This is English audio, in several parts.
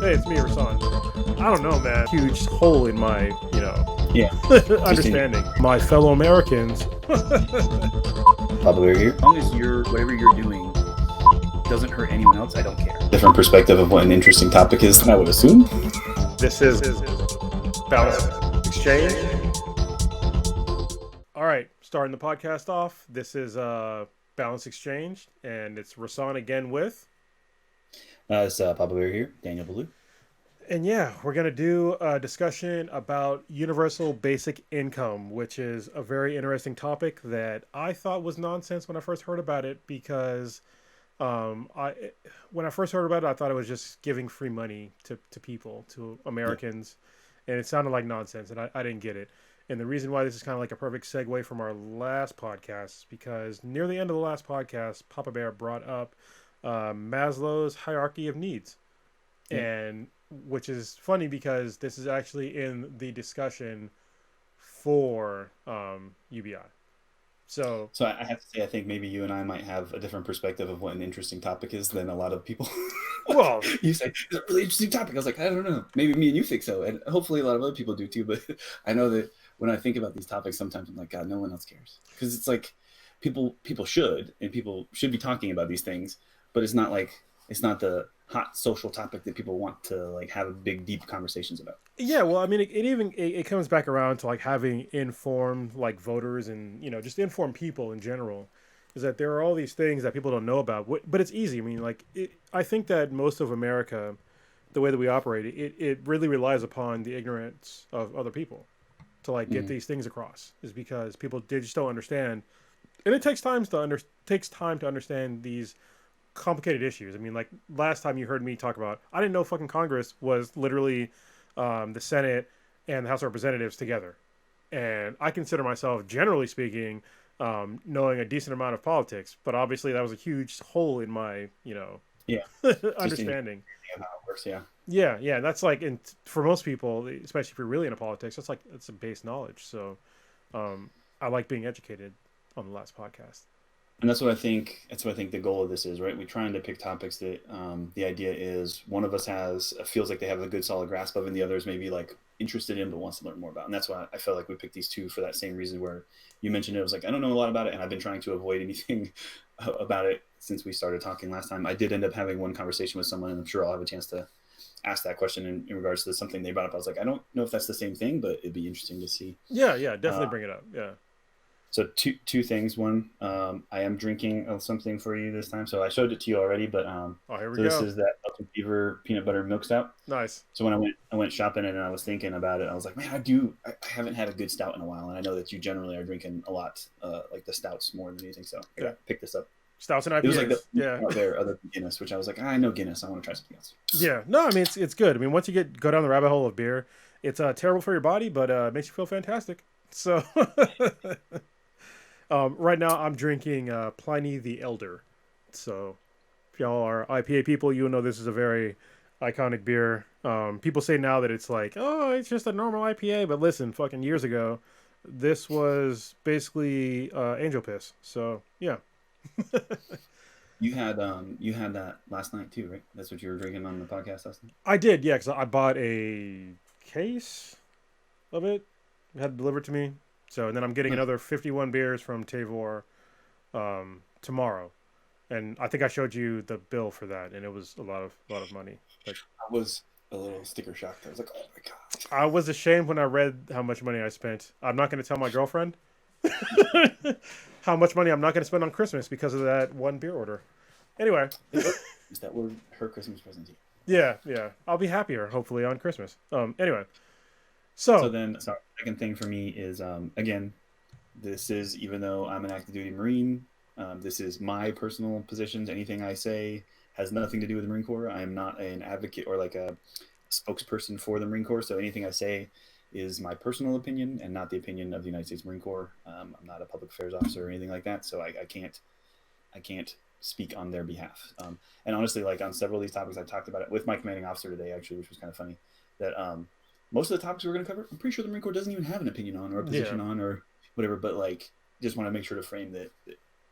Hey, it's me, Rasan. I don't know, man. Huge hole in my, Yeah. understanding. My fellow Americans. Probably here. As long as whatever you're doing doesn't hurt anyone else, I don't care. Different perspective of what an interesting topic is than I would assume. This is Balanced Exchange. All right, starting the podcast off. This is Balanced Exchange, and it's Rasan again with. It's Papa Bear here, Daniel Blue. And yeah, we're going to do a discussion about universal basic income, which is a very interesting topic that I thought was nonsense when I first heard about it because when I first heard about it, I thought it was just giving free money to people, to Americans, and it sounded like nonsense, and I didn't get it. And the reason why this is kind of like a perfect segue from our last podcast is because near the end of the last podcast, Papa Bear brought up Maslow's hierarchy of needs. And which is funny because this is actually in the discussion for UBI. So I have to say, I think maybe you and I might have a different perspective of what an interesting topic is than a lot of people. Well, you say it's a really interesting topic. I was like, I don't know. Maybe me and you think so, and hopefully a lot of other people do too. But I know that when I think about these topics, sometimes I'm like, God, no one else cares, because it's like people should be talking about these things, but it's not the hot social topic that people want to like have big deep conversations about. Yeah, well, I mean, it comes back around to like having informed like voters and just informed people in general. Is that there are all these things that people don't know about, but it's easy. I mean, I think that most of America, the way that we operate, it really relies upon the ignorance of other people to like get these things across. Is because they just don't understand, and it takes time to understand these complicated issues. I mean, like last time you heard me talk about, I didn't know fucking Congress was literally the Senate and the House of Representatives together, and I consider myself, generally speaking, knowing a decent amount of politics. But obviously, that was a huge hole in my, understanding. How it works, yeah. Yeah. That's like, for most people, especially if you're really into politics, that's a base knowledge. So, I like being educated on the last podcast. And that's what I think the goal of this is, right? We're trying to pick topics that the idea is one of us feels like they have a good solid grasp of, and the other is maybe like interested in but wants to learn more about. And that's why I felt like we picked these two for that same reason, where you mentioned it. I was like, I don't know a lot about it, and I've been trying to avoid anything about it since we started talking last time. I did end up having one conversation with someone, and I'm sure I'll have a chance to ask that question in regards to something they brought up. I was like, I don't know if that's the same thing, but it'd be interesting to see. Yeah, definitely bring it up. Yeah. So two things. One, I am drinking something for you this time. So I showed it to you already, but here we so go. This is that Elton Beaver peanut butter milk stout. Nice. So when I went shopping and I was thinking about it, I was like, man, I haven't had a good stout in a while, and I know that you generally are drinking a lot, like the stouts more than anything. So I picked this up. Stouts and IPAs. It was like out there other than Guinness, which I was like, I know Guinness. I want to try something else. Yeah, no, I mean it's good. I mean, once you go down the rabbit hole of beer, it's terrible for your body, but makes you feel fantastic. So. Right now, I'm drinking Pliny the Elder. So, if y'all are IPA people, you'll know this is a very iconic beer. People say now that it's like, oh, it's just a normal IPA. But listen, fucking years ago, this was basically angel piss. So, yeah. You had that last night too, right? That's what you were drinking on the podcast last night? I did, yeah, because I bought a case of it. It had it delivered to me. So, and then I'm getting another 51 beers from Tavor tomorrow, and I think I showed you the bill for that, and it was a lot of money. But I was a little sticker shocked. I was like, oh my god. I was ashamed when I read how much money I spent. I'm not going to tell my girlfriend how much money I'm not going to spend on Christmas because of that one beer order. Anyway, is that her Christmas present to you? Yeah. I'll be happier hopefully on Christmas. Anyway. So then, second thing for me is, again, this is, even though I'm an active duty Marine, this is my personal positions. Anything I say has nothing to do with the Marine Corps. I am not an advocate or like a spokesperson for the Marine Corps. So anything I say is my personal opinion and not the opinion of the United States Marine Corps. I'm not a public affairs officer or anything like that. So I can't speak on their behalf. And honestly, like on several of these topics, I talked about it with my commanding officer today, actually, which was kind of funny, that, most of the topics we're going to cover, I'm pretty sure the Marine Corps doesn't even have an opinion on or a position on or whatever. But like, just want to make sure to frame that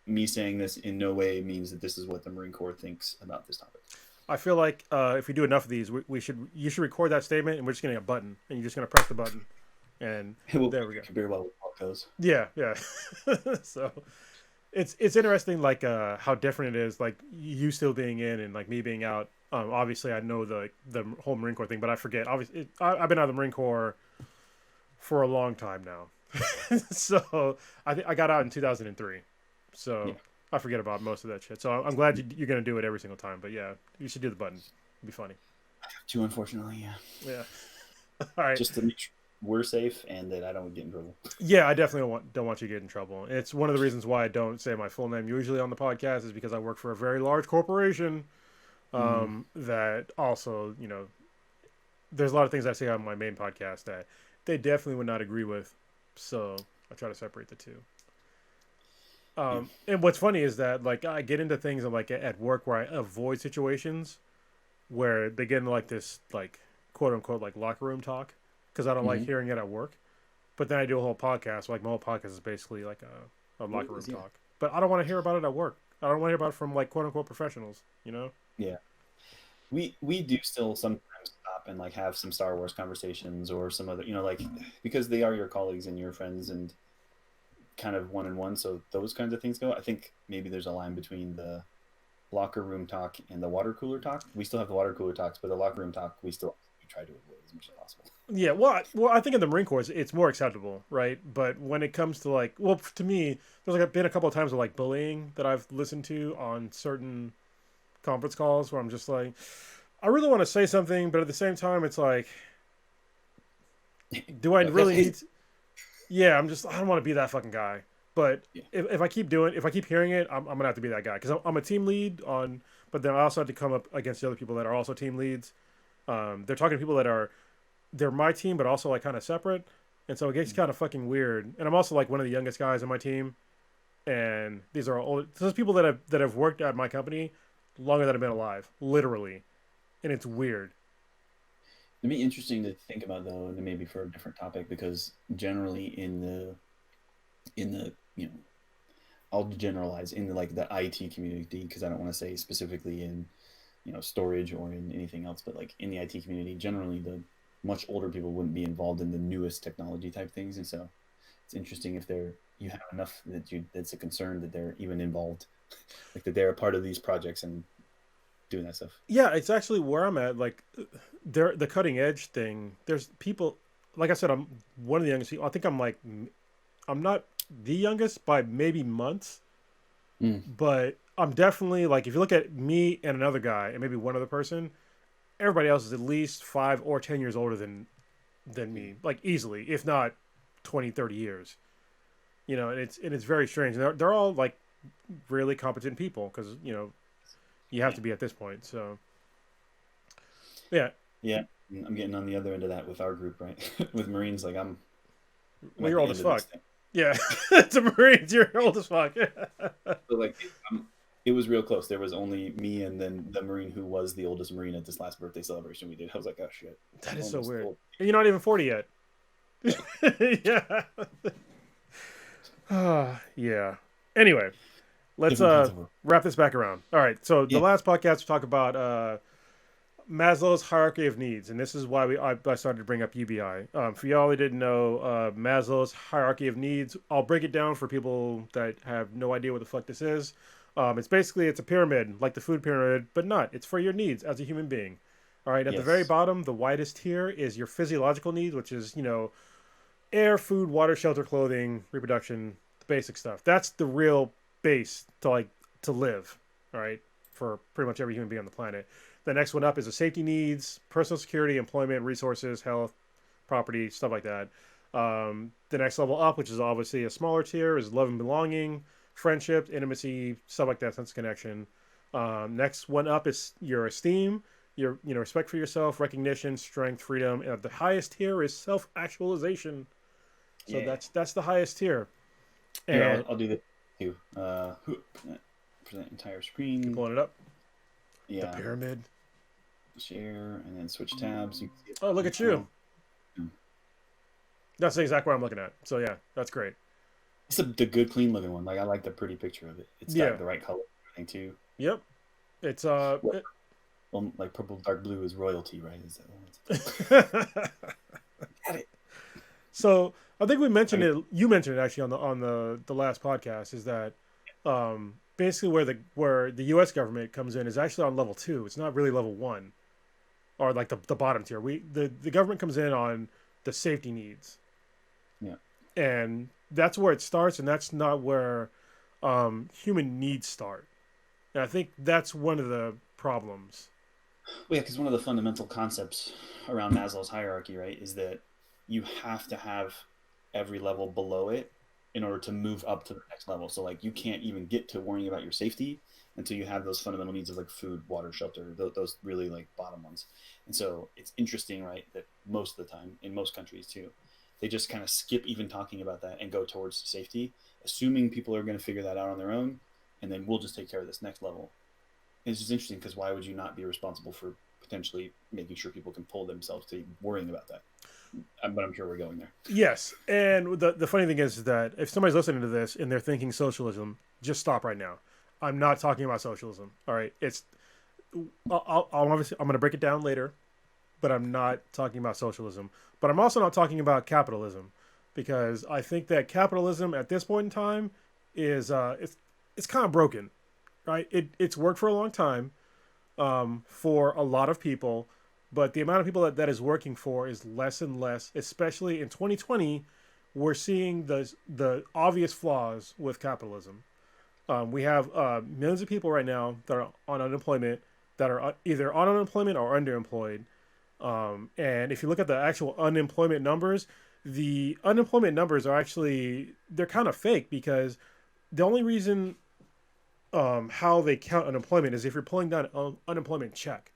me saying this in no way means that this is what the Marine Corps thinks about this topic. I feel like if we do enough of these, you should record that statement, and we're just getting a button, and you're just gonna press the button, and there we go. Compare about what goes. Yeah, yeah. So it's interesting, like how different it is, like you still being in and like me being out. Obviously, I know the whole Marine Corps thing, but I forget. Obviously, I've been out of the Marine Corps for a long time now. So I got out in 2003. So yeah. I forget about most of that shit. So I'm glad you're going to do it every single time. But yeah, you should do the button. It'd be funny. I have to, unfortunately, yeah. Yeah. All right. Just to make sure we're safe and that I don't get in trouble. Yeah, I definitely don't want you to get in trouble. It's one of the reasons why I don't say my full name usually on the podcast is because I work for a very large corporation that also, you know, there's a lot of things I say on my main podcast that they definitely would not agree with. So I try to separate the two. And what's funny is that like I get into things like at work where I avoid situations where they get into like this like quote unquote like locker room talk because I don't like hearing it at work. But then I do a whole podcast. Like my whole podcast is basically like a locker room talk. But I don't want to hear about it at work. I don't want to hear about it from like quote unquote professionals. You know? Yeah. We do still sometimes stop and like have some Star Wars conversations or some other, you know, like because they are your colleagues and your friends and kind of one-on-one, so those kinds of things go. I think maybe there's a line between the locker room talk and the water cooler talk. We still have the water cooler talks, but the locker room talk we try to avoid as much as possible. Yeah, well, I think in the Marine Corps it's more acceptable, right? But when it comes to like, well, to me, there's like been a couple of times of like bullying that I've listened to on certain conference calls where I'm just like, I really want to say something, but at the same time, it's like, do I really need to? Yeah, I don't want to be that fucking guy. But if I keep hearing it, I'm gonna have to be that guy because I'm a team lead on. But then I also have to come up against the other people that are also team leads. They're talking to people that they're my team, but also like kind of separate, and so it gets kind of fucking weird. And I'm also like one of the youngest guys on my team, and these are all people that have worked at my company longer than I've been alive, literally, and it's weird. It'd be interesting to think about though, and maybe for a different topic, because generally in the you know, I'll generalize in the like the IT community because I don't want to say specifically in, you know, storage or in anything else, but like in the IT community, generally the much older people wouldn't be involved in the newest technology type things, and so it's interesting if you have enough that's a concern that they're even involved, like that they're a part of these projects and doing that stuff. Yeah, it's actually where I'm at. Like, the cutting edge thing. There's people, like I said, I'm one of the youngest people. I think I'm not the youngest by maybe months, but I'm definitely like, if you look at me and another guy and maybe one other person, everybody else is at least 5 or 10 years older than me, like easily, if not 20, 30 years. You know, and it's very strange. They're all like really competent people because, you know, you have to be at this point. So, yeah. Yeah, I'm getting on the other end of that with our group, right? With Marines, like I'm. Well, you're old as fuck. Yeah, it's a Marines. You're old as fuck. So like, it was real close. There was only me and then the Marine who was the oldest Marine at this last birthday celebration we did. I was like, oh shit. That is so weird. Old. And you're not even 40 yet. Yeah. Yeah. Anyway, let's wrap this back around. All right. So the last podcast we talked about Maslow's hierarchy of needs, and this is why I started to bring up UBI. For y'all who didn't know, Maslow's hierarchy of needs, I'll break it down for people that have no idea what the fuck this is. It's a pyramid, like the food pyramid, but not. It's for your needs as a human being. All right. At the very bottom, the widest tier is your physiological needs, which is, you know, air, food, water, shelter, clothing, reproduction, the basic stuff. That's the real base to live. All right, for pretty much every human being on the planet. The next one up is the safety needs, personal security, employment, resources, health, property, stuff like that. The next level up, which is obviously a smaller tier, is love and belonging, friendship, intimacy, stuff like that, sense of connection. Next one up is your esteem, your respect for yourself, recognition, strength, freedom. And the highest tier is self-actualization. So that's the highest tier. And yeah, I'll do that too. For that entire screen. Pulling it up. Yeah. The pyramid. Share and then switch tabs. You can see oh, look at you. That's exactly what I'm looking at. So yeah, that's great. It's the good, clean looking one. Like I like the pretty picture of it. It's got the right color and everything too. Yep. It's Well, like purple, dark blue is royalty, right? Is that it? So I think we mentioned it. You mentioned it actually on the last podcast. Is that basically where the U.S. government comes in is actually on level 2. It's not really level 1 or like the bottom tier. The government comes in on the safety needs. Yeah, and that's where it starts, and that's not where human needs start. And I think that's one of the problems. Well, yeah, because one of the fundamental concepts around Maslow's hierarchy, right, is that you have to have every level below it in order to move up to the next level. So, like, you can't even get to worrying about your safety until you have those fundamental needs of like food, water, shelter, those really like bottom ones. And so it's interesting, right, that most of the time in most countries too, they just kind of skip even talking about that and go towards safety, assuming people are going to figure that out on their own, and then we'll just take care of this next level. It's just interesting because why would you not be responsible for potentially making sure people can pull themselves to worrying about that? But I'm sure we're going there. Yes, and the funny thing is that if somebody's listening to this and they're thinking socialism, just stop right now. I'm not talking about socialism. All right, I'll obviously I'm going to break it down later, but I'm not talking about socialism. But I'm also not talking about capitalism, because I think that capitalism at this point in time is it's kind of broken, right? It's worked for a long time for a lot of people, but the amount of people that is working for is less and less, especially in 2020. We're seeing the obvious flaws with capitalism. We have millions of people right now that are on unemployment, that are either on unemployment or underemployed. And if you look at the actual unemployment numbers, the unemployment numbers are actually, they're kind of fake, because the only reason how they count unemployment is if you're pulling down an unemployment check.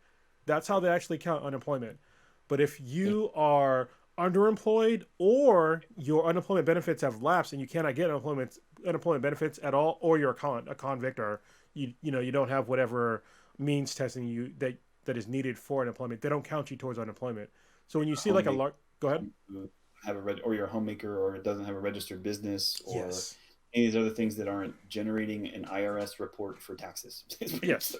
That's how they actually count unemployment. But if you are underemployed or your unemployment benefits have lapsed and you cannot get unemployment benefits at all, or you're a convict, or you don't have whatever means testing that is needed for unemployment, they don't count you towards unemployment. So when you see like a large, go ahead. Or you're a homemaker, or it doesn't have a registered business, or yes, any of these other things that aren't generating an IRS report for taxes. yes,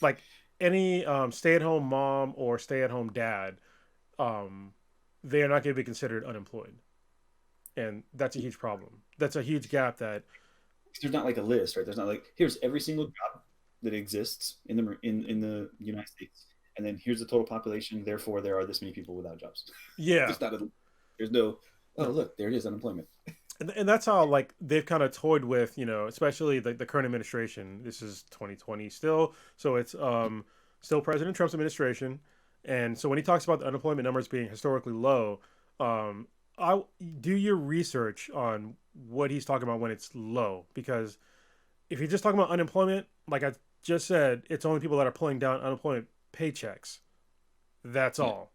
like any stay-at-home mom or stay-at-home dad, they are not going to be considered unemployed, and that's a huge problem. That's a huge gap. That there's not like a list, right? There's not like, here's every single job that exists in the United States, and then here's the total population. Therefore, there are this many people without jobs. Yeah, there's no. Oh, look, there it is, unemployment. And that's how like they've kind of toyed with, especially the current administration. This is 2020 still, so it's still President Trump's administration, and so when he talks about the unemployment numbers being historically low, I do your research on what he's talking about when it's low, because if you're just talking about unemployment, like I just said, it's only people that are pulling down unemployment paychecks. That's all.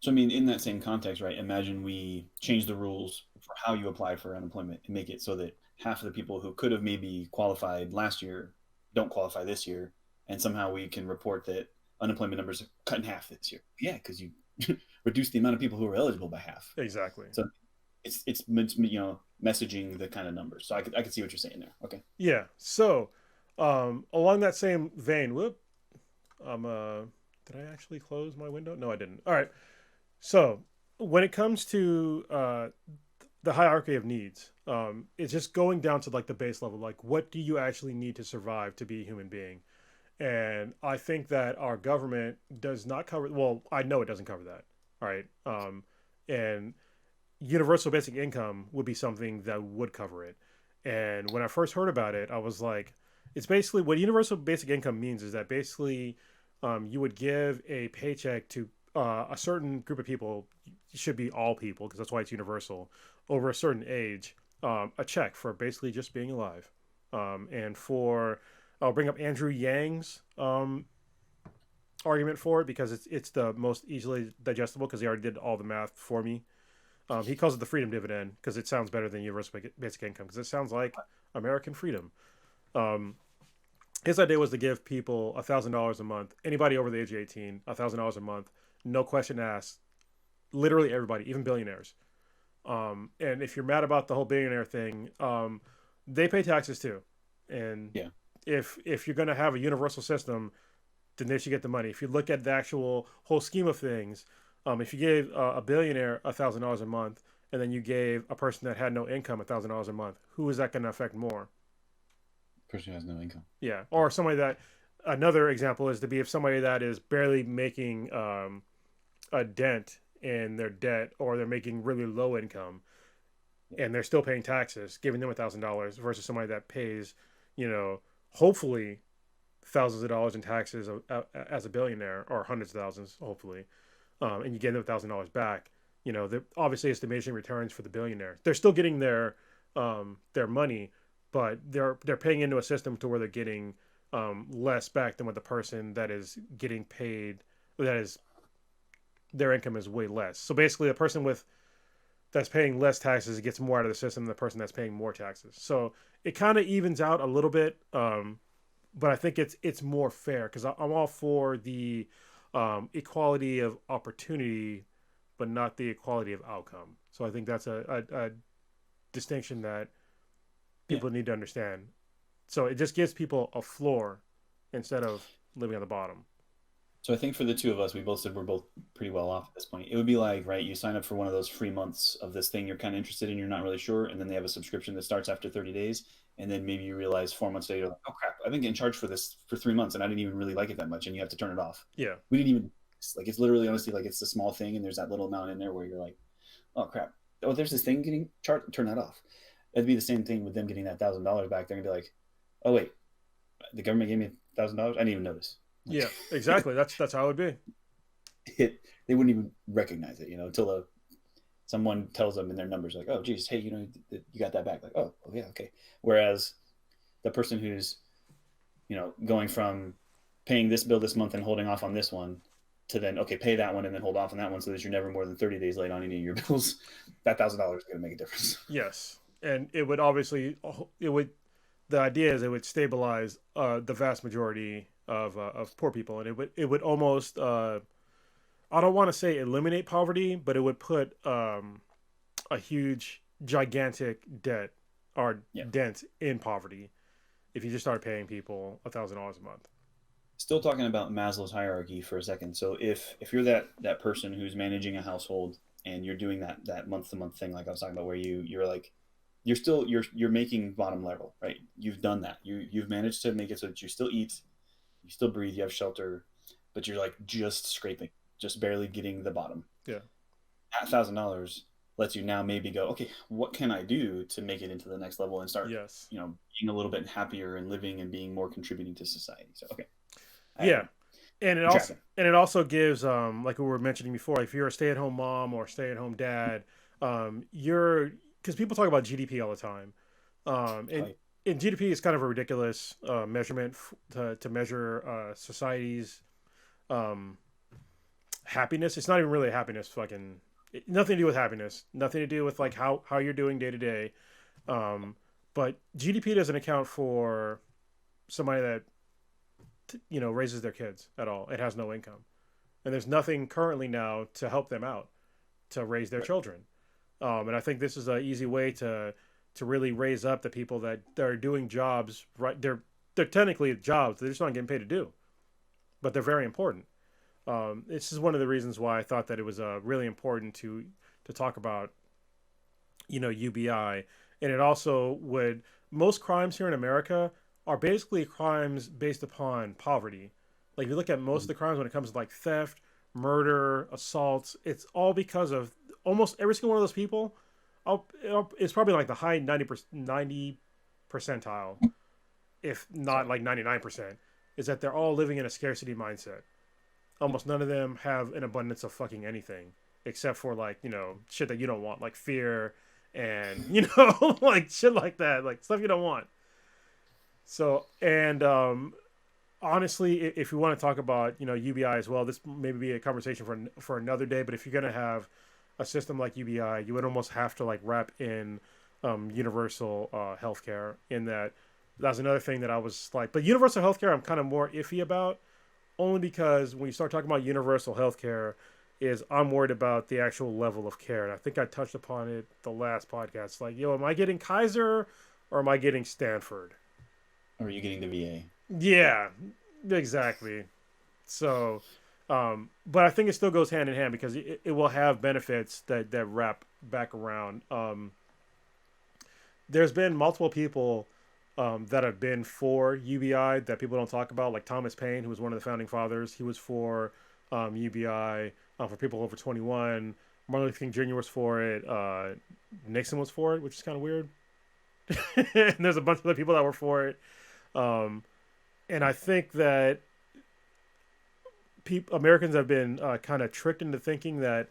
So, I mean, in that same context, right, imagine we change the rules for how you apply for unemployment and make it so that half of the people who could have maybe qualified last year don't qualify this year. And somehow we can report that unemployment numbers are cut in half this year. Yeah, because you reduce the amount of people who are eligible by half. Exactly. So it's messaging the kind of numbers. So I could see what you're saying there. Okay. Yeah. So along that same vein, did I actually close my window? No, I didn't. All right. So when it comes to the hierarchy of needs, it's just going down to like the base level. Like, what do you actually need to survive to be a human being? And I think that our government does not cover. Well, I know it doesn't cover that. All right. And universal basic income would be something that would cover it. And when I first heard about it, I was like, it's basically what universal basic income means is that basically you would give a paycheck to a certain group of people. It should be all people, because that's why it's universal, over a certain age, a check for basically just being alive. And I'll bring up Andrew Yang's argument for it, because it's the most easily digestible, because he already did all the math for me. He calls it the Freedom Dividend because it sounds better than universal basic income, because it sounds like American freedom. His idea was to give people $1,000 a month, anybody over the age of 18, $1,000 a month, no question asked, literally everybody, even billionaires. And if you're mad about the whole billionaire thing, they pay taxes too. And if you're going to have a universal system, then they should get the money. If you look at the actual whole scheme of things, if you gave a billionaire $1,000 a month, and then you gave a person that had no income $1,000 a month, who is that going to affect more? Person who has no income. Yeah, or somebody that. Another example is to be if somebody that is barely making a dent in their debt, or they're making really low income, and they're still paying taxes, giving them $1,000 versus somebody that pays, hopefully thousands of dollars in taxes as a billionaire, or hundreds of thousands, hopefully, and you get them $1,000 back. Obviously it's diminishing returns for the billionaire. They're still getting their money, but they're paying into a system to where they're getting less back than what the person that is getting paid, that is their income is way less. So basically, the person that's paying less taxes gets more out of the system than the person that's paying more taxes. So it kind of evens out a little bit, but I think it's more fair, because I'm all for the equality of opportunity, but not the equality of outcome. So I think that's a distinction that people need to understand. So it just gives people a floor instead of living on the bottom. So I think for the two of us, we both said we're both pretty well off at this point. It would be like, right, you sign up for one of those free months of this thing you're kind of interested in, you're not really sure, and then they have a subscription that starts after 30 days, and then maybe you realize 4 months later, like, oh crap, I've been getting charged for this for 3 months, and I didn't even really like it that much, and you have to turn it off. Yeah. We didn't even, like, it's literally, honestly, like, it's a small thing, and there's that little amount in there where you're like, oh crap, oh, there's this thing getting charged, turn that off. It'd be the same thing with them getting that $1,000 back. They're gonna be like, oh wait, the government gave me $1,000. I didn't even notice. Yeah, exactly. That's how it would be. They wouldn't even recognize it, until someone tells them in their numbers, like, oh, geez, hey, you got that back. Like, oh, yeah, okay. Whereas the person who's, going from paying this bill this month and holding off on this one to then, okay, pay that one and then hold off on that one so that you're never more than 30 days late on any of your bills, that $1,000 is going to make a difference. Yes. And it would obviously, the idea is it would stabilize the vast majority of poor people, and it would almost I don't want to say eliminate poverty, but it would put a huge gigantic debt or dent in poverty if you just start paying people $1,000 a month. Still talking about Maslow's hierarchy for a second. So if you're that person who's managing a household and you're doing that month to month thing, like I was talking about, where you're like, you're making bottom level, right? You've done that. You've managed to make it so that you still eat, you still breathe, you have shelter, but you're like just scraping, just barely getting the bottom. Yeah. That $1,000 lets you now maybe go, okay, what can I do to make it into the next level and start, being a little bit happier and living and being more contributing to society. So, okay. Yeah. And it also gives, like we were mentioning before, if you're a stay-at-home mom or stay-at-home dad, because people talk about GDP all the time. And GDP is kind of a ridiculous measurement to measure society's happiness. It's not even really happiness. Nothing to do with happiness. Nothing to do with like how you're doing day to day. But GDP doesn't account for somebody that raises their kids at all. It has no income, and there's nothing currently now to help them out to raise their children. And I think this is an easy way to really raise up the people that are doing jobs. Right, they're technically jobs they're just not getting paid to do, but they're very important. This is one of the reasons why I thought that it was really important to talk about, UBI, and it also would. Most crimes here in America are basically crimes based upon poverty. Like if you look at most of the crimes when it comes to like theft, murder, assaults, it's all because of almost every single one of those people. It's probably like the high 90 percentile, if not like 99%, is that they're all living in a scarcity mindset. Almost none of them have an abundance of fucking anything except for like, shit that you don't want, like fear and, like shit like that, like stuff you don't want. So, and honestly, if you want to talk about, UBI as well, this maybe be a conversation for another day, but if you're going to have a system like UBI, you would almost have to like wrap in universal healthcare. In that's another thing that I was like, but universal healthcare I'm kind of more iffy about, only because when you start talking about universal healthcare, I'm worried about the actual level of care. And I think I touched upon it the last podcast. Like, am I getting Kaiser or am I getting Stanford? Or are you getting the VA? Yeah, exactly. So, but I think it still goes hand in hand because it will have benefits that wrap back around. There's been multiple people that have been for UBI that people don't talk about, like Thomas Paine, who was one of the founding fathers. He was for UBI for people over 21. Martin Luther King Jr. was for it. Nixon was for it, which is kind of weird. And there's a bunch of other people that were for it. And I think that Americans have been kind of tricked into thinking that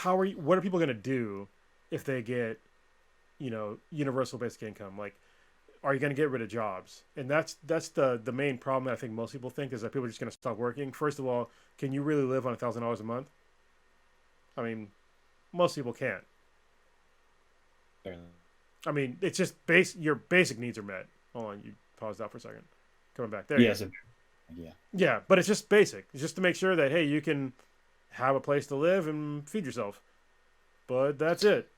what are people going to do if they get, universal basic income? Like, are you going to get rid of jobs? And that's the main problem that I think most people think is that people are just going to stop working. First of all, can you really live on $1,000 a month? I mean, most people can't. Barely. I mean, it's just your basic needs are met. Hold on, you paused out for a second. Coming back there. Yes. Yeah. Yeah, but it's just basic. It's just to make sure that, hey, you can have a place to live and feed yourself. But that's it.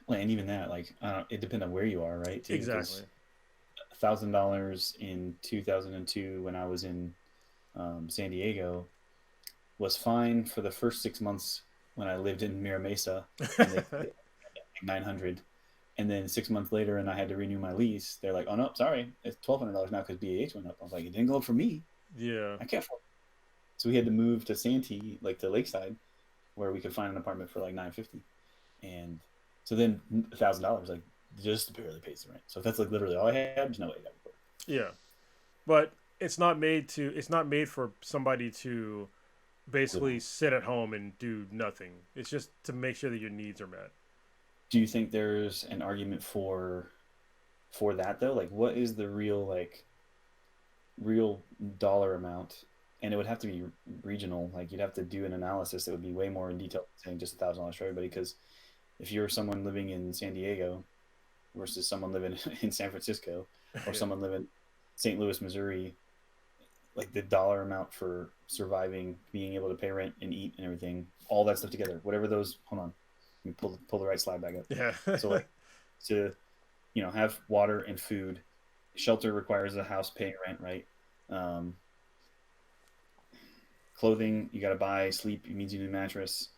Well, and even that, like, it depends on where you are, right? Too, exactly. $1,000 in 2002 when I was in San Diego was fine for the first 6 months when I lived in Mira Mesa. And they 900, and then 6 months later, and I had to renew my lease. They're like, "Oh no, sorry, it's $1,200 now because BAH went up." I was like, "It didn't go up for me. Yeah, I can't afford it." So we had to move to Santee, like to Lakeside, where we could find an apartment for like $950, and so then $1,000 like just barely pays the rent. So if that's like literally all I had, there's no way that would work. Yeah, but it's not made for somebody to basically sit at home and do nothing. It's just to make sure that your needs are met. Do you think there's an argument for that though? Like, what is the real dollar amount? And it would have to be regional. Like, you'd have to do an analysis that would be way more in detail than saying just $1,000 for everybody. Because if you're someone living in San Diego versus someone living in San Francisco or someone living in St. Louis, Missouri, like the dollar amount for surviving, being able to pay rent and eat and everything, all that stuff together, whatever those, hold on, let me pull the right slide back up. Yeah. So like to, have water and food, shelter requires a house paying rent, right? Clothing, you got to buy. Sleep, it means you need a mattress.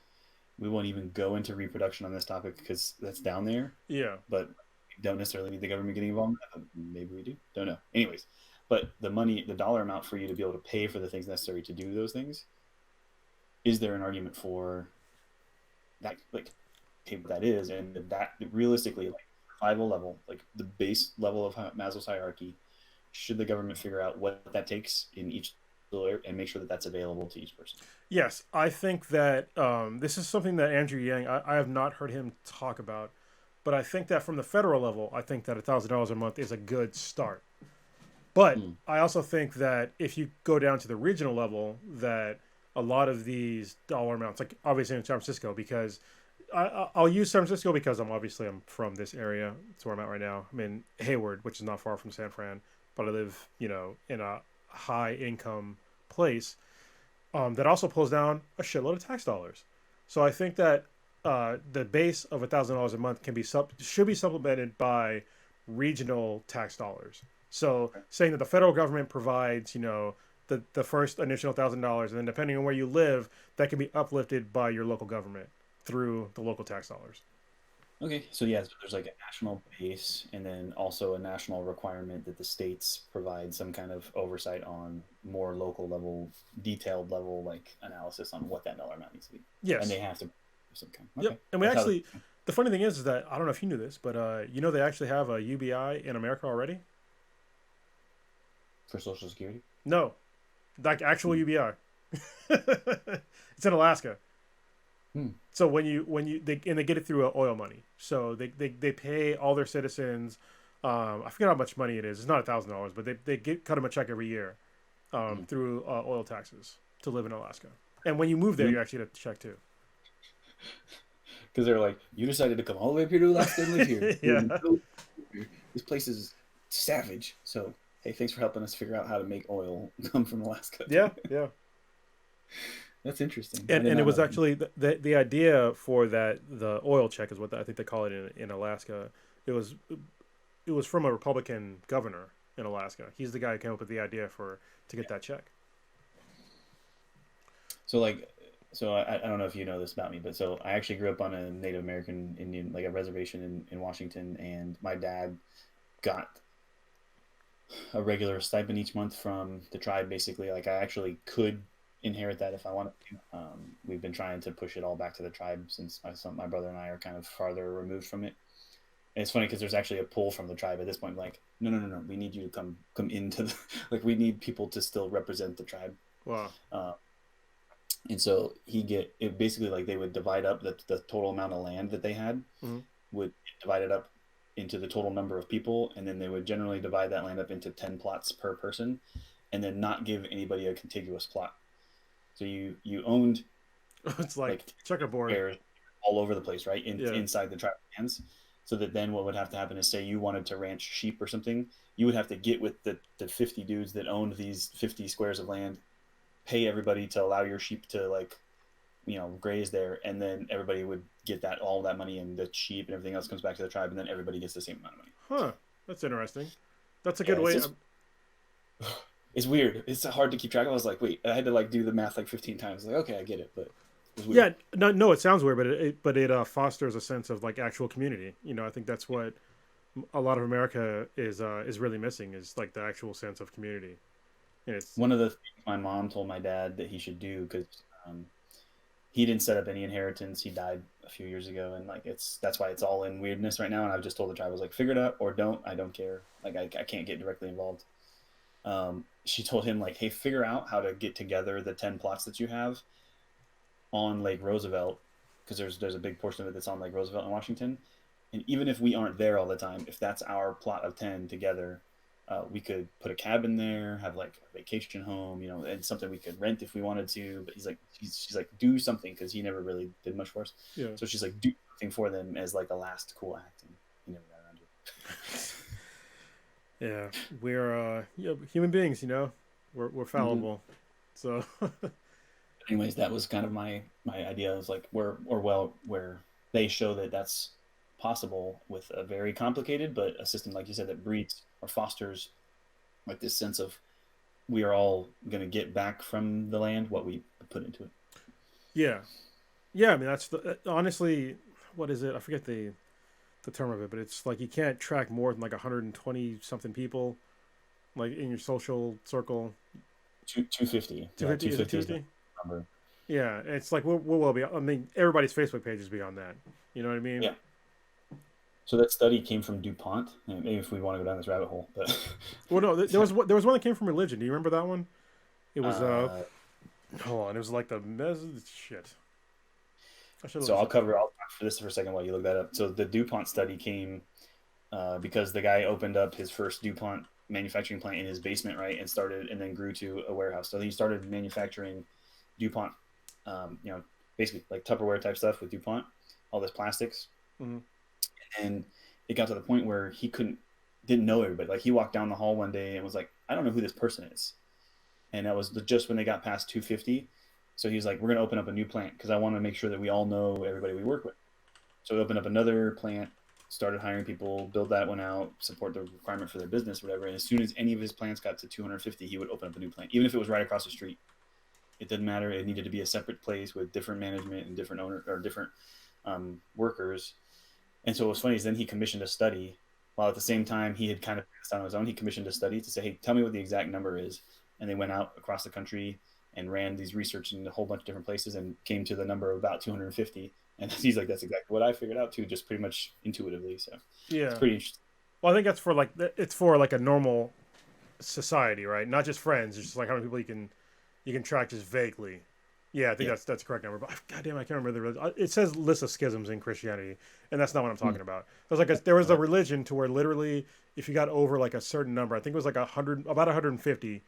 We won't even go into reproduction on this topic because that's down there. Yeah. But we don't necessarily need the government getting involved. Maybe we do. Don't know. Anyways, but the dollar amount for you to be able to pay for the things necessary to do those things, is there an argument for that? Like, okay, what that is, and that realistically, like survival level, like the base level of Maslow's hierarchy, should the government figure out what that takes in each area and make sure that that's available to each person? Yes, I think that this is something that Andrew Yang, I have not heard him talk about, but I think that from the federal level, I think that $1,000 a month is a good start. But I also think that if you go down to the regional level, that a lot of these dollar amounts, like obviously in San Francisco, because I'll use San Francisco because I'm from this area. That's where I'm at right now. I'm in Hayward, which is not far from San Fran, but I live, in a high income place that also pulls down a shitload of tax dollars. So I think that the base of $1,000 a month should be supplemented by regional tax dollars. So saying that the federal government provides, the first initial $1,000, and then depending on where you live, that can be uplifted by your local government through the local tax dollars. Okay, so there's like a national base and then also a national requirement that the states provide some kind of oversight on more local level, detailed level, like analysis on what that dollar amount needs to be. Yes. And they have to do some kind. Okay. Yep. And we actually, the funny thing is that, I don't know if you knew this, but they actually have a UBI in America already? For Social Security? No. Like actual UBI. It's in Alaska. So they get it through oil money. So they pay all their citizens. I forget how much money it is. It's not $1,000, but they cut them a check every year through oil taxes to live in Alaska. And when you move there, you actually get a check too. Because they're like, you decided to come all the way up here to Alaska and live here. Yeah. This place is savage. So hey, thanks for helping us figure out how to make oil come from Alaska. Yeah. That's interesting. And it was actually the idea for that, the oil check is what I think they call it in Alaska. It was from a Republican governor in Alaska. He's the guy who came up with the idea to get that check. So I don't know if you know this about me, but so I actually grew up on a Native American Indian, like a reservation in Washington, and my dad got a regular stipend each month from the tribe. Basically, like I actually could inherit that if I wanted to. We've been trying to push it all back to the tribe since my brother and I are kind of farther removed from it. And it's funny because there's actually a pull from the tribe at this point, like, no, we need you to come into the, like, we need people to still represent the tribe. Wow. And so it basically, like, they would divide up the total amount of land that they had, would divide it up into the total number of people, and then they would generally divide that land up into 10 plots per person, and then not give anybody a contiguous plot. So you owned it's like checkerboard all over the place, right? Inside the tribe lands. So that then what would have to happen is, say you wanted to ranch sheep or something, you would have to get with the 50 dudes that owned these 50 squares of land, pay everybody to allow your sheep to, like, graze there, and then everybody would get all that money, and the sheep and everything else comes back to the tribe, and then everybody gets the same amount of money. Huh. That's interesting. That's a good way. It's weird. It's hard to keep track of. I was like, wait, I had to, like, do the math like 15 times. Like, okay, I get it, but it was weird. Yeah, no, it sounds weird, but it fosters a sense of, like, actual community. I think that's what a lot of America is really missing, is, like, the actual sense of community. And it's one of the things my mom told my dad that he should do, because he didn't set up any inheritance. He died a few years ago, and, like, that's why it's all in weirdness right now. And I've just told the tribe, I was like, figure it out or don't. I don't care. Like, I can't get directly involved. She told him, like, hey, figure out how to get together the 10 plots that you have on Lake Roosevelt, because there's a big portion of it that's on Lake Roosevelt in Washington. And even if we aren't there all the time, if that's our plot of 10 together, we could put a cabin there, have, like, a vacation home, and something we could rent if we wanted to. But she's like, do something, because he never really did much for us. Yeah. So she's like, do something for them as, like, a last cool act, and he never got around to it. Yeah, we're human beings, we're fallible. So anyways, that was kind of my idea. Is like where they show that that's possible with a very complicated, but a system, like you said, that breeds or fosters, like, this sense of we are all going to get back from the land what we put into it. Yeah. I mean, that's honestly, what is it? I forget the term of it, but it's like you can't track more than, like, 120 something people, like, in your social circle. 250. 250 is the number. Yeah, it's like we'll well be. I mean, everybody's Facebook page is beyond that. You know what I mean? Yeah. So that study came from Dupont. Maybe if we want to go down this rabbit hole, but well, no, there was one that came from religion. Do you remember that one? It was hold on, it was like the shit. I'll talk for this for a second while you look that up. So the Dupont study came because the guy opened up his first Dupont manufacturing plant in his basement, right, and then grew to a warehouse. So he started manufacturing Dupont, basically like Tupperware type stuff with Dupont, all this plastics. Mm-hmm. And it got to the point where he didn't know everybody. Like, he walked down the hall one day and was like, I don't know who this person is. And that was just when they got past 250. So he's like, we're going to open up a new plant because I want to make sure that we all know everybody we work with. So we opened up another plant, started hiring people, build that one out, support the requirement for their business, whatever. And as soon as any of his plants got to 250, he would open up a new plant, even if it was right across the street. It didn't matter. It needed to be a separate place with different management and different owner or different workers. And so what was funny is then he commissioned a study, while at the same time he had kind of passed on his own. He commissioned a study to say, hey, tell me what the exact number is. And they went out across the country and ran these research in a whole bunch of different places and came to the number of about 250. And he's like, that's exactly what I figured out too, just pretty much intuitively. So yeah, it's pretty interesting. Well, I think that's for like a normal society, right? Not just friends. It's just like how many people you can track just vaguely. Yeah, I think that's the correct number. But goddamn, I can't remember it says list of schisms in Christianity, and that's not what I'm talking about. There was a religion to where literally, if you got over like a certain number, I think it was like about 150,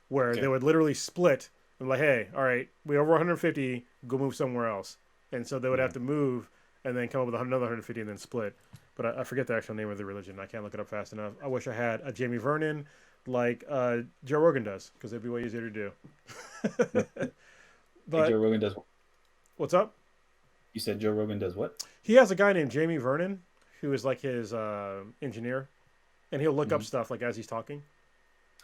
where they would literally split and like, hey, all right, we over 150, go move somewhere else, and so they would have to move and then come up with another 150 and then split. But I forget the actual name of the religion. I can't look it up fast enough. I wish I had a Jamie Vernon like Joe Rogan does, because it'd be way easier to do. But Joe Rogan does. What's up? You said Joe Rogan does what? He has a guy named Jamie Vernon who is like his engineer, and he'll look up stuff like as he's talking.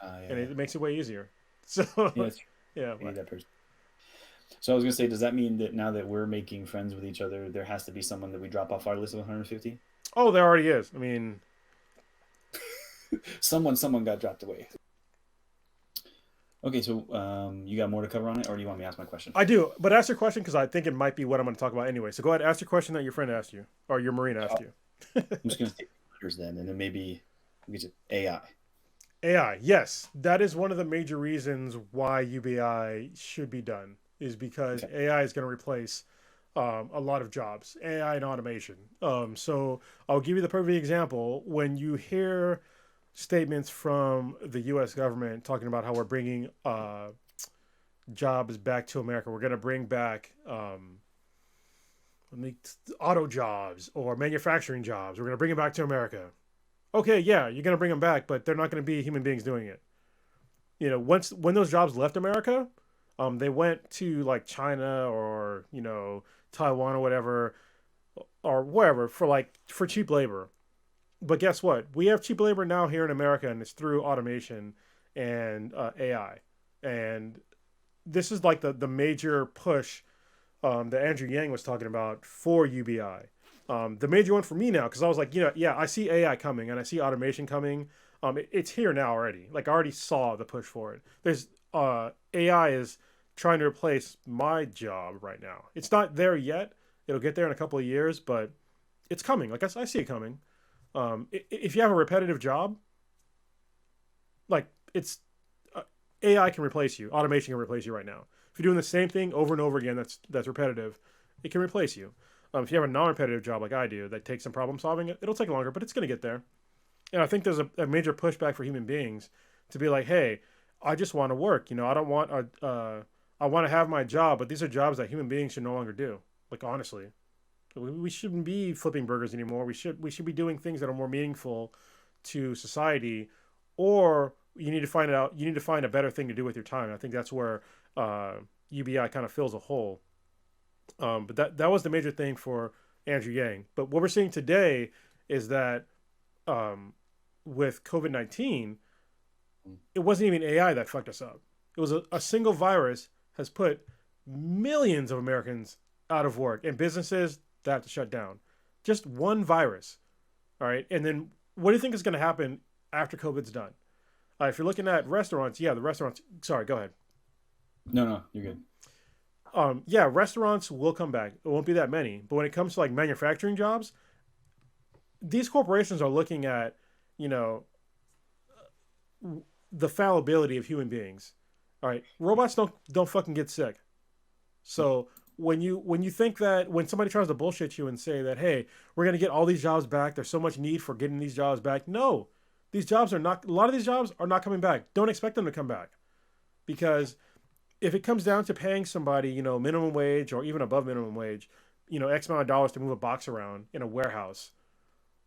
and it makes it way easier. So yeah, that person. So I was gonna say, does that mean that now that we're making friends with each other, there has to be someone that we drop off our list of 150? Oh, there already is. I mean, someone got dropped away. Okay, so you got more to cover on it, or do you want me to ask my question? I do, but ask your question because I think it might be what I'm going to talk about anyway. So go ahead, ask your question that your friend asked you, or your Marine asked you. I'm just going to take letters then, and then maybe we get to AI. AI, yes, that is one of the major reasons why UBI should be done, is because AI is going to replace a lot of jobs, AI and automation. So I'll give you the perfect example. When you hear statements from the U.S. government talking about how we're bringing jobs back to America, we're going to bring back auto jobs or manufacturing jobs. We're going to bring them back to America. Okay, yeah, you're going to bring them back, but they're not going to be human beings doing it. You know, when those jobs left America, they went to like China or, you know, Taiwan or whatever, or wherever for cheap labor. But guess what? We have cheap labor now here in America, and it's through automation and AI. And this is like the major push that Andrew Yang was talking about for UBI. The major one for me now, because I was like, I see AI coming and I see automation coming. It's here now already. Like I already saw the push for it. There's AI is trying to replace my job right now. It's not there yet. It'll get there in a couple of years, but it's coming. Like I see it coming. If you have a repetitive job, like it's AI can replace you. Automation can replace you right now. If you're doing the same thing over and over again, that's repetitive, it can replace you. If you have a non-repetitive job like I do that takes some problem solving, it'll take longer, but it's going to get there. And I think there's a major pushback for human beings to be like, hey, I just want to work. You know, I don't want I want to have my job, but these are jobs that human beings should no longer do. Like honestly, we shouldn't be flipping burgers anymore. We should be doing things that are more meaningful to society, or you need to find a better thing to do with your time. And I think that's where UBI kind of fills a hole. But that was the major thing for Andrew Yang. But what we're seeing today is that with COVID-19, it wasn't even AI that fucked us up. It was a single virus has put millions of Americans out of work and businesses that have to shut down. Just one virus. All right. And then what do you think is going to happen after COVID's done? If you're looking at restaurants, the restaurants. Sorry, go ahead. No, you're good. Restaurants will come back. It won't be that many. But when it comes to like manufacturing jobs, these corporations are looking at, the fallibility of human beings. All right. Robots don't fucking get sick. So when you think that when somebody tries to bullshit you and say that, hey, we're going to get all these jobs back, there's so much need for getting these jobs back. No, a lot of these jobs are not coming back. Don't expect them to come back, because if it comes down to paying somebody, minimum wage or even above minimum wage, X amount of dollars to move a box around in a warehouse,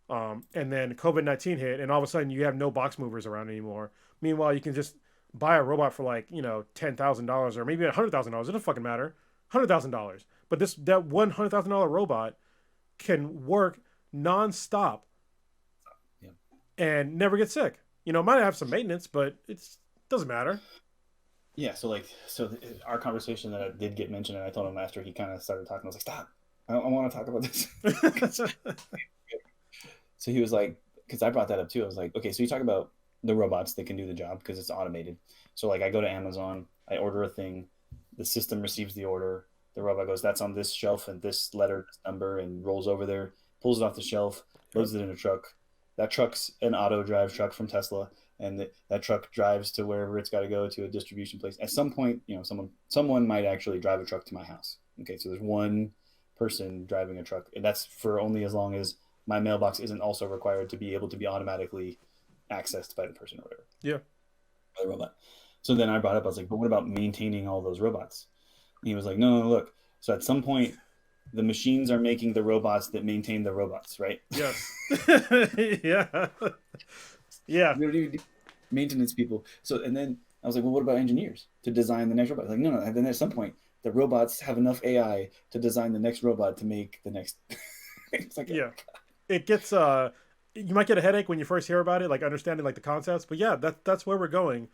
and then COVID-19 hit, and all of a sudden you have no box movers around anymore. Meanwhile, you can just buy a robot for like, $10,000 or maybe $100,000. It doesn't fucking matter. $100,000. But that $100,000 robot can work nonstop and never get sick. It might have some maintenance, but it doesn't matter. Yeah. So our conversation that I did get mentioned, and I told him after he kind of started talking, I was like, stop. I want to talk about this. So he was like, because I brought that up too. I was like, okay, so you talk about the robots that can do the job because it's automated. So like I go to Amazon, I order a thing, the system receives the order, the robot goes, that's on this shelf and this letter, this number, and rolls over there, pulls it off the shelf, loads it in a truck. That truck's an auto drive truck from Tesla, and that truck drives to wherever it's got to go to a distribution place. At some point, someone might actually drive a truck to my house. Okay, so there's one person driving a truck, and that's for only as long as my mailbox isn't also required to be able to be automatically accessed by the person or whatever. Yeah. By the robot. So then I brought up, I was like, but what about maintaining all those robots? And he was like, no, look. So at some point, the machines are making the robots that maintain the robots, right? Yes. Yeah. Yeah. Maintenance people. So, and then I was like, well, what about engineers to design the next robot? Like, no. And then at some point, the robots have enough AI to design the next robot to make the next. It's like, yeah. It gets you might get a headache when you first hear about it, like understanding like the concepts. But yeah, that's where we're going.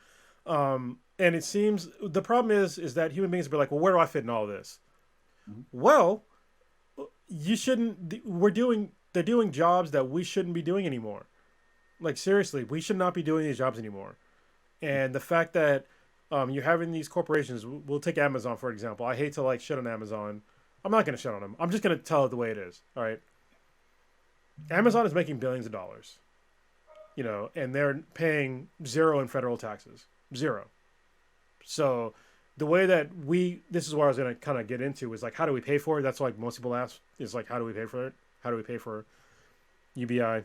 And it seems the problem is that human beings will be like, well, where do I fit in all this? Mm-hmm. Well, you shouldn't. They're doing jobs that we shouldn't be doing anymore. Like seriously, we should not be doing these jobs anymore. And the fact that you're having these corporations, we'll take Amazon for example. I hate to like shit on Amazon. I'm not going to shit on them. I'm just going to tell it the way it is. All right. Amazon is making billions of dollars, you know, and they're paying zero in federal taxes, zero. So the way that this is what I was going to kind of get into is like, how do we pay for it? That's like most people ask is like, how do we pay for it? How do we pay for UBI?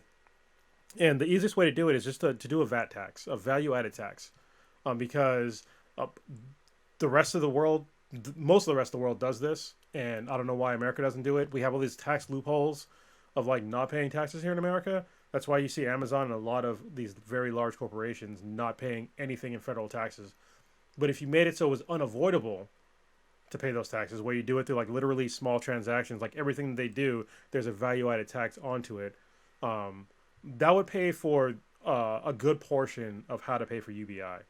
And the easiest way to do it is just to do a VAT tax, a value added tax, because the rest of the world, most of the rest of the world does this. And I don't know why America doesn't do it. We have all these tax loopholes of like not paying taxes here in America. That's why you see Amazon and a lot of these very large corporations not paying anything in federal taxes. But if you made it so it was unavoidable to pay those taxes, where you do it through like literally small transactions, like everything they do, there's a value added tax onto it. That would pay for a good portion of how to pay for UBI.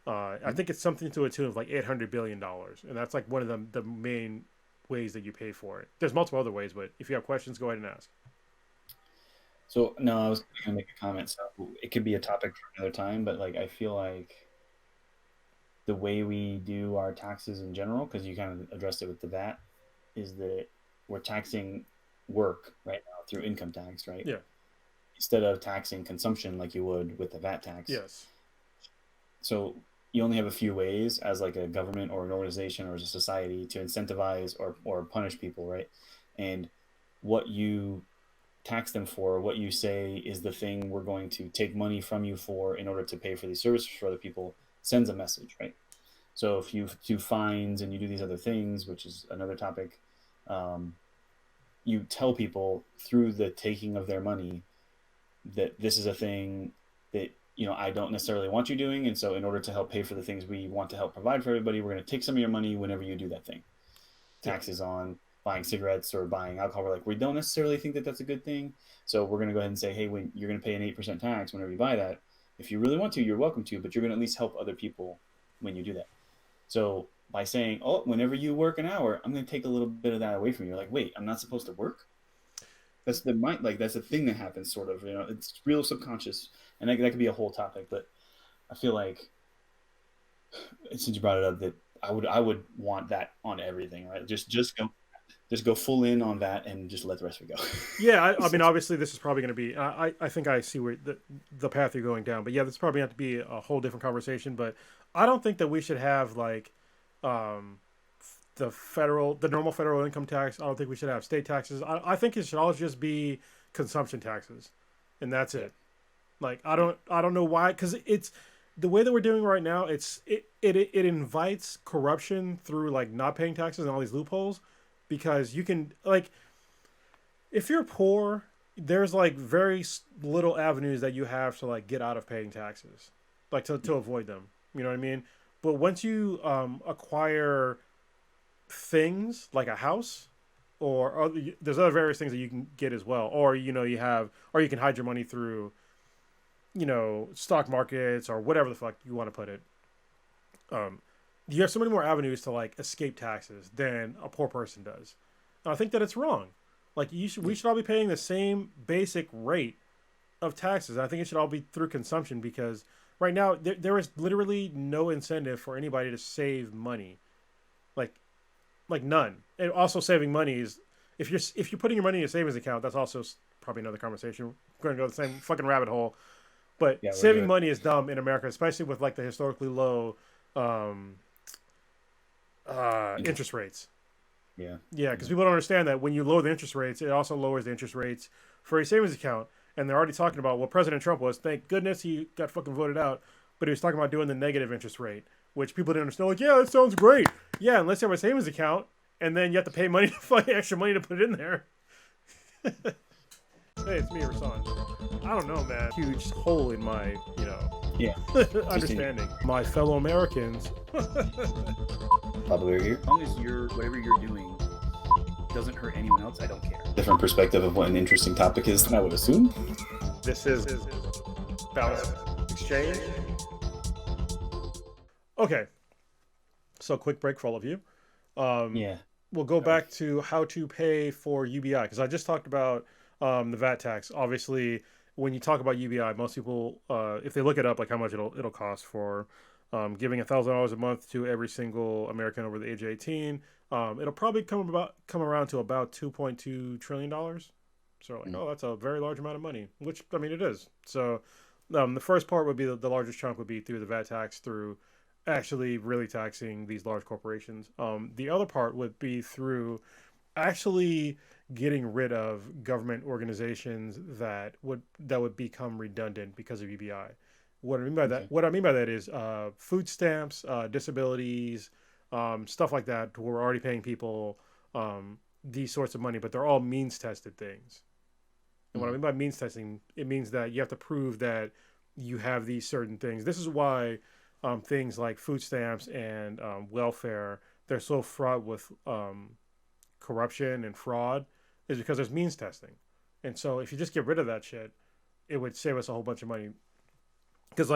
I think it's something to a tune of like $800 billion. And that's like one of the main ways that you pay for it. There's multiple other ways, but if you have questions, go ahead and ask. So no, I was going to make a comment. So it could be a topic for another time, but like I feel like the way we do our taxes in general, because you kind of addressed it with the VAT, is that we're taxing work right now through income tax, right? Yeah. Instead of taxing consumption like you would with the VAT tax. Yes. So you only have a few ways as like a government or an organization or as a society to incentivize or punish people, right? And what you tax them for, what you say is the thing we're going to take money from you for in order to pay for these services for other people, sends a message, right? So if you do fines and you do these other things, which is another topic, you tell people through the taking of their money that this is a thing that, you know, I don't necessarily want you doing. And so in order to help pay for the things we want to help provide for everybody, we're going to take some of your money whenever you do that thing. Taxes on buying cigarettes or buying alcohol. We're like, we don't necessarily think that that's a good thing. So we're going to go ahead and say, hey, when you're going to pay an 8% tax whenever you buy that, if you really want to, you're welcome to, but you're going to at least help other people when you do that. So by saying, oh, whenever you work an hour, I'm going to take a little bit of that away from you. You're like, wait, I'm not supposed to work? That's the mind, like that's a thing that happens, sort of. You know, it's real subconscious, and that could be a whole topic. But I feel like since you brought it up, that I would want that on everything, right? Just go full in on that, and just let the rest of it go. Yeah, I mean, obviously, this is probably going to be. I think I see where the path you're going down, but yeah, this probably have to be a whole different conversation. But I don't think that we should have like the normal federal income tax. I don't think we should have state taxes. I think it should all just be consumption taxes, and that's it. Like I don't know why, because it's the way that we're doing right now. It invites corruption through like not paying taxes and all these loopholes, because you can like if you're poor, there's like very little avenues that you have to like get out of paying taxes, like to avoid them. You know what I mean? But once you acquire things like a house or there's other various things that you can get as well, or you can hide your money through stock markets or whatever the fuck you want to put it. You have so many more avenues to like escape taxes than a poor person does, and I think that it's wrong. Like we should all be paying the same basic rate of taxes. I think it should all be through consumption, because right now there is literally no incentive for anybody to save money. Like none. And also saving money is if you're putting your money in a savings account, that's also probably another conversation. We're going to go the same fucking rabbit hole. But yeah, saving money is dumb in America, especially with like the historically low interest rates. Yeah. Yeah, because people don't understand that when you lower the interest rates, it also lowers the interest rates for a savings account. And they're already talking about what President Trump was. Thank goodness he got fucking voted out. But he was talking about doing the negative interest rate, which people didn't understand. Like, yeah, that sounds great. Yeah, unless you have a savings account, and then you have to pay money to find extra money to put it in there. Hey, it's me, Rasan. I don't know, man. Huge hole in my, understanding. My fellow Americans. Probably here. As long as whatever you're doing doesn't hurt anyone else, I don't care. Different perspective of what an interesting topic is than I would assume. This is Balanced Exchange. Okay, so quick break for all of you. Yeah. We'll go back to how to pay for UBI, because I just talked about the VAT tax. Obviously, when you talk about UBI, most people, if they look it up, like how much it'll cost for giving $1,000 a month to every single American over the age of 18, it'll probably come around to about $2.2 trillion. So like, oh, that's a very large amount of money, which I mean it is. So the first part would be the largest chunk would be through the VAT tax, through actually really taxing these large corporations. The other part would be through actually getting rid of government organizations that would become redundant because of UBI. What I mean by that is food stamps, disabilities, stuff like that. We're already paying people these sorts of money, but they're all means tested things. And what I mean by means testing, it means that you have to prove that you have these certain things. This is why things like food stamps and welfare, they're so fraught with corruption and fraud, is because there's means testing. And so if you just get rid of that shit, it would save us a whole bunch of money. Because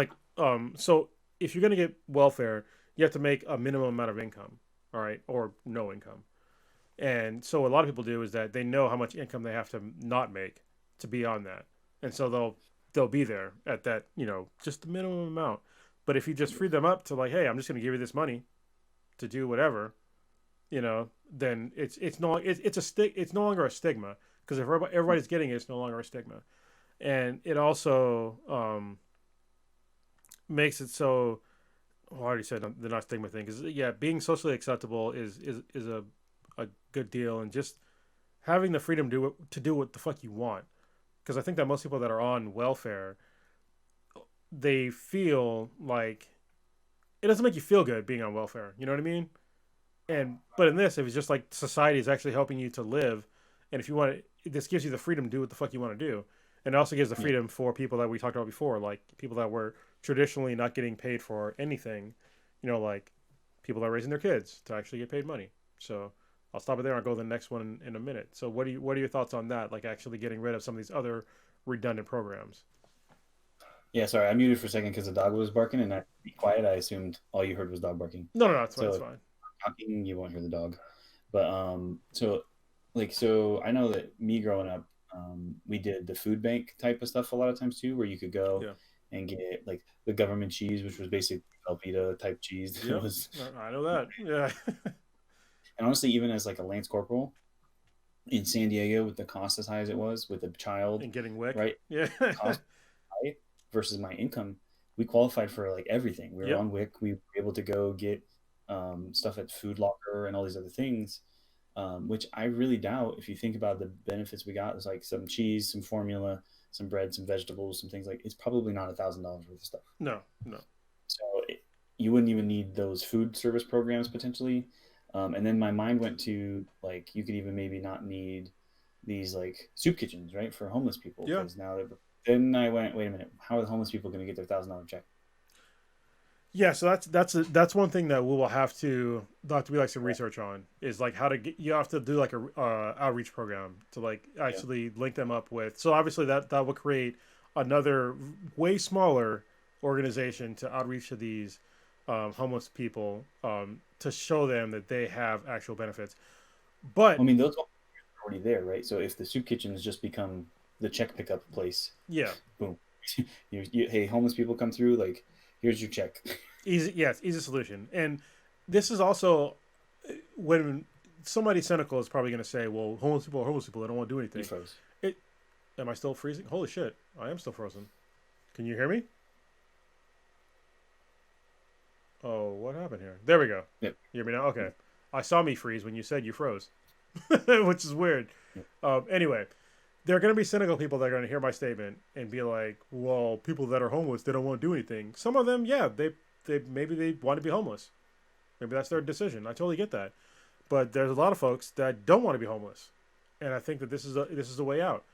so if you're going to get welfare, you have to make a minimum amount of income, all right, or no income. And so what a lot of people do is that they know how much income they have to not make to be on that. And so they'll be there at that, just the minimum amount. But if you just free them up to like, hey, I'm just going to give you this money to do whatever, then it's no longer a stigma, because if everybody's getting it, it's no longer a stigma. And it also makes it so, I already said the not stigma thing, because being socially acceptable is a good deal, and just having the freedom to do what the fuck you want. Because I think that most people that are on welfare, they feel like it doesn't make you feel good being on welfare. You know what I mean? But in this, if it's just like society is actually helping you to live, and if you want to, this gives you the freedom to do what the fuck you want to do. And it also gives the freedom for people that we talked about before, like people that were traditionally not getting paid for anything, like people that are raising their kids to actually get paid money. So I'll stop it there. I'll go to the next one in a minute. So what are your thoughts on that? Like actually getting rid of some of these other redundant programs? Yeah, sorry, I muted for a second because the dog was barking, and I be quiet. I assumed all you heard was dog barking. No, it's fine. It's fine. Talking, you won't hear the dog. But so I know that me growing up, we did the food bank type of stuff a lot of times too, where you could go and get like the government cheese, which was basically Velveeta type cheese. Yep. I know that. Yeah. And honestly, even as like a Lance Corporal in San Diego, with the cost as high as it was with a child and getting WIC, right? Yeah. Cost high versus my income, we qualified for like everything. We were on WIC. We were able to go get stuff at Food Locker and all these other things, which I really doubt, if you think about the benefits we got, it's like some cheese, some formula, some bread, some vegetables, some things, like it's probably not $1,000 worth of stuff. No. So you wouldn't even need those food service programs potentially. And then my mind went to like, you could even maybe not need these like soup kitchens, right, for homeless people. Yeah. Then I went, wait a minute, how are the homeless people going to get their $1,000 check? Yeah, so that's one thing that we will have to be like some research on, is like how to get, you have to do like a outreach program to like actually link them up with. So obviously that will create another way smaller organization to outreach to these homeless people, to show them that they have actual benefits. But I mean, those are already there, right? So if the soup kitchens just become the check pickup place, boom, hey, homeless people come through, like, here's your check. Easy solution. And this is also when somebody cynical is probably going to say, well, homeless people are homeless people. They don't want to do anything. You froze. Am I still freezing? Holy shit. I am still frozen. Can you hear me? Oh, what happened here? There we go. Yep. You hear me now? Okay. I saw me freeze when you said you froze, which is weird. Yep. Anyway, there are going to be cynical people that are going to hear my statement and be like, well, people that are homeless, they don't want to do anything. Some of them, maybe they want to be homeless. Maybe that's their decision. I totally get that. But there's a lot of folks that don't want to be homeless. And I think that this is a way out.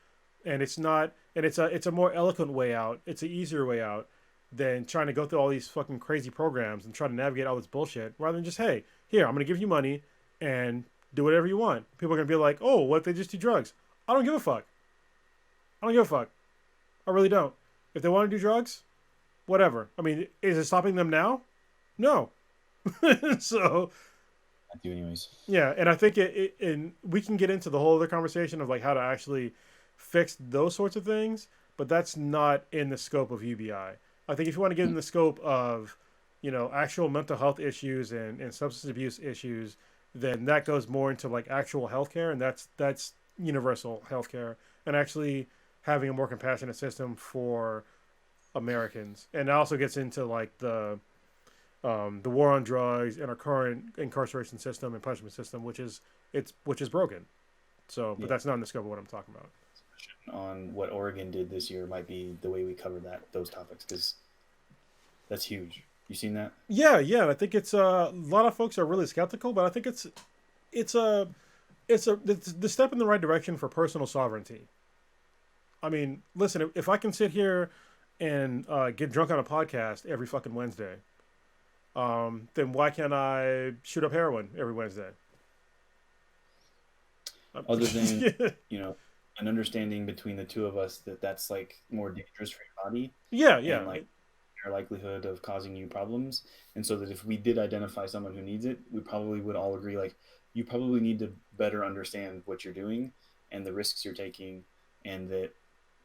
And it's a more eloquent way out. It's an easier way out than trying to go through all these fucking crazy programs and try to navigate all this bullshit, rather than just, hey, here, I'm going to give you money and do whatever you want. People are going to be like, oh, what if they just do drugs? I don't give a fuck. I really don't. If they want to do drugs, whatever. I mean, is it stopping them now? No. So I do anyways. yeah, and I think and we can get into the whole other conversation of like how to actually fix those sorts of things, but that's not in the scope of UBI. I think if you want to get in the scope of, actual mental health issues and substance abuse issues, then that goes more into like actual healthcare, and that's universal healthcare, and actually having a more compassionate system for Americans. And it also gets into like the war on drugs and our current incarceration system and punishment system, which is broken. So, but Yeah. that's not in the scope of what I'm talking about. On what Oregon did this year might be the way we cover those topics, because that's huge. You seen that? Yeah, yeah. I think it's a lot of folks are really skeptical, but I think it's a it's the step in the right direction for personal sovereignty. I mean, listen, if I can sit here and get drunk on a podcast every fucking Wednesday, then why can't I shoot up heroin every Wednesday? Other than an understanding between the two of us that that's like more dangerous for your body yeah, and yeah, like your likelihood of causing you problems. And so that if we did identify someone who needs it, we probably would all agree like you probably need to better understand what you're doing and the risks you're taking, and that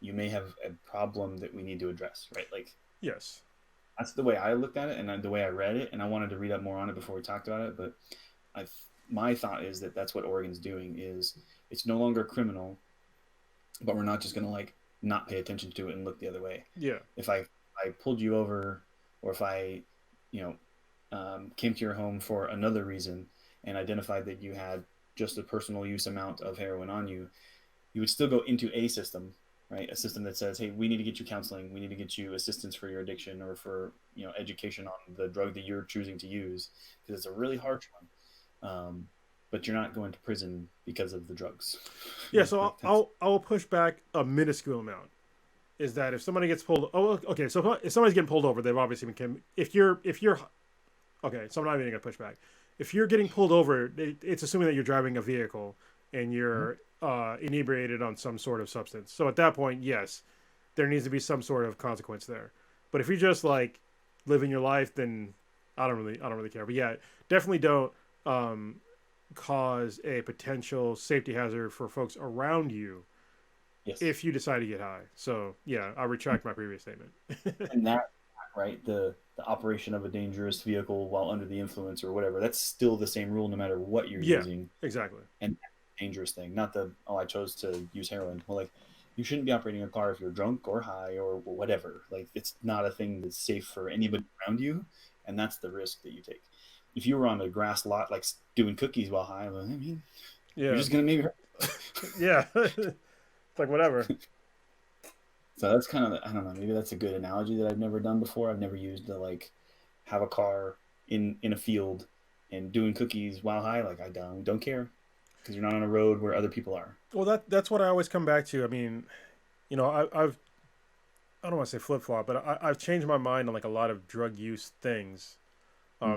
you may have a problem that we need to address, right? Like yes, that's the way I looked at it and the way I read it, and I wanted to read up more on it before we talked about it. But my thought is that that's what Oregon's doing. Is it's no longer criminal, but we're not just going to like not pay attention to it and look the other way. yeah, If I pulled you over, or if I, came to your home for another reason and identified that you had just a personal use amount of heroin on you, you would still go into a system, right? A system that says, hey, we need to get you counseling, we need to get you assistance for your addiction, or for education on the drug that you're choosing to use, because it's a really harsh one. But you're not going to prison because of the drugs. yeah. So I'll push back a minuscule amount. Is that if somebody gets pulled? Oh, okay. So if somebody's getting pulled over, they've obviously been. If you're okay, so I'm not even gonna push back. If you're getting pulled over, it's assuming that you're driving a vehicle and you're inebriated on some sort of substance. So at that point, yes, there needs to be some sort of consequence there. But if you're just like living your life, then I don't really care. But yeah, definitely don't cause a potential safety hazard for folks around you. Yes. If you decide to get high. So yeah, I retract my previous statement. And that, right, the operation of a dangerous vehicle while under the influence or whatever, that's still the same rule no matter what you're using. Exactly. And dangerous thing, not I chose to use heroin. Well, like, you shouldn't be operating a car if you're drunk or high or whatever. Like, it's not a thing that's safe for anybody around you, and that's the risk that you take. If you were on a grass lot, like doing cookies while high, well, I mean, you're just gonna maybe yeah. It's like whatever. So that's kind of, I don't know, maybe that's a good analogy that I've never done before. I've never used to like have a car in a field and doing cookies while high. Like, I don't care, because you're not on a road where other people are. Well, that's what I always come back to. I mean, I don't want to say flip flop, but I've changed my mind on like a lot of drug use things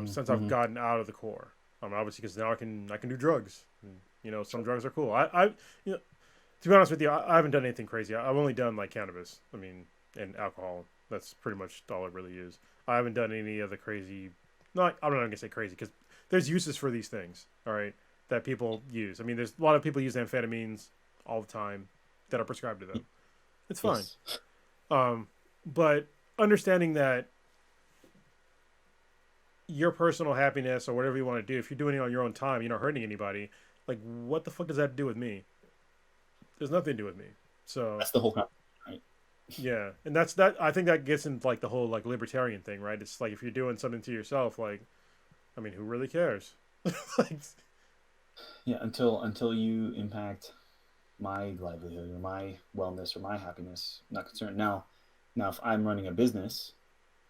since I've gotten out of the core. Obviously, because now I can do drugs. And, some drugs are cool. To be honest with you, I haven't done anything crazy. I've only done like cannabis. I mean, and alcohol. That's pretty much all I really use. I haven't done any of the crazy. I'm not gonna say crazy, because there's uses for these things. All right, that people use. I mean, there's a lot of people use amphetamines all the time that are prescribed to them. It's fine. Yes. But understanding that your personal happiness or whatever you want to do, if you're doing it on your own time, you're not hurting anybody. Like, what the fuck does that do with me? There's nothing to do with me. So that's the whole concept, right? Yeah, and that's that. I think that gets into like the whole like libertarian thing, right? It's like if you're doing something to yourself, like, I mean, who really cares? Like, yeah, until you impact my livelihood or my wellness or my happiness, I'm not concerned. Now, if I'm running a business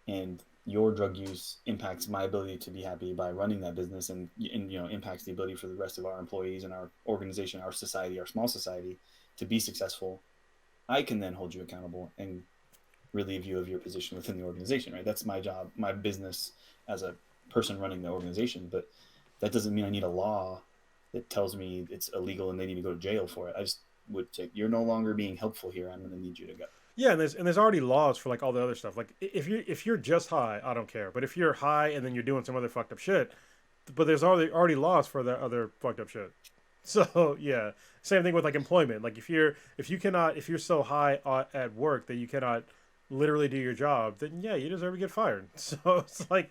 and your drug use impacts my ability to be happy by running that business, and impacts the ability for the rest of our employees and our organization, our society, our small society to be successful, I can then hold you accountable and relieve you of your position within the organization, right? That's my job, my business as a person running the organization. But that doesn't mean I need a law that tells me it's illegal and they need to go to jail for it. I just would say, you're no longer being helpful here. I'm going to need you to go. Yeah, and there's already laws for like all the other stuff. Like if you're just high, I don't care. But if you're high and then you're doing some other fucked up shit, but there's already laws for that other fucked up shit. So yeah, same thing with like employment. Like if you're so high at work that you cannot literally do your job, then yeah, you deserve to get fired. So it's like,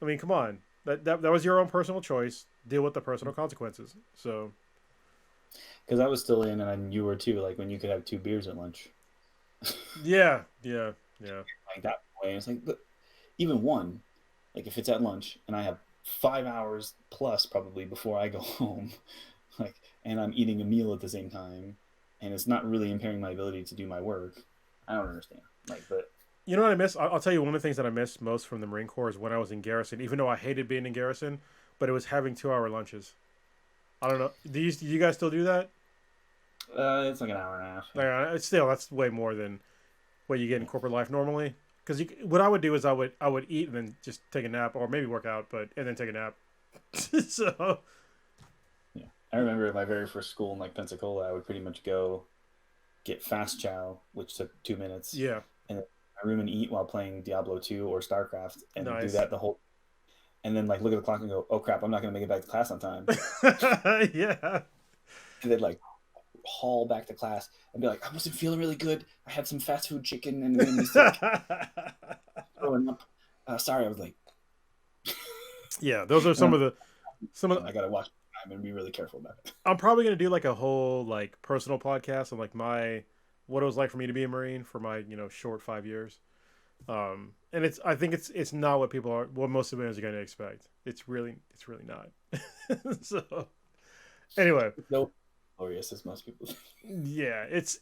I mean, come on, that was your own personal choice. Deal with the personal consequences. So Because I was still in, and you were too. Like when you could have 2 beers at lunch. yeah. Like that way, it's like, but even one, like if it's at lunch and I have 5 hours plus probably before I go home, like, and I'm eating a meal at the same time, and it's not really impairing my ability to do my work. I don't understand. Like, but You know what I miss? I'll tell you one of the things that I miss most from the Marine Corps is when I was in garrison. Even though I hated being in garrison, but it was having 2 hour lunches. I don't know. Do you guys still do that? it's like an hour and a half. Yeah, it's still that's way more than what you get in corporate life normally. Because what I would do is I would eat and then just take a nap or maybe work out, but and then take a nap. So Yeah, I remember at my very first school in like Pensacola, I would pretty much go get fast chow, which took 2 minutes, yeah, and then my room and eat while playing Diablo 2 or StarCraft, and do nice. that the whole. And then like look at the clock and go, oh crap, I'm not gonna make it back to class on time. Yeah. And then like haul back to class and be like, I wasn't feeling really good. I had some fast food chicken and it made me sick. Throwing up. Sorry, I was like. Yeah, those are some of the. I gotta watch. I'm gonna be really careful about it. I'm probably gonna do like a whole like personal podcast on like what it was like for me to be a Marine for my short 5 years. And I think it's not what most civilians are going to expect. It's really not. So anyway, no glorious as most people think. Yeah, it's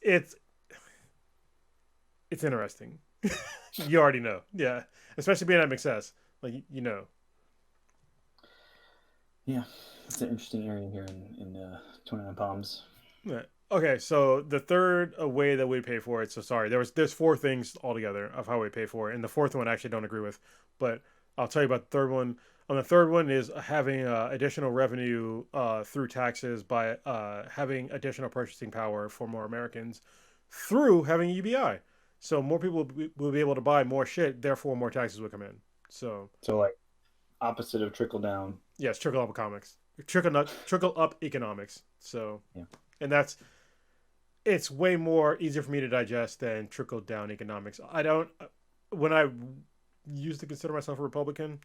interesting. You already know. Yeah, especially being at MXS, like Yeah, it's an interesting area here in 29 Palms. Yeah. Okay, so the third way that we pay for it. So sorry, there's 4 things altogether of how we pay for it, and the fourth one I actually don't agree with, but I'll tell you about the third one. On the third one is having additional revenue through taxes by having additional purchasing power for more Americans through having UBI. So more people will be able to buy more shit, therefore more taxes will come in. So like opposite of trickle down. Yes, trickle up economics. Trickle up economics. So yeah, and it's way more easier for me to digest than trickle down economics. When I used to consider myself a Republican,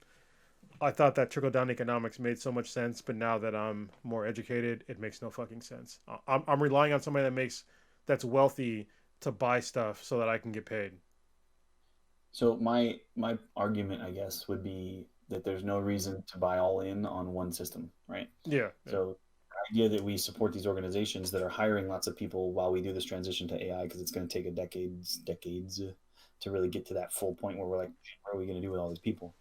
I thought that trickle down economics made so much sense, but now that I'm more educated, it makes no fucking sense. I'm relying on somebody that's wealthy to buy stuff so that I can get paid. So my argument, I guess, would be that there's no reason to buy all in on one system, right? Yeah. So the idea that we support these organizations that are hiring lots of people while we do this transition to AI, because it's going to take decades to really get to that full point where we're like, what are we going to do with all these people?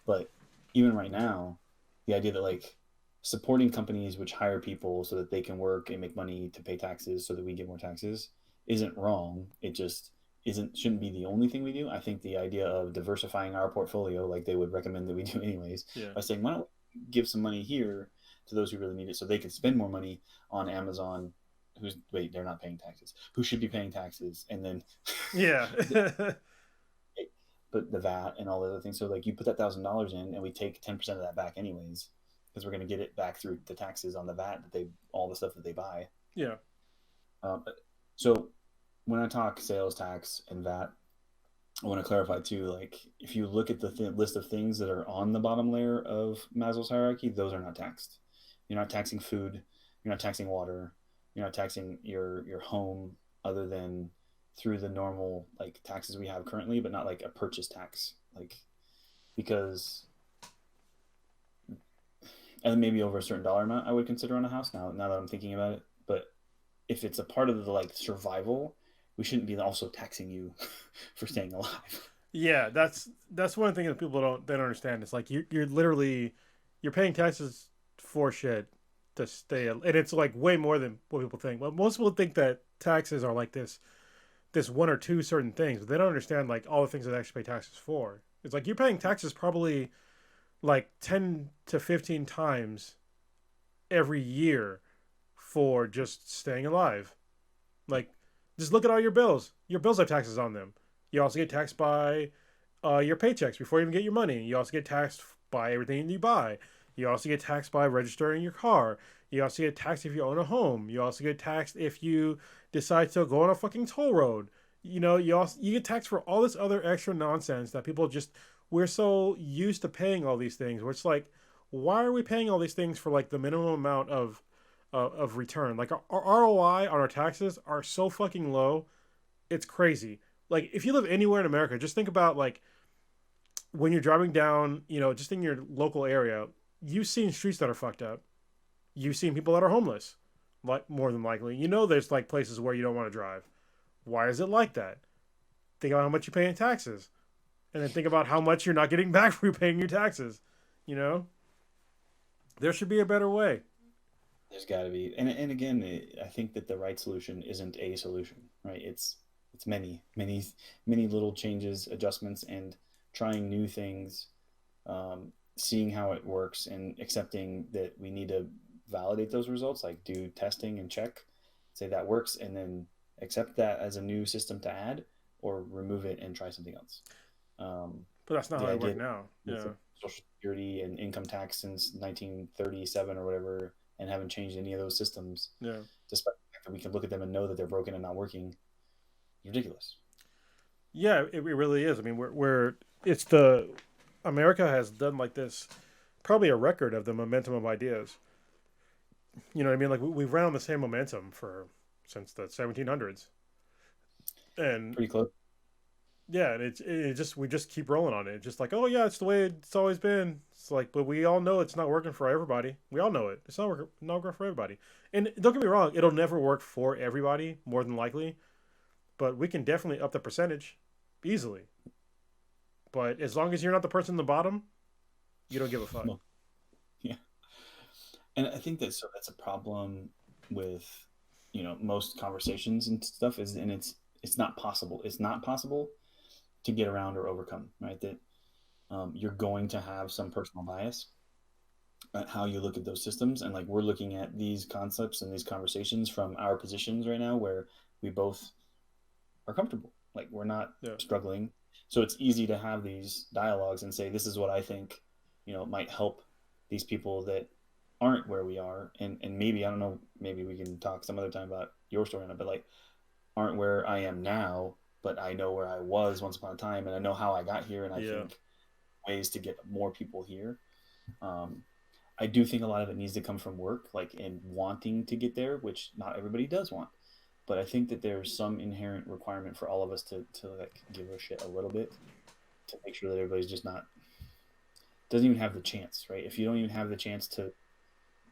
But even right now, the idea that like supporting companies which hire people so that they can work and make money to pay taxes so that we get more taxes isn't wrong. It just shouldn't be the only thing we do. I think the idea of diversifying our portfolio, like they would recommend that we do anyways, by saying, why don't we give some money here to those who really need it so they can spend more money on Amazon, they're not paying taxes, who should be paying taxes, and then yeah. but the VAT and all the other things. So like you put that $1,000 in and we take 10% of that back anyways, because we're going to get it back through the taxes on the VAT all the stuff that they buy. Yeah. So when I talk sales tax and VAT, I want to clarify too, like if you look at the list of things that are on the bottom layer of Maslow's hierarchy, those are not taxed. You're not taxing food. You're not taxing water. You're not taxing your home other than through the normal like taxes we have currently, but not like a purchase tax, like because and maybe over a certain dollar amount I would consider on a house now that I'm thinking about it. But if it's a part of the like survival, we shouldn't be also taxing you for staying alive. Yeah, that's one thing that people don't understand. It's like you're literally paying taxes for shit to stay, and it's like way more than what people think. Well, most people think that taxes are like this one or two certain things, but they don't understand like all the things that they actually pay taxes for. It's like you're paying taxes probably like 10 to 15 times every year for just staying alive. Like Just look at all your bills. Your bills have taxes on them. You also get taxed by your paychecks before you even get your money. You also get taxed by everything you buy. You also get taxed by registering your car. You also get taxed if you own a home. You also get taxed if you decide to go on a fucking toll road. You get taxed for all this other extra nonsense that people just we're so used to paying all these things. Where it's like, why are we paying all these things for like the minimum amount of return? Like our ROI on our taxes are so fucking low. It's crazy. Like if you live anywhere in America, just think about like when you're driving down, just in your local area, you've seen streets that are fucked up. You've seen people that are homeless, like more than likely. There's like places where you don't want to drive. Why is it like that? Think about how much you pay in taxes, and then think about how much you're not getting back for paying your taxes. You know, there should be a better way. There's got to be, and again, I think that the right solution isn't a solution, right? It's many little changes, adjustments, and trying new things, seeing how it works, and accepting that we need to validate those results, like do testing and check, say that works, and then accept that as a new system to add, or remove it and try something else. But that's not how it works now. Yeah, Social Security and income tax since 1937 or whatever, and haven't changed any of those systems. Yeah, despite the fact that we can look at them and know that they're broken and not working. It's ridiculous. Yeah, it really is. I mean, America has done like this, probably a record of the momentum of ideas. You know what I mean? Like we've ran on the same momentum since the 1700s, and pretty close. Yeah, and we just keep rolling on it. It's just like, oh yeah, it's the way it's always been. It's like, but we all know it's not working for everybody. We all know it. It's not working for everybody. And don't get me wrong, it'll never work for everybody, more than likely. But we can definitely up the percentage easily. But as long as you're not the person in the bottom, you don't give a fuck. Yeah. And I think that's a problem with, most conversations and stuff it's not possible. It's not possible to get around or overcome, right? That you're going to have some personal bias at how you look at those systems. And like, we're looking at these concepts and these conversations from our positions right now where we both are comfortable. Like we're not struggling. So it's easy to have these dialogues and say, this is what I think, might help these people that aren't where we are. And maybe, I don't know, maybe we can talk some other time about your story on it, but like aren't where I am now, but I know where I was once upon a time, and I know how I got here. And I think ways to get more people here. I do think a lot of it needs to come from work, like in wanting to get there, which not everybody does want. But I think that there's some inherent requirement for all of us to like give a shit a little bit, to make sure that everybody's just doesn't even have the chance, right? If you don't even have the chance to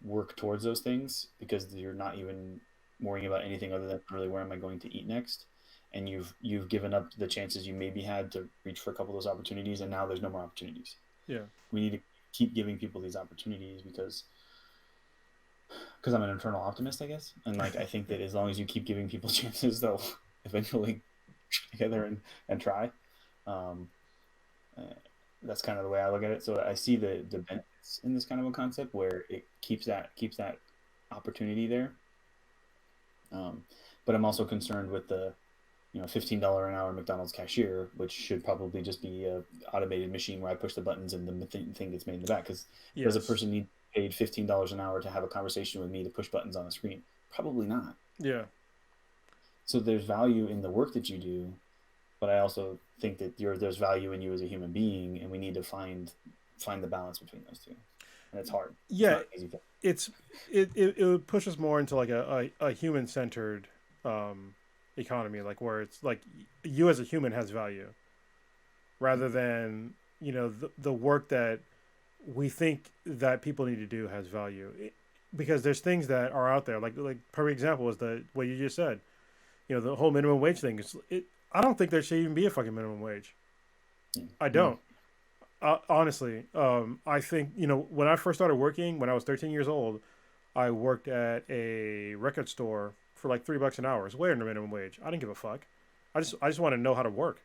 work towards those things because you're not even worrying about anything other than really where am I going to eat next, and you've given up the chances you maybe had to reach for a couple of those opportunities, and now there's no more opportunities. Yeah, we need to keep giving people these opportunities because I'm an internal optimist, I guess. And like, I think that as long as you keep giving people chances, they'll eventually together and try. That's kind of the way I look at it. So I see the benefits in this kind of a concept where it keeps that opportunity there. But I'm also concerned with the, $15 an hour McDonald's cashier, which should probably just be a automated machine where I push the buttons and the thing gets made in the back. Because does a person need paid $15 an hour to have a conversation with me to push buttons on a screen? Probably not. Yeah. So there's value in the work that you do, but I also think that there's value in you as a human being, and we need to find the balance between those two. And it's hard. Yeah. It pushes more into like a human centered economy, like where it's like you as a human has value rather than, the work that we think that people need to do has value, because there's things that are out there. Like perfect example is what you just said. The whole minimum wage thing. I don't think there should even be a fucking minimum wage. I don't. Honestly, I think when I first started working when I was 13 years old, I worked at a record store for like $3 an hour. It's way under minimum wage. I didn't give a fuck. I just want to know how to work.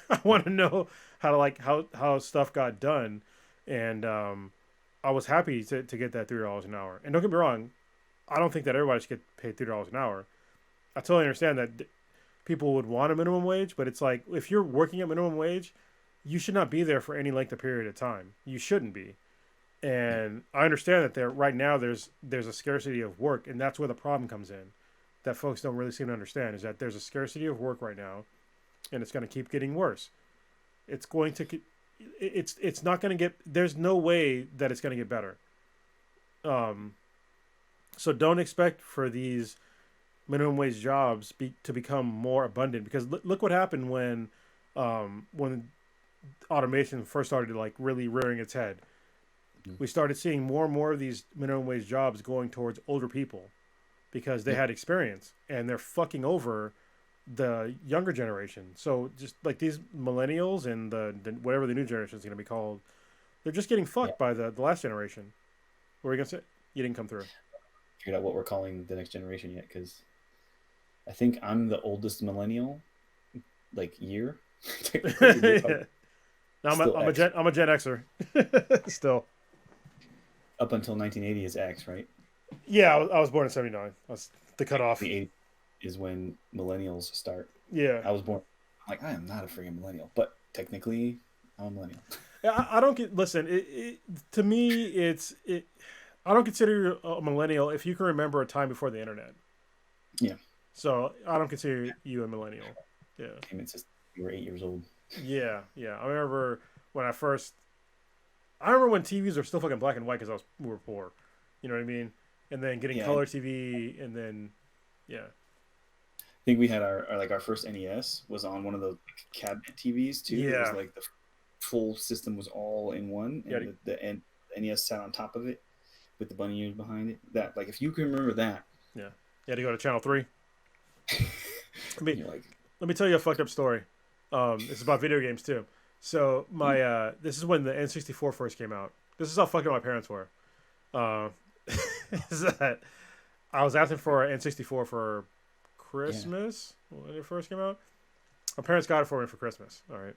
I want to know how to how stuff got done. And I was happy to get that $3 an hour. And don't get me wrong, I don't think that everybody should get paid $3 an hour. I totally understand that people would want a minimum wage, but it's like if you're working at minimum wage, you should not be there for any length of period of time. You shouldn't be. And I understand that right now there's a scarcity of work, and that's where the problem comes in. That folks don't really seem to understand is that there's a scarcity of work right now, and it's going to keep getting worse. It's going to, it's not going to get. There's no way that it's going to get better. So don't expect for these minimum wage jobs to become more abundant, because look what happened when automation first started like really rearing its head. We started seeing more and more of these minimum wage jobs going towards older people because they had experience, and they're fucking over the younger generation. So just like these millennials and the whatever the new generation is going to be called, they're just getting fucked by the last generation. What were you going to say? You didn't come through. Figured out what we're calling the next generation yet, because I think I'm the oldest millennial, like year. Yeah. No, I'm a Gen Xer. Still. Up until 1980 is X, right? Yeah, I was born in 79. That's the cutoff. The 80 is when millennials start. Yeah. I was born. I'm like, I am not a freaking millennial, but technically, I'm a millennial. Yeah, I don't get. Listen, to me, I don't consider you a millennial if you can remember a time before the internet. Yeah. So I don't consider you a millennial. Yeah. It's just you were 8 years old. Yeah. I remember when I remember when TVs were still fucking black and white because we were poor. You know what I mean? And then getting color TV, and then, yeah. I think we had our first NES was on one of those cabinet TVs too. Yeah. It was like the full system was all in one, and the NES sat on top of it with the bunny ears behind it. That, like, if you can remember that. Yeah. You had to go to channel 3. Let me tell you a fucked up story. It's about video games too. So this is when the N64 first came out. This is how fucked up my parents were. Is that I was asking for an N64 for Christmas when it first came out. My parents got it for me for Christmas. All right.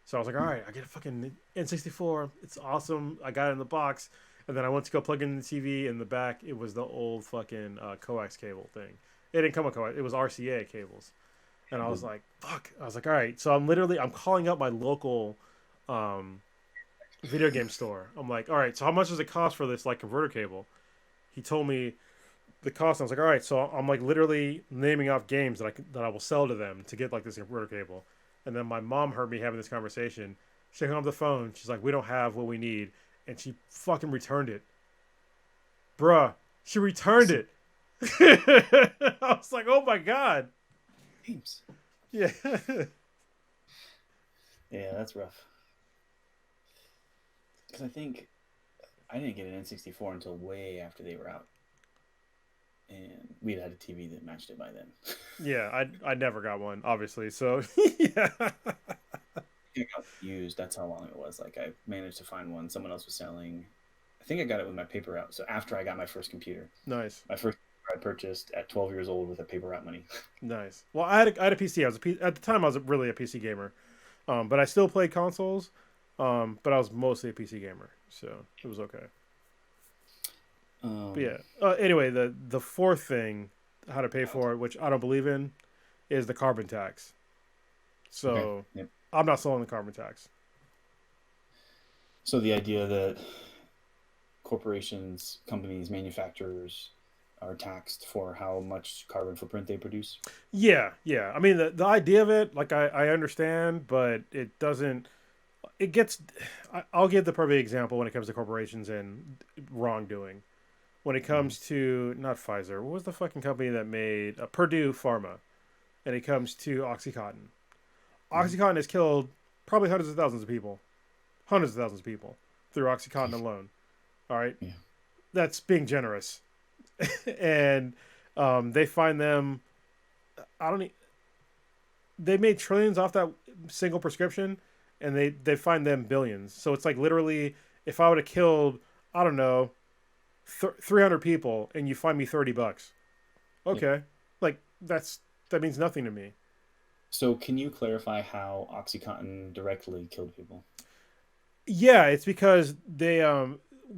So I was like, all right, I get a fucking N64. It's awesome. I got it in the box. And then I went to go plug in the TV. In the back, it was the old fucking coax cable thing. It didn't come with coax. It was RCA cables. And I was like, fuck. I was like, all right. So I'm calling up my local video game store. I'm like, all right, so how much does it cost for this like converter cable? He told me the cost. I was like, all right. So I'm like literally naming off games that I will sell to them to get like this converter cable. And then my mom heard me having this conversation. She hung up the phone. She's like, we don't have what we need. And she fucking returned it. Bruh, she returned it. I was like, oh my God. Games. Yeah. Yeah, that's rough. Because I think I didn't get an N64 until way after they were out. And we'd had a TV that matched it by then. Yeah, I never got one, obviously. So, yeah. It got used. That's how long it was. Like, I managed to find one someone else was selling. I think I got it with my paper route. So after I got my first computer. Nice. My first I purchased at 12 years old with a paper route money. Nice. Well, I had a PC. At the time I was really a PC gamer, but I still played consoles. But I was mostly a PC gamer, so it was okay. But yeah. Anyway, the fourth thing, how to pay for it, which I don't believe in, is the carbon tax. So I'm not selling the carbon tax. So the idea that corporations, companies, manufacturers are taxed for how much carbon footprint they produce? Yeah. I mean, the idea of it, like, I understand, but it doesn't... I'll give the perfect example when it comes to corporations and wrongdoing. When it comes to, not Pfizer, what was the fucking company that made Purdue Pharma? And it comes to Oxycontin. Oxycontin has killed probably hundreds of thousands of people through Oxycontin alone. All right. Yeah. That's being generous. And they find them, they made trillions off that single prescription, and they find them billions. So it's like literally, if I would have killed, I don't know, 300 people and you find me $30, okay. Yeah. Like that means nothing to me. So can you clarify how Oxycontin directly killed people? Yeah, it's because they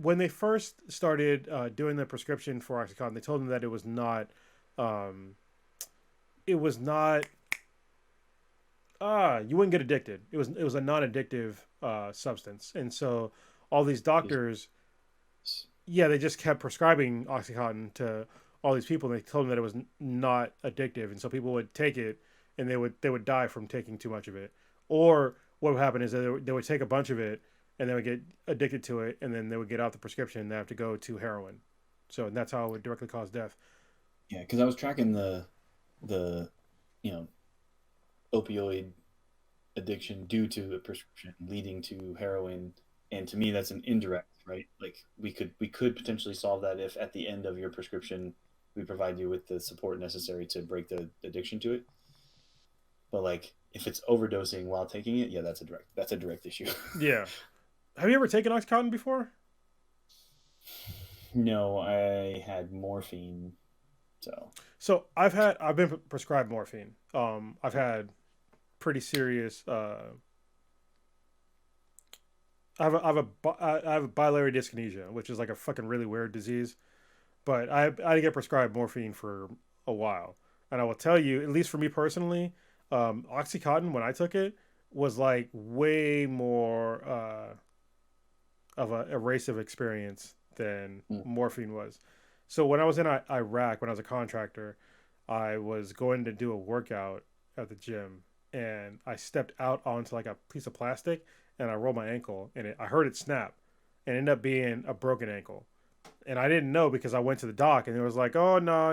when they first started doing the prescription for Oxycontin, they told them that it was not You wouldn't get addicted. It was a non-addictive substance, and so all these doctors, yeah, they just kept prescribing OxyContin to all these people. And they told them that it was not addictive, and so people would take it, and they would die from taking too much of it. Or what would happen is that they would take a bunch of it, and they would get addicted to it, and then they would get out the prescription, and they have to go to heroin. So and that's how it would directly cause death. Yeah, because I was tracking the opioid addiction due to a prescription leading to heroin, and to me that's an indirect, right? Like we could potentially solve that if at the end of your prescription we provide you with the support necessary to break the addiction to it. But like if it's overdosing while taking it, yeah, that's a direct issue. Yeah. Have you ever taken OxyContin before? No, I had morphine, so So I've been prescribed morphine. I've had pretty serious. I have a biliary dyskinesia, which is like a fucking really weird disease. But I didn't get prescribed morphine for a while, and I will tell you, at least for me personally, OxyContin when I took it was like way more of a erasive experience than morphine was. So when I was in Iraq, when I was a contractor, I was going to do a workout at the gym, and I stepped out onto like a piece of plastic, and I rolled my ankle, and I heard it snap, and it ended up being a broken ankle. And I didn't know because I went to the doc, and it was like, oh no,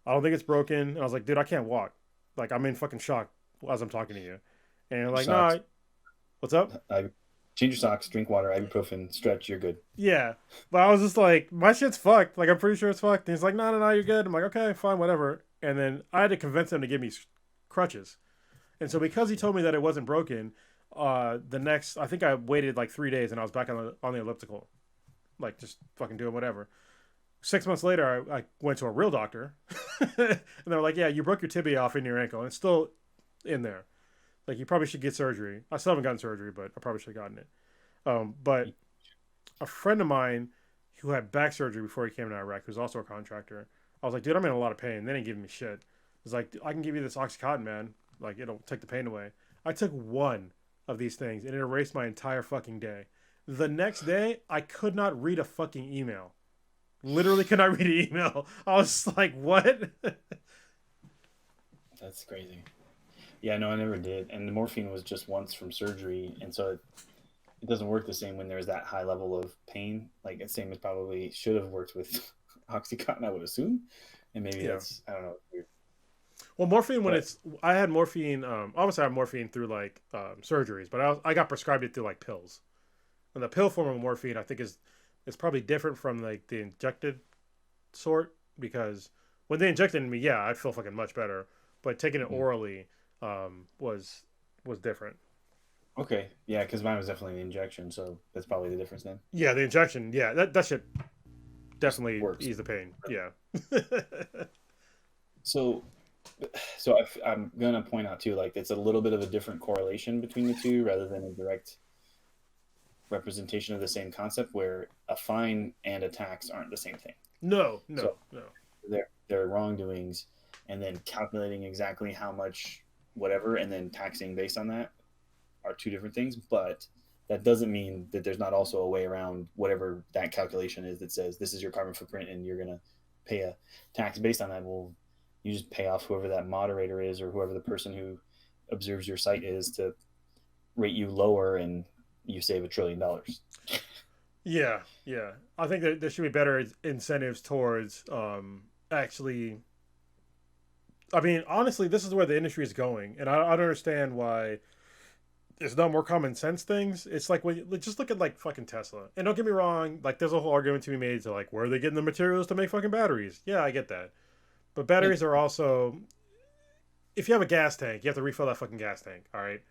I don't think it's broken. And I was like, dude, I can't walk. Like I'm in fucking shock as I'm talking to you. And you're like, socks. no, what's up? I change your socks, drink water, ibuprofen, stretch, you're good. Yeah. But I was just like, my shit's fucked. Like, I'm pretty sure it's fucked. And he's like, no, no, no, you're good. I'm like, okay, fine, whatever. And then I had to convince him to give me crutches. And so because he told me that it wasn't broken, I think I waited like 3 days and I was back on the elliptical. Like, just fucking doing whatever. 6 months later, I went to a real doctor. And they were like, yeah, you broke your tibia off in your ankle. And it's still in there. Like, you probably should get surgery. I still haven't gotten surgery, but I probably should have gotten it. But a friend of mine who had back surgery before he came to Iraq, who's also a contractor, I was like, dude, I'm in a lot of pain. They didn't give me shit. It's like, I can give you this Oxycontin, man. Like, it'll take the pain away. I took one of these things, and it erased my entire fucking day. The next day, I could not read a fucking email. Literally could not read an email. I was like, what? That's crazy. Yeah, no, I never did. And the morphine was just once from surgery, and so it doesn't work the same when there's that high level of pain. Like the same as probably should have worked with Oxycontin, I would assume. And maybe that's, I don't know. Weird. Well, morphine I had morphine. Obviously, I had morphine through like surgeries, but I got prescribed it through like pills. And the pill form of morphine, I think, is probably different from like the injected sort, because when they injected me, yeah, I'd feel fucking much better. But taking it orally was different. Okay, yeah, because mine was definitely the injection, so that's probably the difference then. Yeah, the injection. Yeah, that shit definitely works. ease the pain. Yeah. So I'm gonna point out too, like it's a little bit of a different correlation between the two, rather than a direct representation of the same concept, where a fine and a tax aren't the same thing. No. They're wrongdoings, and then calculating exactly how much whatever, and then taxing based on that are two different things. But that doesn't mean that there's not also a way around whatever that calculation is that says this is your carbon footprint and you're gonna pay a tax based on that. Well, you just pay off whoever that moderator is, or whoever the person who observes your site is, to rate you lower, and you save $1 trillion. Yeah. I think that there should be better incentives towards actually. I mean, honestly, this is where the industry is going, and I don't understand why there's no more common sense things. It's like just look at like fucking Tesla, and don't get me wrong, like there's a whole argument to be made to like where are they getting the materials to make fucking batteries? Yeah, I get that, but batteries are also, if you have a gas tank, you have to refill that fucking gas tank. All right.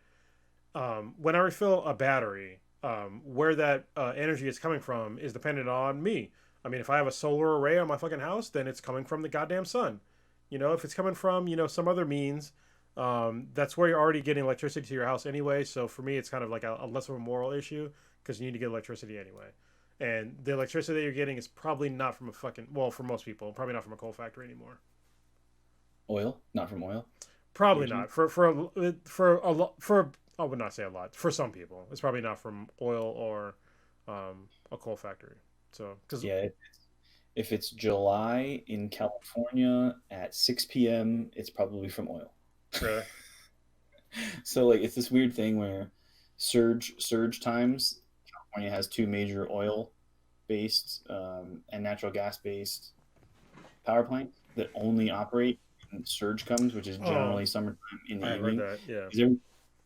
When I refill a battery, where that energy is coming from is dependent on me. I mean, if I have a solar array on my fucking house, then it's coming from the goddamn sun. If it's coming from, some other means, that's where you're already getting electricity to your house anyway. So for me, it's kind of like a less of a moral issue, because you need to get electricity anyway. And the electricity that you're getting is probably not from for most people, probably not from a coal factory anymore. Oil? Not from oil? Probably usually? not a lot for. I would not say a lot for some people. It's probably not from oil or a coal factory. So because Yeah, if it's July in California at 6 p.m., it's probably from oil. really, So like it's this weird thing where surge times, California has two major oil based and natural gas based power plants that only operate when surge comes, which is oh, generally summertime in the I have heard evening. that. Yeah, Is there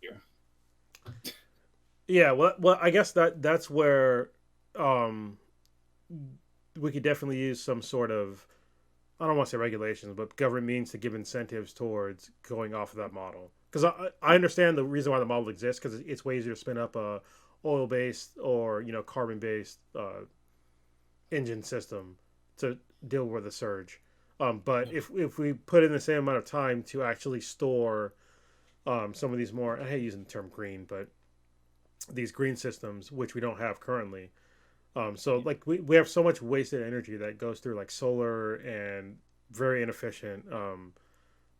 here? yeah. Well, I guess that's where um we could definitely use some sort of, I don't want to say regulations, but government means to give incentives towards going off of that model. Because I understand the reason why the model exists, because it's way easier to spin up a oil based or carbon based engine system to deal with the surge. But if we put in the same amount of time to actually store some of these more, I hate using the term green, but these green systems, which we don't have currently. So like we have so much wasted energy that goes through like solar and very inefficient,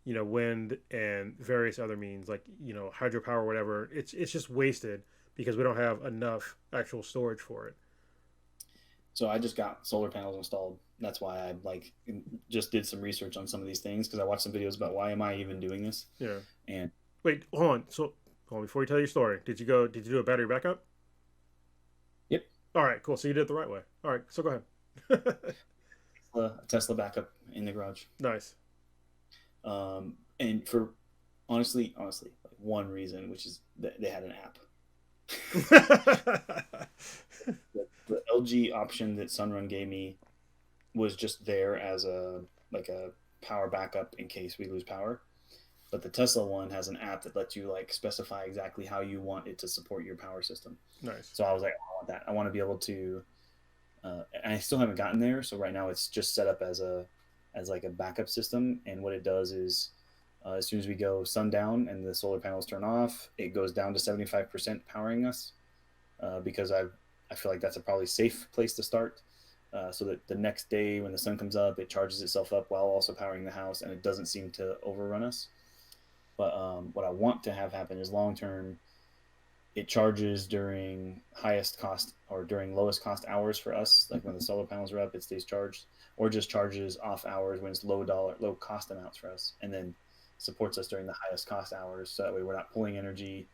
wind and various other means like hydropower or whatever. It's just wasted because we don't have enough actual storage for it. So I just got solar panels installed. That's why I like just did some research on some of these things because I watched some videos about why am I even doing this. Yeah. And Wait, hold on. So hold on, before you tell your story, did you do a battery backup? yep, All right, cool. So you did it the right way. All right, so go ahead. Tesla backup in the garage. Nice. And for honestly, like one reason, which is that they had an app. The LG option that Sunrun gave me was just there as a like a power backup in case we lose power. But the Tesla one has an app that lets you like specify exactly how you want it to support your power system. Nice. So I was like, I want that. I want to be able to. And I still haven't gotten there. So right now it's just set up as like a backup system. And what it does is, as soon as we go sundown and the solar panels turn off, it goes down to 75% powering us. Because I feel like that's a probably safe place to start. So that the next day when the sun comes up, it charges itself up while also powering the house, and it doesn't seem to overrun us. But what I want to have happen is long term, it charges during highest cost or during lowest cost hours for us. Like when the solar panels are up, it stays charged, or just charges off hours when it's low cost amounts for us, and then supports us during the highest cost hours. So that way we're not pulling energy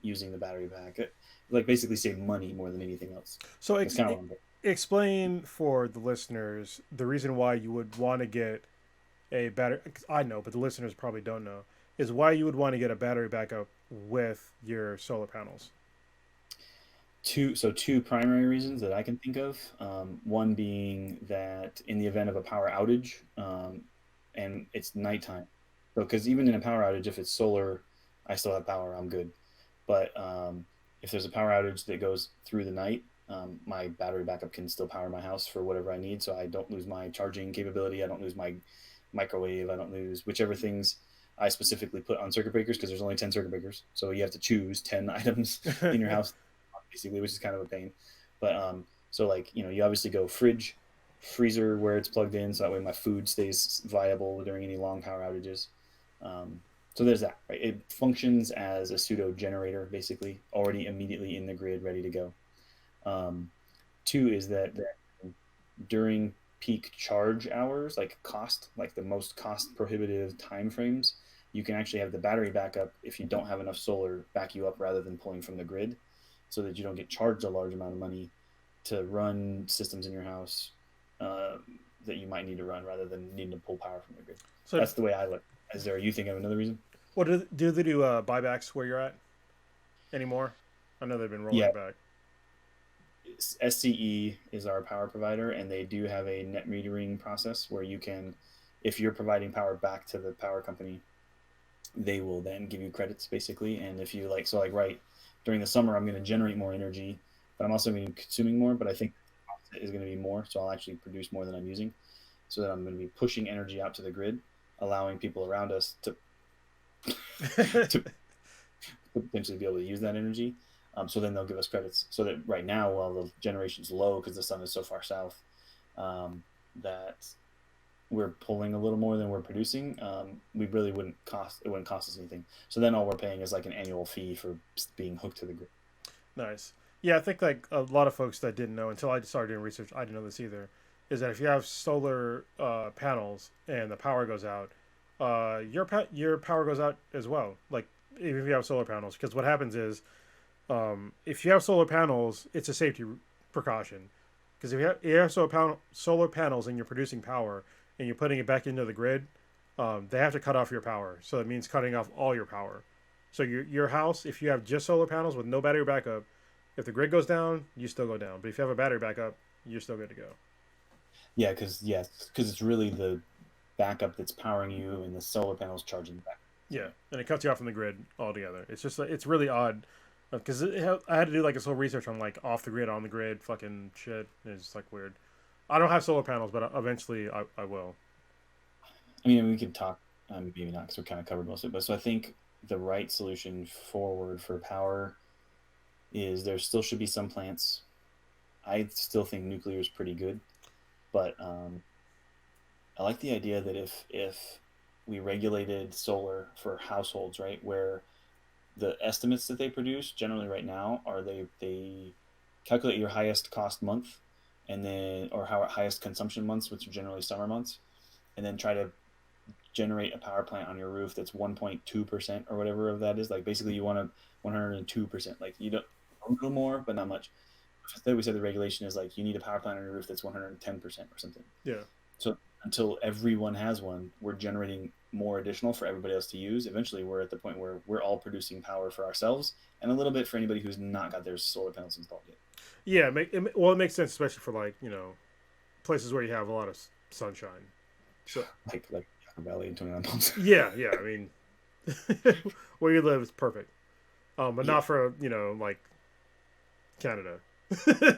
using the battery pack. Like basically save money more than anything else. So That's kind of explain for the listeners the reason why you would want to get a battery. I know, but the listeners probably don't know. Is why you would want to get a battery backup with your solar panels. two primary reasons that I can think of. One being that in the event of a power outage, and it's nighttime, so because even in a power outage, if it's solar, I still have power. I'm good. But if there's a power outage that goes through the night, my battery backup can still power my house for whatever I need. So I don't lose my charging capability. I don't lose my microwave. I don't lose whichever things I specifically put on circuit breakers because there's only 10 circuit breakers. So you have to choose 10 items in your house, basically, which is kind of a pain. But so like, you obviously go fridge, freezer where it's plugged in. So that way my food stays viable during any long power outages. So there's that, right? It functions as a pseudo generator, basically, already immediately in the grid, ready to go. Two is that during peak charge hours, like the most cost prohibitive time frames, you can actually have the battery backup if you don't have enough solar back you up rather than pulling from the grid, so that you don't get charged a large amount of money to run systems in your house that you might need to run rather than needing to pull power from the grid. So that's the way I look. Is there? You think of another reason? Well, do they do buybacks where you're at anymore? I know they've been rolling back. SCE is our power provider, and they do have a net metering process where you can, if you're providing power back to the power company, they will then give you credits basically. And if you right during the summer, I'm going to generate more energy, but I'm also going to be consuming more. But I think it is going to be more, so I'll actually produce more than I'm using, so that I'm going to be pushing energy out to the grid, allowing people around us to potentially be able to use that energy. So then they'll give us credits. So that right now, while the generation's low because the sun is so far south, that we're pulling a little more than we're producing, we really wouldn't cost us anything. So then all we're paying is like an annual fee for being hooked to the grid. Nice. Yeah, I think like a lot of folks that didn't know until I started doing research, I didn't know this either, is that if you have solar panels and the power goes out, your power goes out as well. Like even if you have solar panels, because what happens is, if you have solar panels, it's a safety precaution. Because if you have solar panels and you're producing power and you're putting it back into the grid, they have to cut off your power. So it means cutting off all your power. So your house, if you have just solar panels with no battery backup, if the grid goes down, you still go down. But if you have a battery backup, you're still good to go. Yeah, because it's really the backup that's powering you, and the solar panels charging back. Yeah, and it cuts you off from the grid altogether. It's just it's really odd because I had to do like this whole research on like off the grid, on the grid, fucking shit. It's just like weird. I don't have solar panels, but eventually I will. I mean, we could talk, maybe not because we're kind of covered most of it. But so I think the right solution forward for power is there still should be some plants. I still think nuclear is pretty good, but I like the idea that if we regulated solar for households, right, where the estimates that they produce generally right now are they calculate your highest cost month, and then or highest consumption months, which are generally summer months, and then try to generate a power plant on your roof that's 1.2% or whatever of that is. Like basically you want a 102%. Like you don't a little more, but not much. Instead, we said the regulation is like you need a power plant on your roof that's 110% or something. Yeah. So until everyone has one, we're generating more additional for everybody else to use. Eventually, we're at the point where we're all producing power for ourselves and a little bit for anybody who's not got their solar panels installed yet. Yeah, it makes sense, especially for like places where you have a lot of sunshine. So like Valley and 29 Palms. Yeah. I mean, where you live is perfect, but not for like Canada,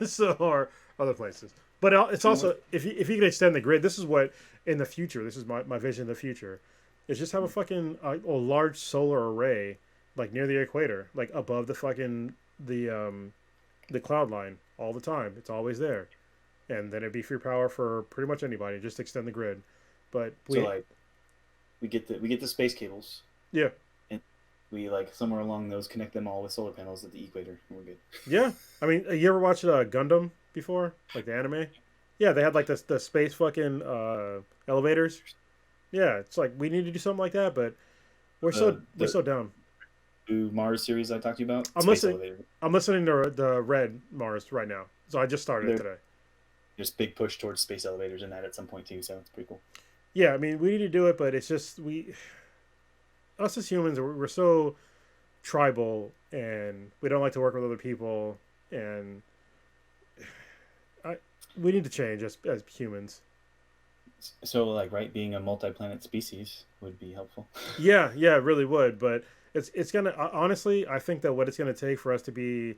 so or other places. But it's also if you can extend the grid. This is what in the future. This is my vision of the future. Is just have a fucking a large solar array like near the equator, like above the fucking the cloud line all the time. It's always there, and then it'd be free power for pretty much anybody. Just extend the grid. But we get the space cables. Yeah. And we like somewhere along those connect them all with solar panels at the equator. And we're good. Yeah. I mean, you ever watched Gundam before? Like the anime? Yeah, they had like the space fucking elevators. Yeah, it's like we need to do something like that, but we're so down. Mars series I talked to you about. I'm listening to the Red Mars right now. So I just started it today. There's a big push towards space elevators in that at some point too, so it's pretty cool. Yeah, I mean, we need to do it, but it's just us as humans, we're so tribal, and we don't like to work with other people, and we need to change as humans. So, like, right, being a multi-planet species would be helpful. Yeah, it really would, but it's gonna honestly, I think that what it's gonna take for us to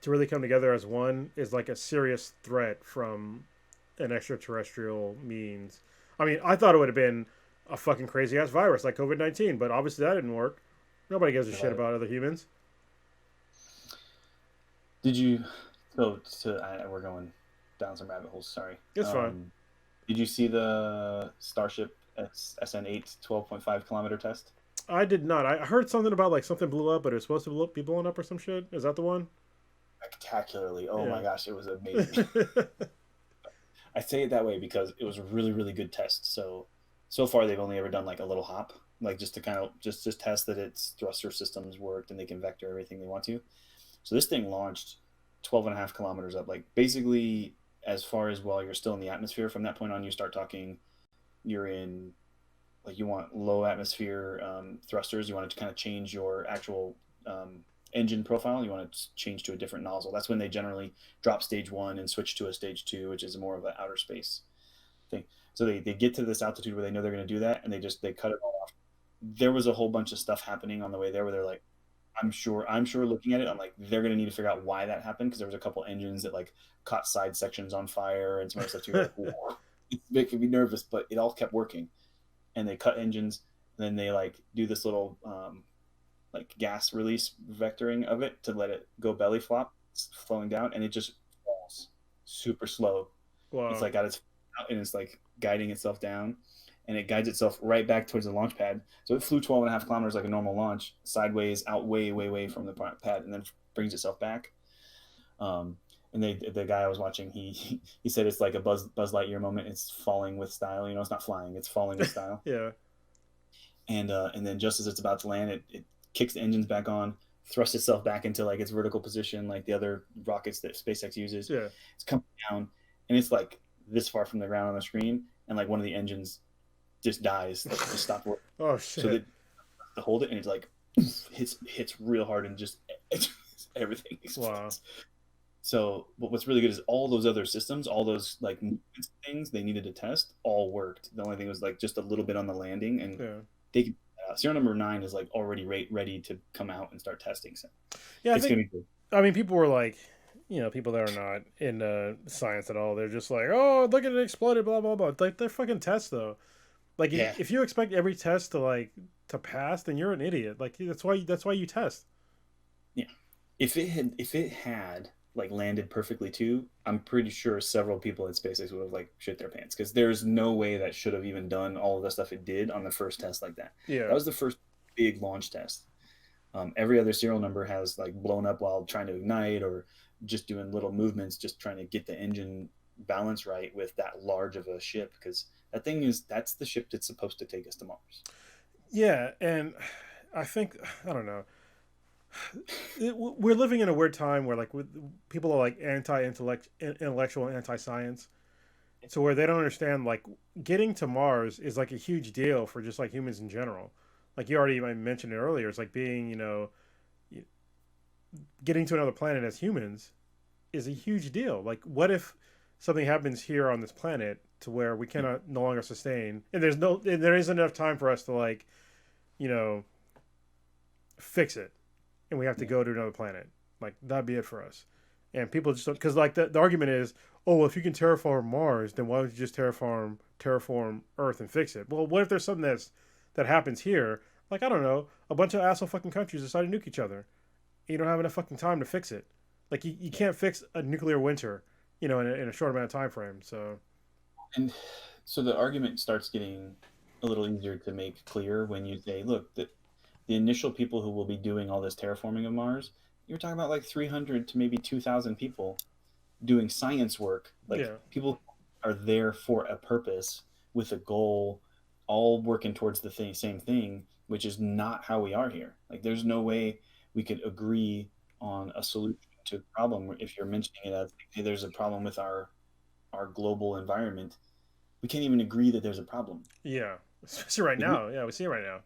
really come together as one is like a serious threat from an extraterrestrial means. I mean, I thought it would have been a fucking crazy ass virus like COVID-19, but obviously that didn't work. Nobody gives a shit about other humans. Did you? We're going down some rabbit holes. Sorry. It's fine. Did you see the Starship SN8 12.5 kilometer test? I did not. I heard something about like something blew up, but it was supposed to be blowing up or some shit. Is that the one? Spectacularly. Oh my gosh, it was amazing. I say it that way because it was a really, really good test. So far they've only ever done like a little hop, like just to kind of just test that its thruster systems worked and they can vector everything they want to. So this thing launched 12.5 kilometers up, like basically as far as while you're still in the atmosphere. From that point on, you start talking, you're in, like you want low atmosphere thrusters. You want to kind of change your actual engine profile. You want to change to a different nozzle. That's when they generally drop stage 1 and switch to a stage 2, which is more of an outer space thing. So they get to this altitude where they know they're going to do that, and they cut it all off. There was a whole bunch of stuff happening on the way there where they're like, I'm sure looking at it, I'm like, they're going to need to figure out why that happened, because there was a couple engines that like caught side sections on fire and some other stuff too. Like, whoa. It making me nervous, but it all kept working. And they cut engines, and then they like do this little like gas release vectoring of it to let it go belly flop, it's flowing down, and it just falls super slow. Wow. It's like got its out and it's like guiding itself down, and it guides itself right back towards the launch pad. So it flew 12.5 kilometers like a normal launch, sideways out way from the pad, and then brings itself back. And the guy I was watching, he said it's like a Buzz Lightyear moment. It's falling with style. It's not flying; it's falling with style. Yeah. And then just as it's about to land, it kicks the engines back on, thrusts itself back into like its vertical position, like the other rockets that SpaceX uses. Yeah. It's coming down, and it's like this far from the ground on the screen, and like one of the engines just dies, like just stopped working. Oh shit! So to hold it, and it's like hits real hard, and just everything explodes. Wow. So what's really good is all those other systems, all those like things they needed to test, all worked. The only thing was like just a little bit on the landing, and they could. Serial number 9 is like already ready to come out and start testing. So yeah, it's gonna be good. I mean, people were like, people that are not in science at all, they're just like, oh, look at it exploded, blah blah blah. Like they're fucking tests though. Like if you expect every test to pass, then you're an idiot. Like that's why you test. Yeah, if it had like landed perfectly too, I'm pretty sure several people at SpaceX would have like shit their pants, because there's no way that should have even done all of the stuff it did on the first test like that. Yeah, that was the first big launch test. Every other serial number has like blown up while trying to ignite or just doing little movements, just trying to get the engine balance right with that large of a ship, because that's the ship that's supposed to take us to Mars. Yeah, and I think, I don't know, we're living in a weird time where like people are like anti-intellectual and anti-science, so where they don't understand like getting to Mars is like a huge deal for just like humans in general. Like you already mentioned it earlier, it's like being getting to another planet as humans is a huge deal. Like what if something happens here on this planet to where we cannot no longer sustain, and there isn't enough time for us to like fix it, and we have to go to another planet. Like that'd be it for us. And people just don't, because like the argument is, oh, well, if you can terraform Mars, then why don't you just terraform Earth and fix it? Well, what if there's something that happens here? Like I don't know, a bunch of asshole fucking countries decide to nuke each other. You don't have enough fucking time to fix it. Like you can't fix a nuclear winter, in a short amount of time frame. And so the argument starts getting a little easier to make clear when you say, look, the initial people who will be doing all this terraforming of Mars, you're talking about like 300 to maybe 2,000 people doing science work. Like people are there for a purpose with a goal, all working towards the same thing, which is not how we are here. Like there's no way we could agree on a solution to a problem if you're mentioning it as, hey, there's a problem with our global environment. We can't even agree that there's a problem. Yeah, especially right now. Yeah, we see it right now.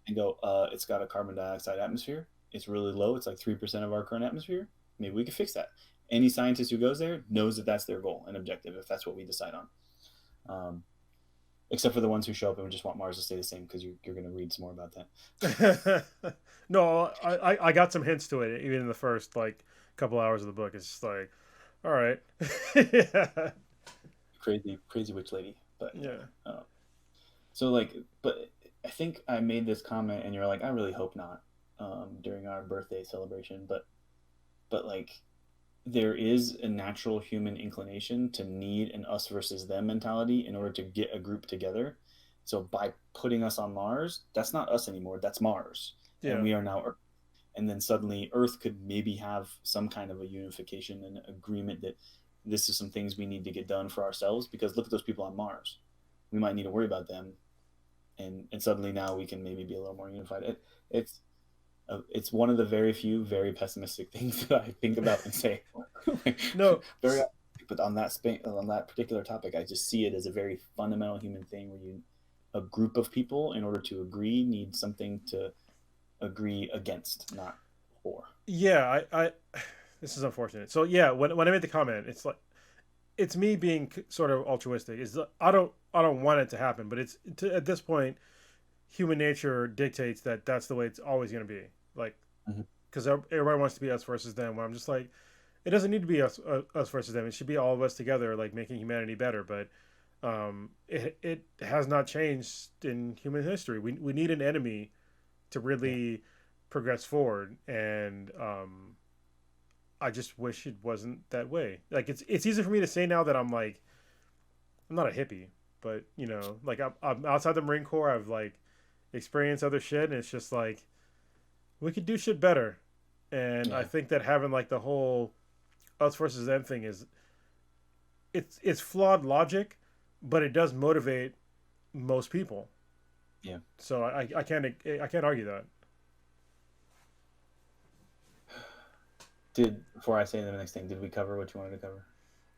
And go, it's got a carbon dioxide atmosphere. It's really low. It's like 3% of our current atmosphere. Maybe we could fix that. Any scientist who goes there knows that that's their goal and objective, if that's what we decide on. Except for the ones who show up and just want Mars to stay the same, because you're going to read some more about that. No, I got some hints to it even in the first like couple hours of the book. It's just like, all right. Yeah. Crazy witch lady. But yeah. So like, but I think I made this comment and you're like, I really hope not, during our birthday celebration, but like there is a natural human inclination to need an us versus them mentality in order to get a group together. So by putting us on Mars, that's not us anymore. That's Mars. Yeah. And we are now Earth. And then suddenly Earth could maybe have some kind of a unification and agreement that this is some things we need to get done for ourselves, because look at those people on Mars. We might need to worry about them. And suddenly now we can maybe be a little more unified. It's one of the very few very pessimistic things that I think about and say. No, very, but on that particular topic, I just see it as a very fundamental human thing where a group of people, in order to agree, need something to agree against, not for. Yeah, I this is unfortunate. So yeah, when I made the comment, it's like it's me being sort of altruistic. I don't want it to happen, but at this point, human nature dictates that that's the way it's always going to be. Like, because everybody wants to be us versus them. Where I'm just like, it doesn't need to be us versus them. It should be all of us together, like making humanity better. But it has not changed in human history. We need an enemy to really progress forward, and I just wish it wasn't that way. Like it's easy for me to say now that I'm like I'm not a hippie, but like I'm outside the Marine Corps. I've like experienced other shit, and it's just like we could do shit better. And I Yeah. think that having like the whole us versus them thing is it's flawed logic, but it does motivate most people. Yeah. So I can't argue that. Before I say the next thing, did we cover what you wanted to cover?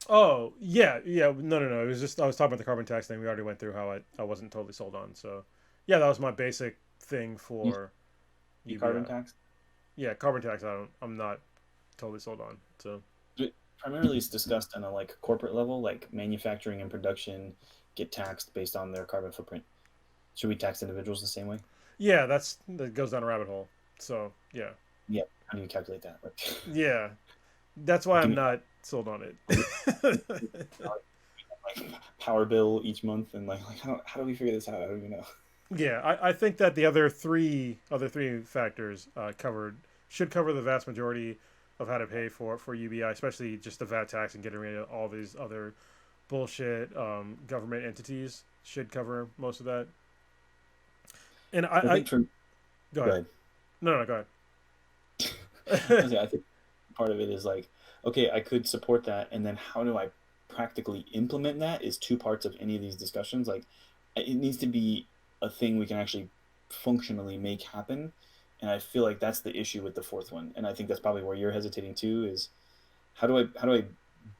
Oh yeah. No. It was just I was talking about the carbon tax thing. We already went through how I wasn't totally sold on. So yeah, that was my basic thing You, for you carbon UBI. tax? Yeah, carbon tax. I'm not totally sold on. So Primarily it's discussed on a like corporate level, like manufacturing and production get taxed based on their carbon footprint. Should we tax individuals the same way? yeah, that goes down a rabbit hole. So yeah, Yeah. How do you calculate that? Like, yeah, that's why give I'm me not sold on give it. me like power bill each month and like how do we figure this out? I don't even know. Yeah, I think that the other three factors covered should cover the vast majority of how to pay for UBI, especially just the VAT tax and getting rid of all these other bullshit government entities should cover most of that. And I I think for go Go ahead. ahead. No, go I ahead. I think part of it is like, okay, I could support that, and then how do I practically implement that is two parts of any of these discussions. Like, it needs to be a thing we can actually functionally make happen, and I feel like that's the issue with the fourth one, and I think that's probably where you're hesitating too. Is how do I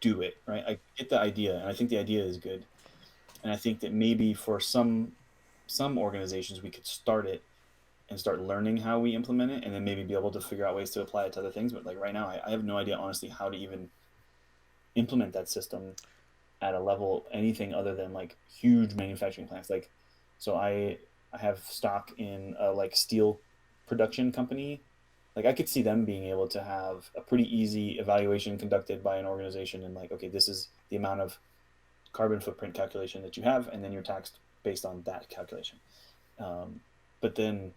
do it right? I get the idea, and I think the idea is good, and I think that maybe for some organizations we could start it and start learning how we implement it and then maybe be able to figure out ways to apply it to other things. But like right now, I have no idea, honestly, how to even implement that system at a level, anything other than like huge manufacturing plants. Like, so I have stock in a like steel production company. Like I could see them being able to have a pretty easy evaluation conducted by an organization and like, okay, this is the amount of carbon footprint calculation that you have, and then you're taxed based on that calculation. But then,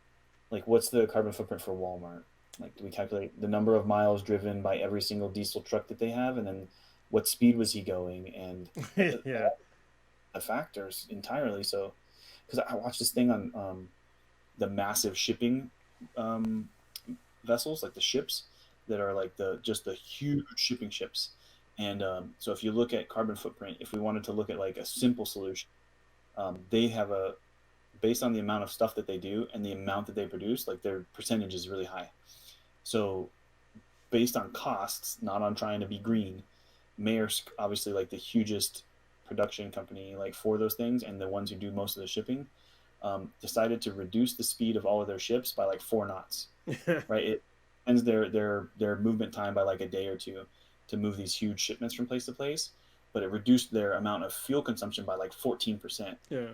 like, what's the carbon footprint for Walmart? Like, do we calculate the number of miles driven by every single diesel truck that they have, and then what speed was he going, and Yeah. the factors entirely. So, because I watched this thing on the massive shipping um, vessels, like the ships that are like the huge shipping ships. And so, if you look at carbon footprint, if we wanted to look at like a simple solution, they have a based on the amount of stuff that they do and the amount that they produce, like their percentage is really high. So based on costs, not on trying to be green, Maersk, obviously like the hugest production company like for those things and the ones who do most of the shipping, decided to reduce the speed of all of their ships by like 4 knots. Right, it ends their movement time by like a day or two to move these huge shipments from place to place, but it reduced their amount of fuel consumption by like 14%. Yeah.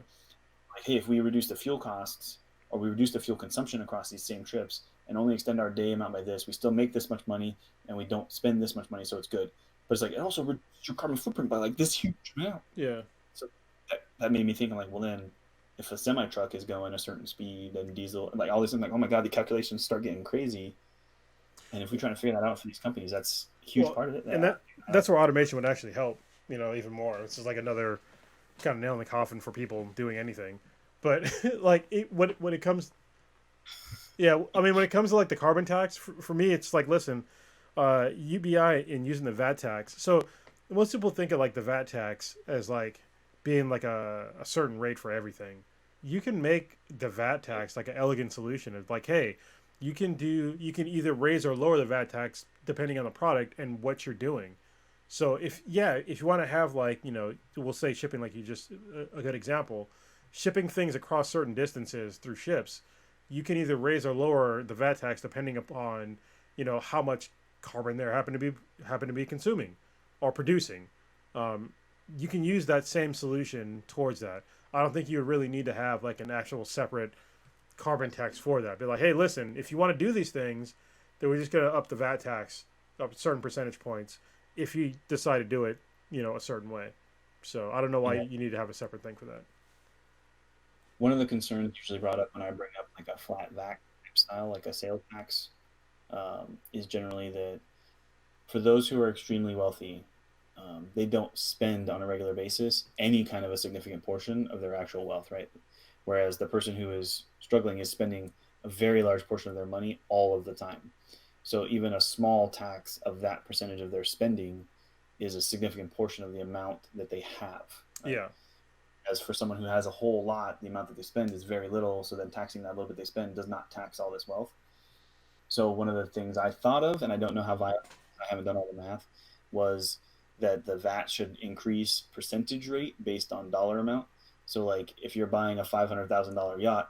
Like, hey, if we reduce the fuel costs or we reduce the fuel consumption across these same trips and only extend our day amount by this, we still make this much money and we don't spend this much money, so it's good. But it's like it also reduces your carbon footprint by like this huge amount. Yeah. So that made me think, I'm like, well, then if a semi truck is going a certain speed and diesel, and like all this, I'm like, oh my god, the calculations start getting crazy. And if we're trying to figure that out for these companies, that's a huge Well, part of it. and that's where automation would actually help. Even more. It's just like another kind of nail in the coffin for people doing anything. But like when it comes, yeah, I mean when it comes to like the carbon tax, for me it's like listen, UBI in using the VAT tax. So most people think of like the VAT tax as like being like a certain rate for everything. You can make the VAT tax like an elegant solution. It's like, hey, you can either raise or lower the VAT tax depending on the product and what you're doing. So if you want to have like, we'll say shipping like you just a good example, shipping things across certain distances through ships, you can either raise or lower the VAT tax depending upon, how much carbon they happen to be consuming or producing. Um, you can use that same solution towards that. I don't think you really need to have like an actual separate carbon tax for that. Be like, hey, listen, if you want to do these things, then we're just gonna up the VAT tax up certain percentage points if you decide to do it, a certain way. So I don't know why Yeah. you need to have a separate thing for that. One of the concerns usually brought up when I bring up like a flat VAT type style, like a sales tax, is generally that for those who are extremely wealthy, they don't spend on a regular basis any kind of a significant portion of their actual wealth, right? Whereas the person who is struggling is spending a very large portion of their money all of the time. So even a small tax of that percentage of their spending is a significant portion of the amount that they have. Right? Yeah. As for someone who has a whole lot, the amount that they spend is very little. So then taxing that little bit they spend does not tax all this wealth. So one of the things I thought of, and I don't know how viable, I haven't done all the math, was that the VAT should increase percentage rate based on dollar amount. So like if you're buying a $500,000 yacht,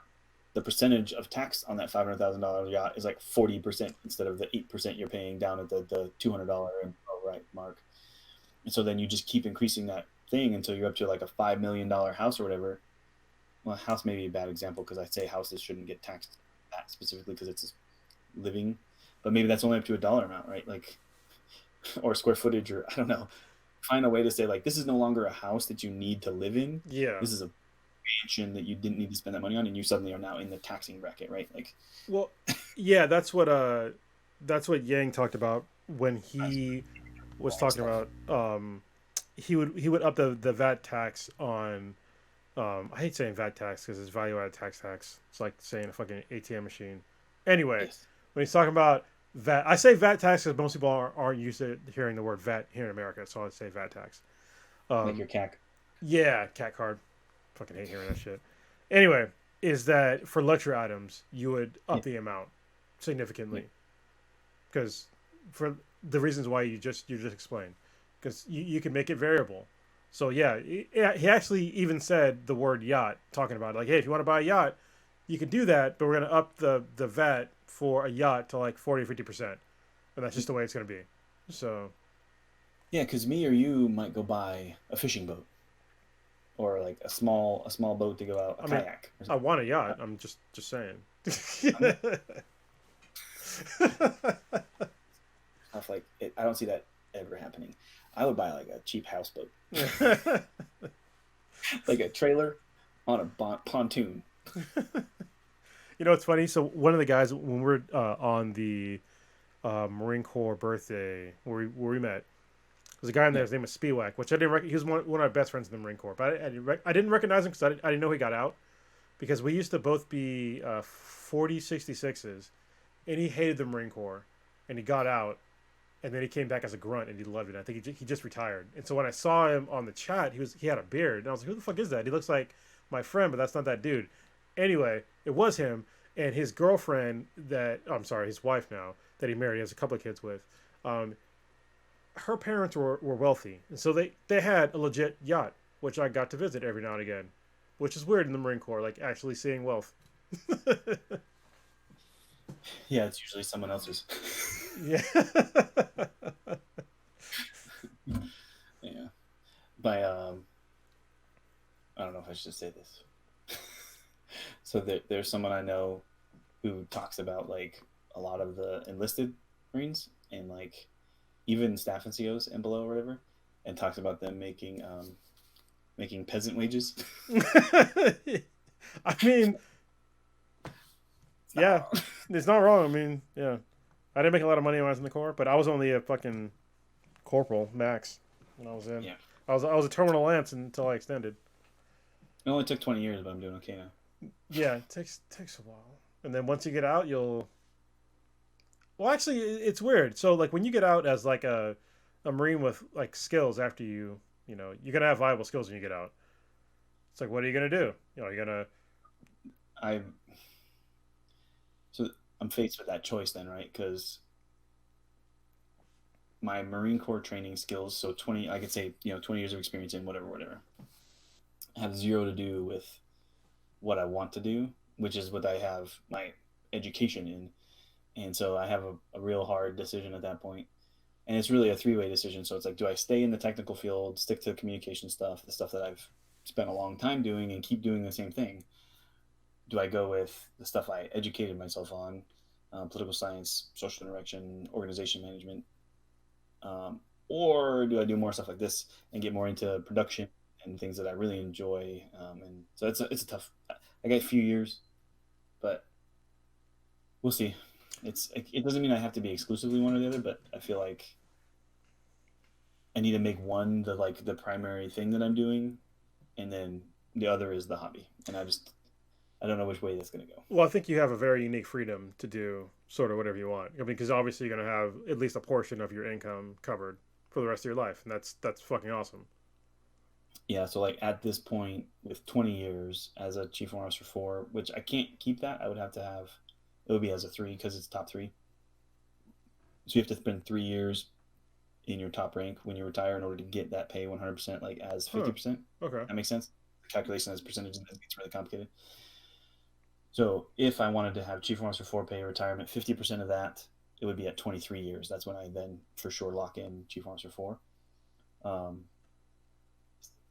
the percentage of tax on that $500,000 yacht is like 40% instead of the 8% you're paying down at the $200 right mark. And so then you just keep increasing that thing until you're up to like a $5 million house or whatever. Well, house may be a bad example because I say houses shouldn't get taxed that specifically because it's living, but maybe that's only up to a dollar amount, right? Like, or square footage, or I don't know. Find a way to say like this is no longer a house that you need to live in. Yeah. This is a mansion that you didn't need to spend that money on, and you suddenly are now in the taxing bracket, right? Like, well, yeah, that's what Yang talked about when he was talking about he would up the VAT tax on I hate saying VAT tax because it's value added tax. It's like saying a fucking ATM machine. Anyway, yes. When he's talking about VAT, I say VAT tax because most people aren't used to hearing the word VAT here in America, so I say VAT tax. Like your CAC. Yeah, cat card. Fucking hate hearing that shit. Anyway, is that for luxury items you would up the amount significantly because for the reasons why you just explained, because you can make it variable. So yeah, he actually even said the word yacht, talking about it. Like, hey, if you want to buy a yacht, you can do that, but we're gonna up the VAT for a yacht to like 40 or 50%, and that's just the way it's gonna be. So yeah, because me or you might go buy a fishing boat or like a small boat to go out, kayak. I want a yacht. I'm just saying. Like I don't see that ever happening. I would buy like a cheap houseboat, like a trailer on a pontoon. You know, it's funny. So one of the guys when we're on the Marine Corps birthday where we met, there's a guy in there. His name was Spiewak, which I didn't. He was one of my best friends in the Marine Corps, but I didn't recognize him because I didn't know he got out, because we used to both be 40-66s, and he hated the Marine Corps, and he got out, and then he came back as a grunt, and he loved it. I think he just retired. And so when I saw him on the chat, he had a beard, and I was like, who the fuck is that? He looks like my friend, but that's not that dude. Anyway, it was him, and his girlfriend his wife now that he married, he has a couple of kids with. Her parents were wealthy, and so they had a legit yacht, which I got to visit every now and again, which is weird in the Marine Corps, like actually seeing wealth. Yeah, it's usually someone else's. Yeah. Yeah. By I don't know if I should say this. So there's someone I know who talks about like a lot of the enlisted Marines and like even staff NCOs and below or whatever, and talks about them making peasant wages. I mean, yeah, it's not wrong. I mean, yeah, I didn't make a lot of money when I was in the Corps, but I was only a fucking corporal max when I was in. Yeah. I was a terminal lance until I extended. It only took 20 years, but I'm doing okay now. Yeah, it takes a while, and then once you get out, well, actually, it's weird. So, like, when you get out as like a Marine with like skills, after you're gonna have viable skills when you get out. It's like, what are you gonna do? You're gonna. So I'm faced with that choice then, right? Because my Marine Corps training skills, so 20, I could say 20 years of experience in whatever, have zero to do with what I want to do, which is what I have my education in. And so I have a real hard decision at that point. And it's really a three-way decision. So it's like, do I stay in the technical field, stick to communication stuff, the stuff that I've spent a long time doing and keep doing the same thing? Do I go with the stuff I educated myself on, political science, social interaction, organization management? Or do I do more stuff like this and get more into production and things that I really enjoy? And so it's a tough, I got a few years, but we'll see. It doesn't mean I have to be exclusively one or the other, but I feel like I need to make one the primary thing that I'm doing, and then the other is the hobby. And I don't know which way that's gonna go. Well, I think you have a very unique freedom to do sort of whatever you want. I mean, because obviously you're gonna have at least a portion of your income covered for the rest of your life, and that's fucking awesome. Yeah, so like at this point, with 20 years as a chief warrant officer 4, which I can't keep that, I would have to have it would be as a 3 because it's top 3. So you have to spend 3 years in your top rank when you retire in order to get that pay 100%, like as 50%. Okay. That makes sense. The calculation as percentages gets really complicated. So if I wanted to have chief warrant officer 4 pay retirement, 50% of that, it would be at 23 years. That's when I then for sure lock in chief warrant officer 4.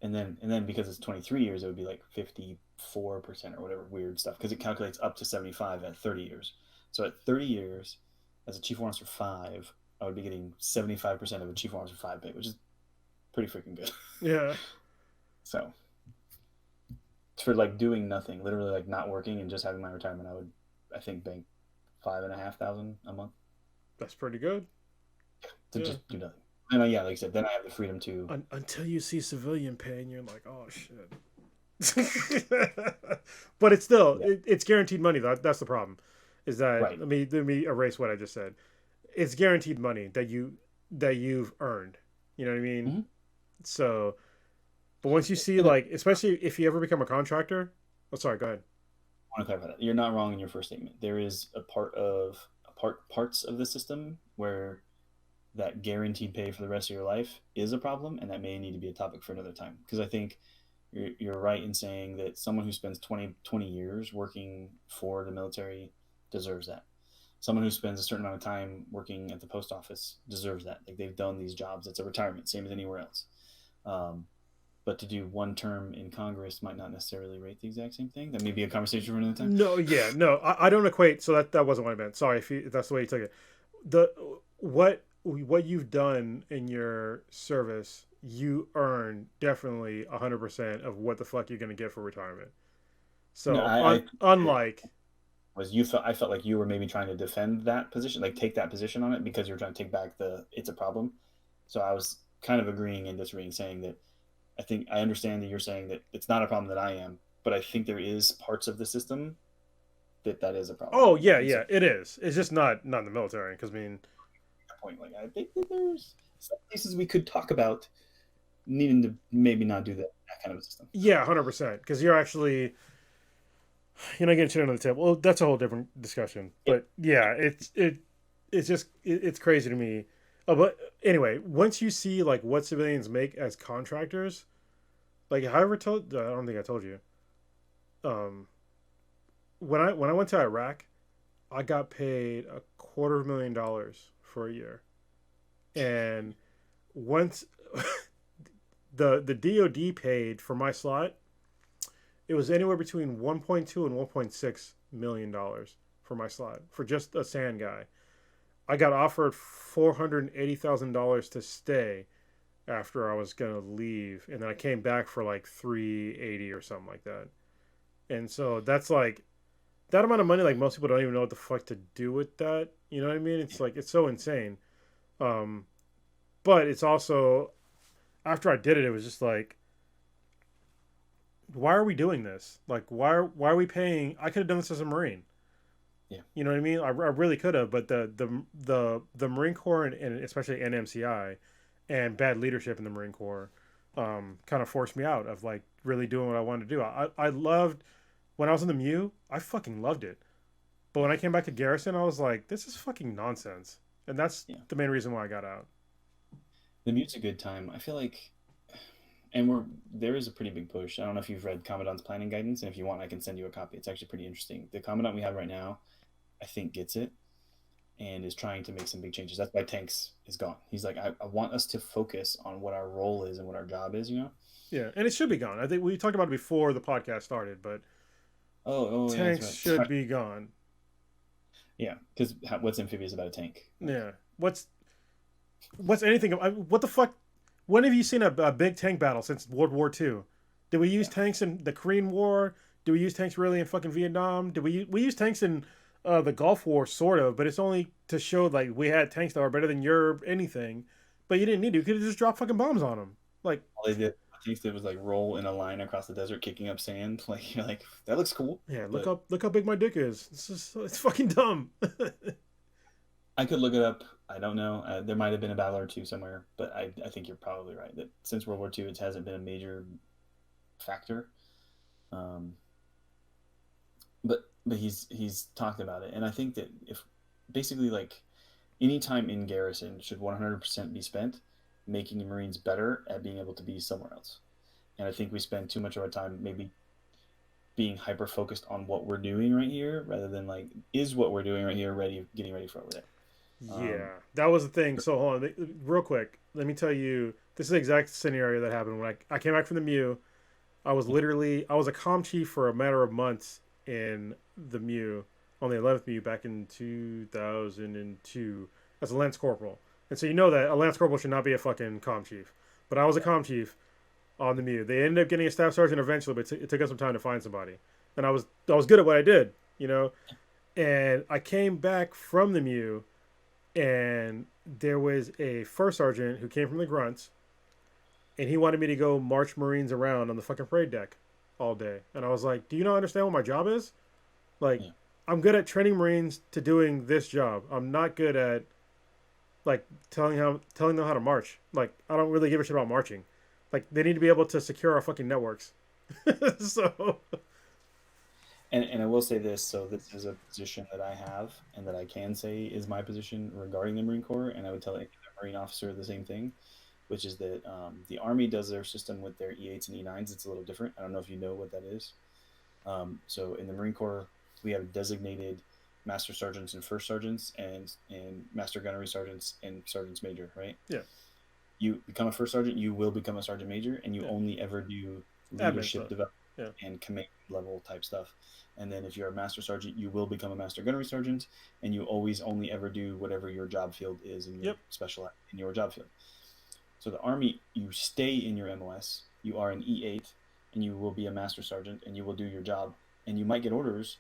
And then because it's 23 years, it would be like 54% or whatever weird stuff, because it calculates up to 75 at 30 years. So at 30 years, as a chief warrant officer 5, I would be getting 75% of a chief warrant officer 5 pay, which is pretty freaking good. Yeah. So for like doing nothing, literally like not working and just having my retirement, I think bank $5,500 a month. That's pretty good. To just do nothing. And like I said, then I have the freedom to until you see civilian pay and you're like, oh shit. But it's still it's guaranteed money though. That's the problem. Is that right. let me erase what I just said. It's guaranteed money that you've earned. You know what I mean? Mm-hmm. So, but once you see like, especially if you ever become a contractor. Oh, sorry. Go ahead. I want to clarify that. You're not wrong in your first statement. There is parts of the system where that guaranteed pay for the rest of your life is a problem, and that may need to be a topic for another time. Because I think you're right in saying that someone who spends 20 years working for the military deserves that. Someone who spends a certain amount of time working at the post office deserves that. Like they've done these jobs. It's a retirement, same as anywhere else. But to do one term in Congress might not necessarily rate the exact same thing. That may be a conversation for another time. No, I don't equate. So that wasn't what I meant. Sorry if that's the way you took it. What you've done in your service, you earn definitely 100% of what the fuck you're going to get for retirement. So no, unlike I felt like you were maybe trying to defend that position, like take that position on it because you're trying to take back it's a problem. So I was kind of agreeing and disagreeing, saying that I think I understand that you're saying that it's not a problem that I am, but I think there is parts of the system that is a problem. Oh yeah, it is. It's just not in the military, because I mean, point. Like I think that there's some places we could talk about needing to maybe not do that kind of a system. Yeah, 100%. Because you're not getting shit under the table. Well, that's a whole different discussion. But yeah, it's crazy to me. But anyway, once you see like what civilians make as contractors, like I don't think I told you. When I went to Iraq, I got paid $250,000 for a year, and once the DoD paid for my slot, it was anywhere between 1.2 and 1.6 million dollars for my slot for just a sand guy. I got offered $480,000 to stay after I was gonna leave, and then I came back for like 380 or something like that. And so that's like that amount of money. Like most people don't even know what the fuck to do with that. You know what I mean? It's like it's so insane. But it's also after I did it, it was just like, why are we doing this? Like, why are we paying? I could have done this as a Marine. Yeah. You know what I mean? I really could have, but the Marine Corps and especially NMCI and bad leadership in the Marine Corps kind of forced me out of like really doing what I wanted to do. I loved when I was in the MEU. I fucking loved it. But when I came back to Garrison, I was like, this is fucking nonsense. And that's the main reason why I got out. The MEU's a good time. I feel like, and there is a pretty big push. I don't know if you've read Commandant's Planning Guidance, and if you want, I can send you a copy. It's actually pretty interesting. The Commandant we have right now, I think, gets it and is trying to make some big changes. That's why Tanks is gone. He's like, I want us to focus on what our role is and what our job is, you know? Yeah, and it should be gone. I think we talked about it before the podcast started, but Tanks should be gone. Yeah, because what's amphibious about a tank? Yeah. What's anything? What the fuck? When have you seen a big tank battle since World War II? Did we use tanks in the Korean War? Did we use tanks really in fucking Vietnam? Did we use tanks in the Gulf War, sort of, but it's only to show like we had tanks that are better than your anything. But you didn't need to. You could have just dropped fucking bombs on them. Like all they did, I think, it was like roll in a line across the desert, kicking up sand. Like you're like, that looks cool. yeah, But look how big my dick is. It's fucking dumb. I could look it up. I don't know. There might have been a battle or two somewhere, but I think you're probably right that since World War II, it hasn't been a major factor. Um, but he's talked about it, and I think that if basically like any time in garrison should 100% be spent making the Marines better at being able to be somewhere else. And I think we spend too much of our time maybe being hyper focused on what we're doing right here rather than like is what we're doing right here getting ready for over there. Yeah, that was the thing. So hold on, real quick. Let me tell you, this is the exact scenario that happened when I came back from the MEU. I was a comm chief for a matter of months in the MEU, on the 11th MEU back in 2002 as a lance corporal. And so you know that a lance corporal should not be a fucking comm chief. But I was a comm chief on the MEU. They ended up getting a staff sergeant eventually, but it took us some time to find somebody. And I was good at what I did, you know. And I came back from the MEU, and there was a first sergeant who came from the grunts, and he wanted me to go march Marines around on the fucking parade deck all day. And I was like, do you not understand what my job is? Like, yeah. I'm good at training Marines to doing this job. I'm not good at like telling them how to march. Like, I don't really give a shit about marching. Like, they need to be able to secure our fucking networks. So and I will say this, so this is a position that I have and that I can say is my position regarding the Marine Corps, and I would tell a Marine officer the same thing, which is that the Army does their system with their E8s and E9s. It's a little different. I don't know if you know what that is. So in the Marine Corps, we have designated master sergeants and first sergeants and master gunnery sergeants and sergeants major, right? Yeah. You become a first sergeant, you will become a sergeant major, and you only ever do leadership development and command level type stuff. And then if you're a master sergeant, you will become a master gunnery sergeant, and you always only ever do whatever your job field is in your special in your job field. So the Army, you stay in your MOS, you are an E8, and you will be a master sergeant, and you will do your job, and you might get orders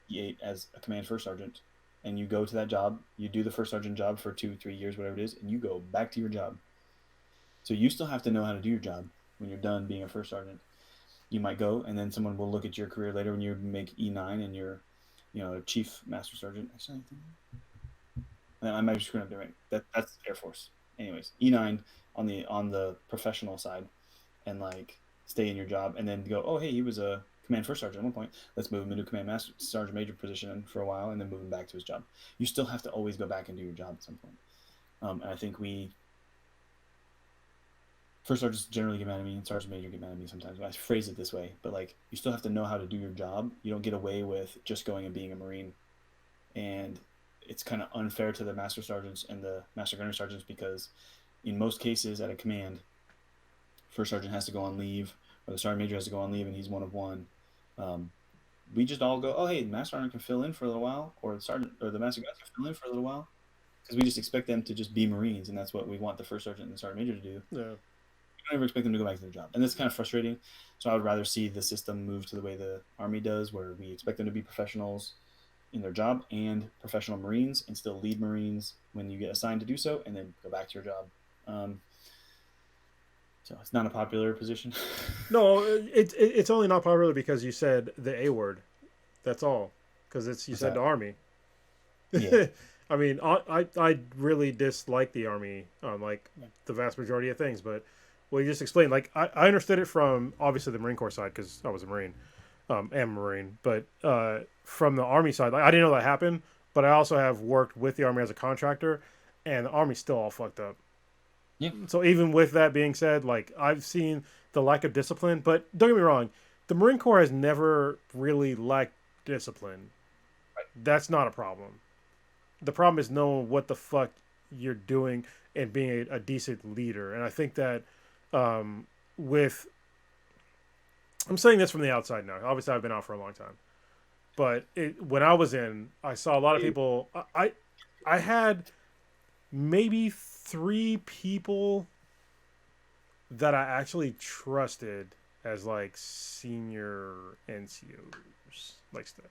E8 as a command first sergeant, and you go to that job, you do the first sergeant job for 2-3 years, whatever it is, and you go back to your job. So you still have to know how to do your job when you're done being a first sergeant. You might go, and then someone will look at your career later when you make E9 and you're, chief master sergeant. Actually, I might be screwing up there, right? That's Air Force. Anyways, E9 on the professional side, and like stay in your job, and then go, oh hey, he was a command first sergeant at one point. Let's move him into command master sergeant major position for a while, and then move him back to his job. You still have to always go back and do your job at some point. And I think first sergeants generally get mad at me, and sergeant major get mad at me sometimes. I phrase it this way, but like you still have to know how to do your job. You don't get away with just going and being a Marine, and it's kind of unfair to the master sergeants and the master gunnery sergeants because in most cases at a command, first sergeant has to go on leave, or the sergeant major has to go on leave, and he's one of one. We just all go, oh hey, the master sergeant can fill in for a little while, or the sergeant or the master gunner can fill in for a little while, because we just expect them to just be Marines, and that's what we want the first sergeant and the sergeant major to do. Yeah. We don't ever expect them to go back to their job, and that's kind of frustrating. So I would rather see the system move to the way the Army does, where we expect them to be professionals in their job and professional Marines, and still lead Marines when you get assigned to do so, and then go back to your job. So it's not a popular position. No, it's only not popular because you said the A word. That's all. Because you said the Army. Yeah. I mean, I really dislike the Army on like the vast majority of things, but well, you just explained. Like I understood it from obviously the Marine Corps side because I was a Marine, am a Marine, but from the Army side, like, I didn't know that happened. But I also have worked with the Army as a contractor, and the Army's still all fucked up. Yeah. So even with that being said, like I've seen the lack of discipline, but don't get me wrong, the Marine Corps has never really lacked discipline. Right. That's not a problem. The problem is knowing what the fuck you're doing and being a decent leader. And I think that I'm saying this from the outside now. Obviously, I've been out for a long time. But when I was in, I saw a lot of people. I had maybe 3 people that I actually trusted as like senior NCOs, like stuff.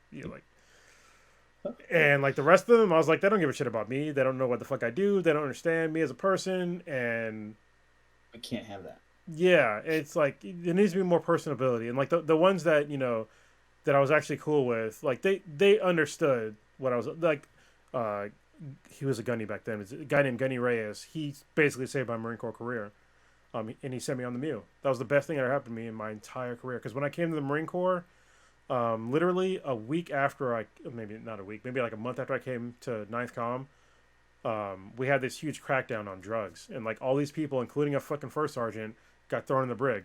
And like the rest of them, I was like, they don't give a shit about me. They don't know what the fuck I do. They don't understand me as a person. And We can't have that. yeah, it's like there needs to be more personability. And like the ones that that I was actually cool with, like they understood what I was like. Uh, he was a gunny back then. It's a guy named Gunny Reyes. He basically saved my Marine Corps career. And he sent me on the MEU. That was the best thing that ever happened to me in my entire career. Because when I came to the Marine Corps, literally a week after maybe not a week, maybe like a month after I came to Ninth Com, we had this huge crackdown on drugs, and like all these people, including a fucking first sergeant, got thrown in the brig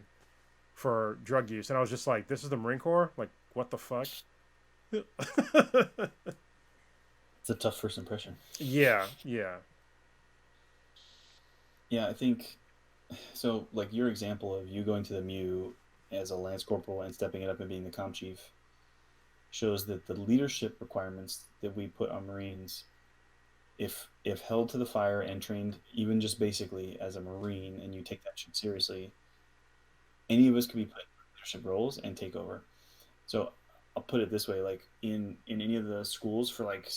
for drug use, and I was just like, "This is the Marine Corps? Like, what the fuck?" It's a tough first impression. Yeah, yeah, yeah. I think so. Like your example of you going to the MEU as a lance corporal and stepping it up and being the comm chief shows that the leadership requirements that we put on Marines, if held to the fire and trained even just basically as a Marine, and you take that shit seriously, any of us could be put in leadership roles and take over. So I'll put it this way: like in any of the schools for like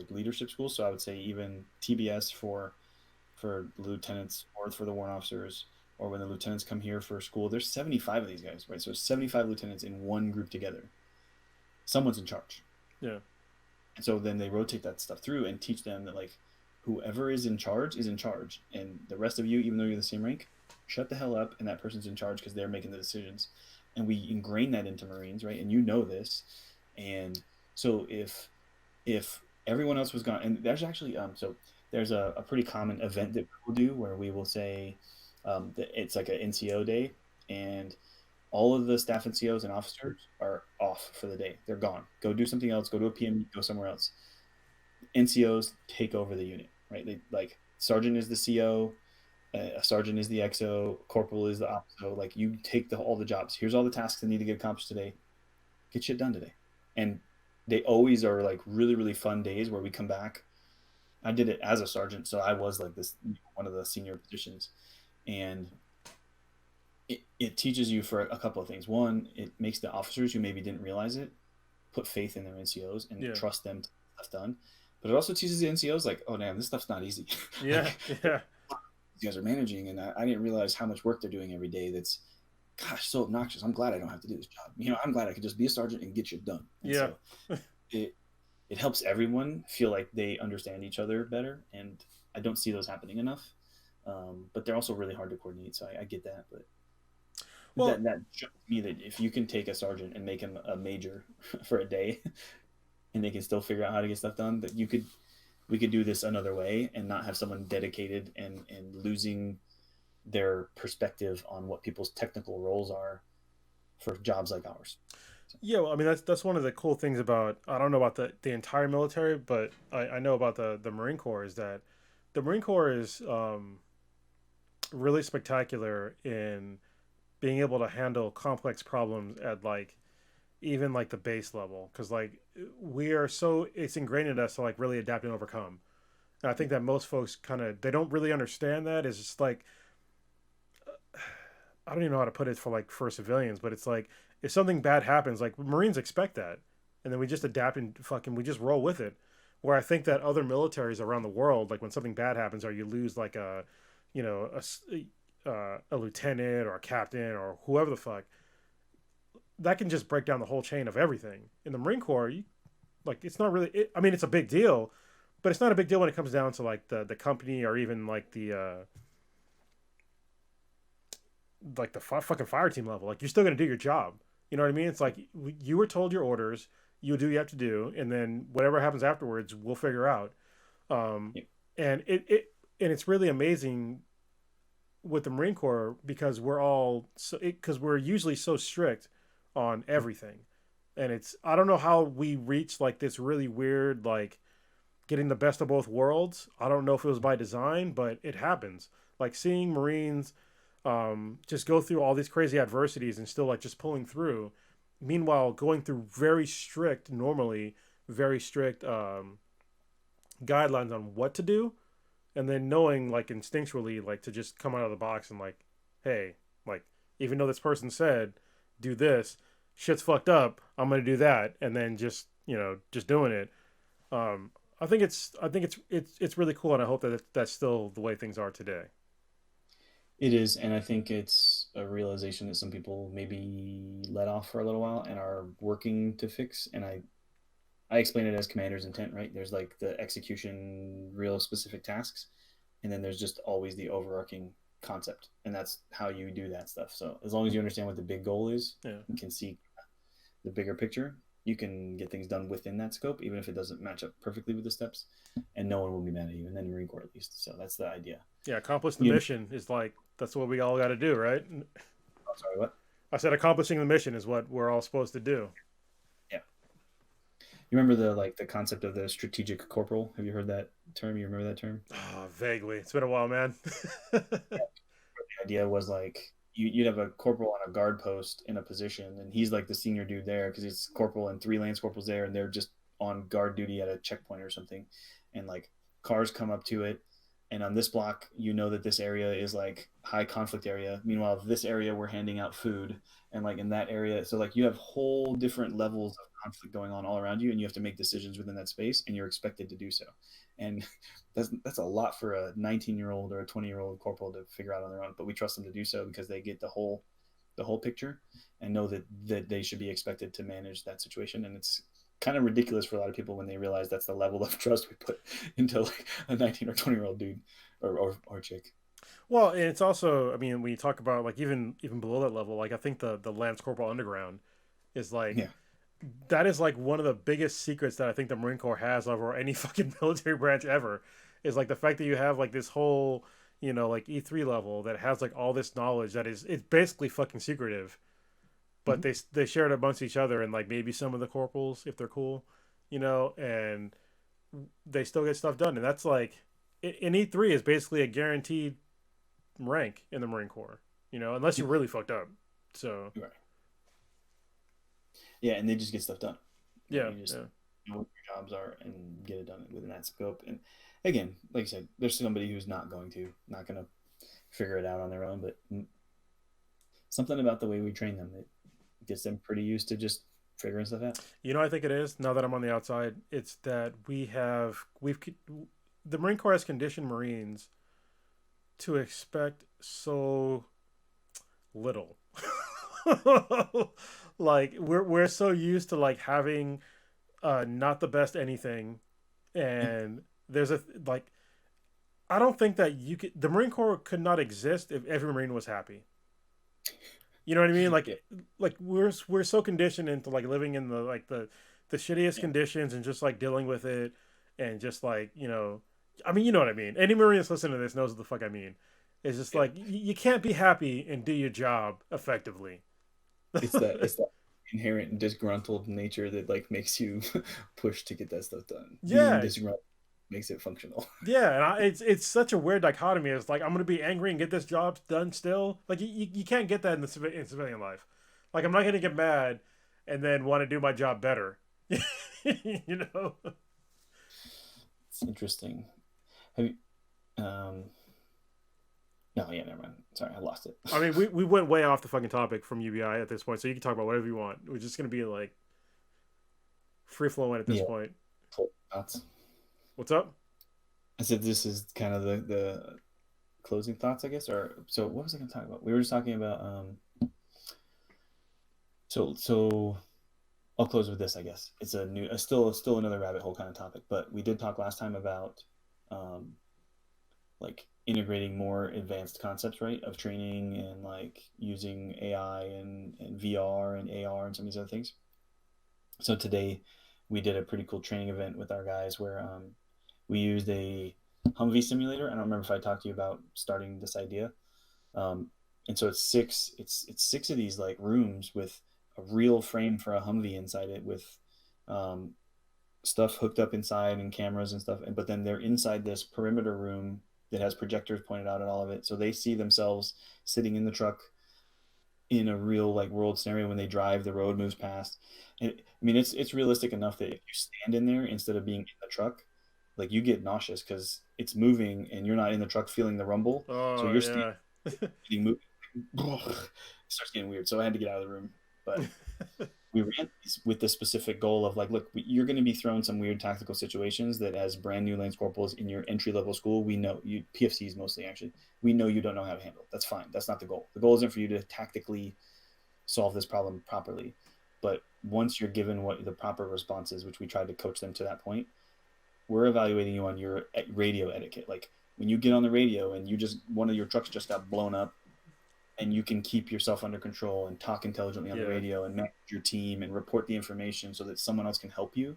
leadership schools. So I would say even TBS for lieutenants or for the warrant officers, or when the lieutenants come here for school, there's 75 of these guys, right? So 75 lieutenants in one group together. Someone's in charge. yeah. And so then they rotate that stuff through and teach them that like whoever is in charge, and the rest of you, even though you're the same rank, shut the hell up, and that person's in charge because they're making the decisions. And we ingrain that into Marines, right? And you know this. And so if everyone else was gone, and there's actually so there's a pretty common event that we'll do where we will say that it's like an NCO day, and all of the staff NCOs and officers are off for the day. They're gone. Go do something else. Go to a PM. Go somewhere else. NCOs take over the unit, right? They like sergeant is the CO, a sergeant is the XO, corporal is the OPSO. Like you take all the jobs. Here's all the tasks that need to get accomplished today. Get shit done today. And they always are like really, really fun days where we come back. I did it as a sergeant, so I was like this one of the senior positions, and it teaches you for a couple of things. One, it makes the officers who maybe didn't realize it put faith in their NCOs and trust them to get stuff done. But it also teaches the NCOs like, oh damn, this stuff's not easy. Yeah, yeah. These guys are managing, and I didn't realize how much work they're doing every day. That's, gosh, so obnoxious. I'm glad I don't have to do this job. I'm glad I could just be a sergeant and get shit done. And yeah. So it helps everyone feel like they understand each other better, and I don't see those happening enough. But they're also really hard to coordinate, so I get that. But that shows me that if you can take a sergeant and make him a major for a day, and they can still figure out how to get stuff done, that we could do this another way and not have someone dedicated and losing their perspective on what people's technical roles are for jobs like ours. Yeah, well, I mean that's one of the cool things about, I don't know about the entire military, but I know about the Marine Corps, is that the Marine Corps is really spectacular in being able to handle complex problems at like even like the base level, because like it's ingrained in us to like really adapt and overcome. And I think that most folks they don't really understand that. It's just like, I don't even know how to put it for civilians, but it's like if something bad happens, like Marines expect that, and then we just adapt and we just roll with it. Where I think that other militaries around the world, like when something bad happens, or you lose like a lieutenant or a captain or whoever the fuck, that can just break down the whole chain of everything. In the Marine Corps, it's not really. I mean, it's a big deal, but it's not a big deal when it comes down to like the company, or even like the fucking fire team level. Like you're still gonna do your job. You know what I mean? It's like you were told your orders, you do what you have to do, and then whatever happens afterwards, we'll figure out. And it's really amazing with the Marine Corps, because because we're usually so strict on everything, and I don't know how we reach like this really weird like getting the best of both worlds. I don't know if it was by design, but it happens. Like seeing Marines just go through all these crazy adversities and still like just pulling through, meanwhile going through very strict guidelines on what to do, and then knowing like instinctually like to just come out of the box and like, hey, like even though this person said do this, shit's fucked up, I'm gonna do that, and then just just doing it. I think it's really cool, and I hope that that's still the way things are today. It is, and I think it's a realization that some people maybe let off for a little while and are working to fix. And I explain it as commander's intent, right? There's like the execution, real specific tasks, and then there's just always the overarching concept, and that's how you do that stuff. So as long as you understand what the big goal is Yeah. and can see the bigger picture, you can get things done within that scope, even if it doesn't match up perfectly with the steps, and no one will be mad at you. And then Marine Corps, at least. So that's the idea. Yeah, accomplish the You, mission is like that's what we all got to do, right? oh, sorry, what? I said accomplishing the mission is what we're all supposed to do. Yeah. You remember the concept of the strategic corporal? Have you heard that term? You remember that term? Oh, vaguely. It's been a while, man. Yeah. The idea was like you'd have a corporal on a guard post in a position, and he's like the senior dude there because he's corporal and three lance corporals there, and they're just on guard duty at a checkpoint or something, and like cars come up to it, and on this block you know that this area is like high conflict area. Meanwhile, this area we're handing out food, and like in that area, so like you have whole different levels of conflict going on all around you, and you have to make decisions within that space, and you're expected to do so. And that's a lot for a 19-year-old or a 20-year-old corporal to figure out on their own, but we trust them to do so because they get the whole picture and know that they should be expected to manage that situation. And it's kind of ridiculous for a lot of people when they realize that's the level of trust we put into like a 19 or 20-year-old dude or chick. Well, and it's also, I mean, when you talk about like even below that level, like I think the Lance Corporal Underground is like Yeah. that is like one of the biggest secrets that I think the Marine Corps has over any fucking military branch ever. Is like the fact that you have like this whole, like E3 level that has like all this knowledge that is it's basically fucking secretive, but Mm-hmm. they share it amongst each other and like maybe some of the corporals if they're cool, and they still get stuff done. And that's like in E3 is basically a guaranteed rank in the Marine Corps, unless you're really fucked up. So Right. Yeah, and they just get stuff done. yeah, You just yeah. know what your jobs are and get it done within that scope. And again, like I said, there's somebody who's not going to figure it out on their own, but something about the way we train them, it gets them pretty used to just figuring stuff out. I think it is now that I'm on the outside. It's that we've the Marine Corps has conditioned Marines to expect so little. Like we're so used to like having not the best anything, and there's a like I don't think that the Marine Corps could not exist if every Marine was happy. You know what I mean? Like Yeah. we're so conditioned into like living in the shittiest Yeah. conditions and just like dealing with it and just like I mean you know what I mean. Any Marine that's listening to this knows what the fuck I mean. It's just Yeah. like you can't be happy and do your job effectively. It's that inherent disgruntled nature that like makes you push to get that stuff done. Being Yeah, disgruntled makes it functional. yeah, and it's such a weird dichotomy. It's like I'm gonna be angry and get this job done still. Like you can't get that in in civilian life. Like I'm not gonna get mad and then want to do my job better. you know? It's interesting. Have you no, yeah, never mind. Sorry, I lost it. I mean, we went way off the fucking topic from UBI at this point, so you can talk about whatever you want. We're just gonna be like free flowing at this Yeah, point. full thoughts. What's up? I said this is kind of the closing thoughts, I guess. Or so, what was I going to talk about? We were just talking about. So I'll close with this, I guess. It's still another rabbit hole kind of topic, but we did talk last time about um, like integrating more advanced concepts, right, of training and like using AI and VR and AR and some of these other things. So today we did a pretty cool training event with our guys where we used a Humvee simulator. I don't remember if I talked to you about starting this idea. And so it's six of these like rooms with a real frame for a Humvee inside it with um, stuff hooked up inside and cameras and stuff. But then they're inside this perimeter room that has projectors pointed out at all of it, so they see themselves sitting in the truck in a real like world scenario. When they drive, the road moves past. And I mean, it's realistic enough that if you stand in there instead of being in the truck, like you get nauseous because it's moving and you're not in the truck feeling the rumble. So Oh you're standing, yeah. moving, it starts getting weird. So I had to get out of the room. But we ran these with the specific goal of like, look, you're going to be thrown some weird tactical situations that as brand new lance corporals in your entry level school, we know you PFCs mostly actually, we know you don't know how to handle. That's fine. That's not the goal. The goal isn't for you to tactically solve this problem properly. But once you're given what the proper response is, which we tried to coach them to that point, we're evaluating you on your radio etiquette. Like when you get on the radio and one of your trucks just got blown up, and you can keep yourself under control and talk intelligently on the radio and manage your team and report the information so that someone else can help you.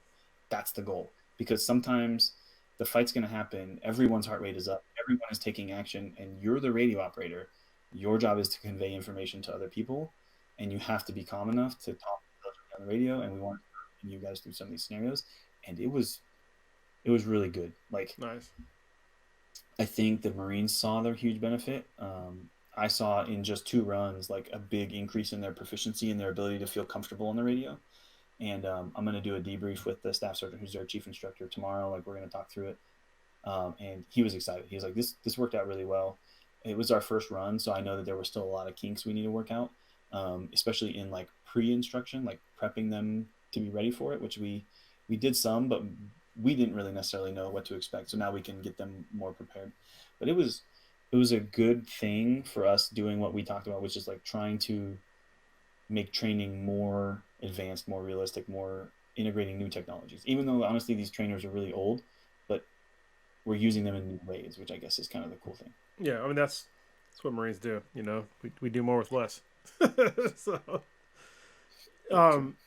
That's the goal. Because sometimes the fight's going to happen. Everyone's heart rate is up. Everyone is taking action, and you're the radio operator. Your job is to convey information to other people, and you have to be calm enough to talk on the radio. And we want to you guys through some of these scenarios, and it was really good. Like, nice. I think the Marines saw their huge benefit. I saw in just 2 runs like a big increase in their proficiency and their ability to feel comfortable on the radio. And I'm going to do a debrief with the staff sergeant who's their chief instructor tomorrow. Like, we're going to talk through it. And he was excited. He was like, this worked out really well. It was our first run, so I know that there were still a lot of kinks we need to work out, especially in like pre-instruction, like prepping them to be ready for it, which we did some, but we didn't really necessarily know what to expect. So now we can get them more prepared. But it was a good thing for us doing what we talked about, which is like trying to make training more advanced, more realistic, more integrating new technologies. Even though honestly these trainers are really old, but we're using them in new ways, which I guess is kind of the cool thing. Yeah, I mean that's what Marines do. You know, we do more with less. So,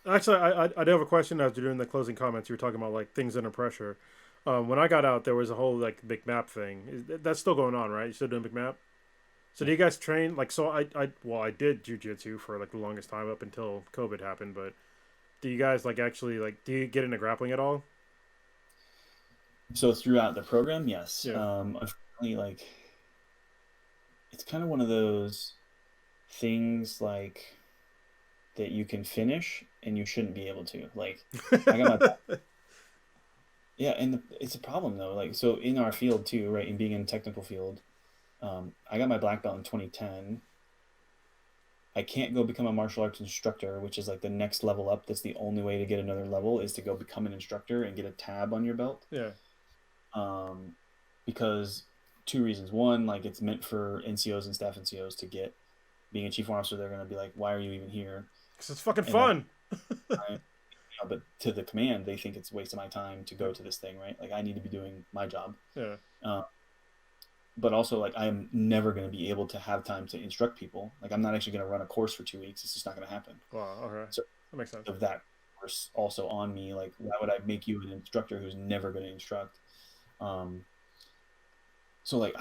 actually, I do have a question as you're doing the closing comments. You were talking about like things under pressure. When I got out, there was a whole like big map thing. That's still going on, right? You still doing big map? So do you guys train like? So I did jujitsu for like the longest time up until COVID happened. But do you guys like actually like do you get into grappling at all? So throughout the program, yes. Yeah. Unfortunately, like it's kind of one of those things like that you can finish and you shouldn't be able to. Like I got my yeah, and it's a problem though. Like so in our field too, right? In being in technical field, I got my black belt in 2010. I can't go become a martial arts instructor, which is like the next level up. That's the only way to get another level is to go become an instructor and get a tab on your belt. Yeah. Because 2 reasons. One, like it's meant for NCOs and staff NCOs to get. Being a chief officer, they're going to be like, "Why are you even here?" Because it's fucking fun. But to the command, they think it's a waste of my time to go to this thing, right? Like I need to be doing my job. Yeah. But also, like I am never going to be able to have time to instruct people. Like I'm not actually going to run a course for 2 weeks. It's just not going to happen. Wow. Okay. So that makes sense. Of that course also on me, like why would I make you an instructor who's never going to instruct? So like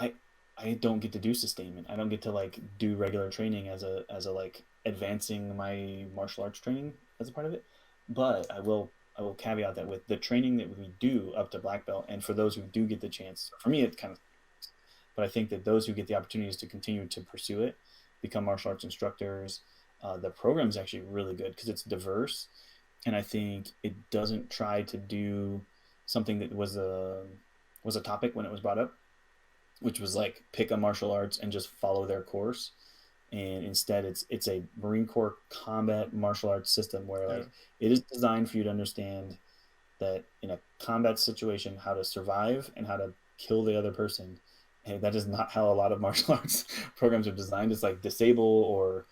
I don't get to do sustainment. I don't get to like do regular training as a like advancing my martial arts training as a part of it. But I will caveat that with the training that we do up to black belt, and for those who do get the chance, for me it kind of, but I think that those who get the opportunities to continue to pursue it, become martial arts instructors, the program is actually really good because it's diverse, and I think it doesn't try to do something that was a topic when it was brought up, which was like pick a martial arts and just follow their course. And instead it's a Marine Corps combat martial arts system where like it is designed for you to understand that in a combat situation how to survive and how to kill the other person. And that is not how a lot of martial arts programs are designed. It's like disable or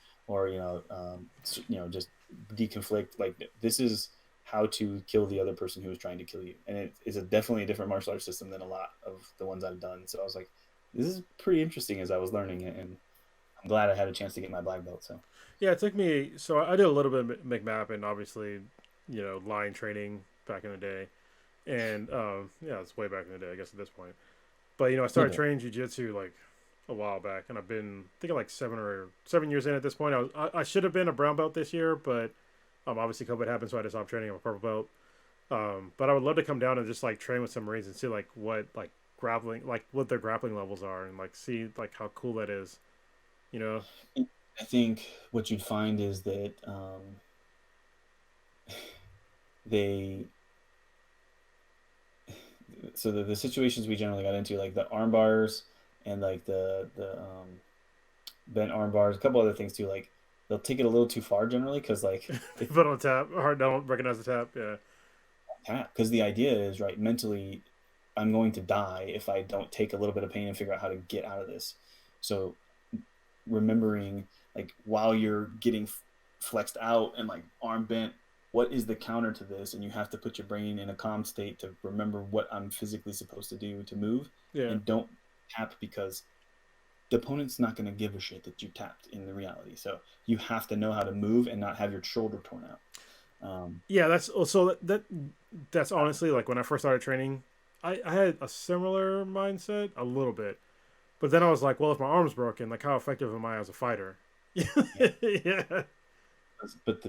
just deconflict. Like this is how to kill the other person who is trying to kill you, and it is definitely a different martial arts system than a lot of the ones I've done. So I was like, this is pretty interesting as I was learning it, and I'm glad I had a chance to get my black belt. So yeah, it took me. So I did a little bit of McMap and obviously, line training back in the day, and it's way back in the day, I guess at this point. But I started training jiu-jitsu like a while back, and I've been thinking like 7 years in at this point. I should have been a brown belt this year, but obviously COVID happened, so I had to stop training. I'm a purple belt. But I would love to come down and just like train with some Marines and see like what like grappling, like what their grappling levels are, and like see like how cool that is. I think what you'd find is that the situations we generally got into, like the arm bars and like the bent arm bars, a couple other things too, like they'll take it a little too far generally, because like if Put on tap. Hard don't recognize the tap. Yeah. because the idea is right mentally, I'm going to die if I don't take a little bit of pain and figure out how to get out of this. So remembering like while you're getting flexed out and like arm bent, what is the counter to this? And you have to put your brain in a calm state to remember what I'm physically supposed to do to move, Yeah. and don't tap, because the opponent's not going to give a shit that you tapped in the reality. So you have to know how to move and not have your shoulder torn out. Yeah, that's also that's honestly like when I first started training, I had a similar mindset a little bit, but then I was like, well, if my arm's broken, like how effective am I as a fighter? Yeah. But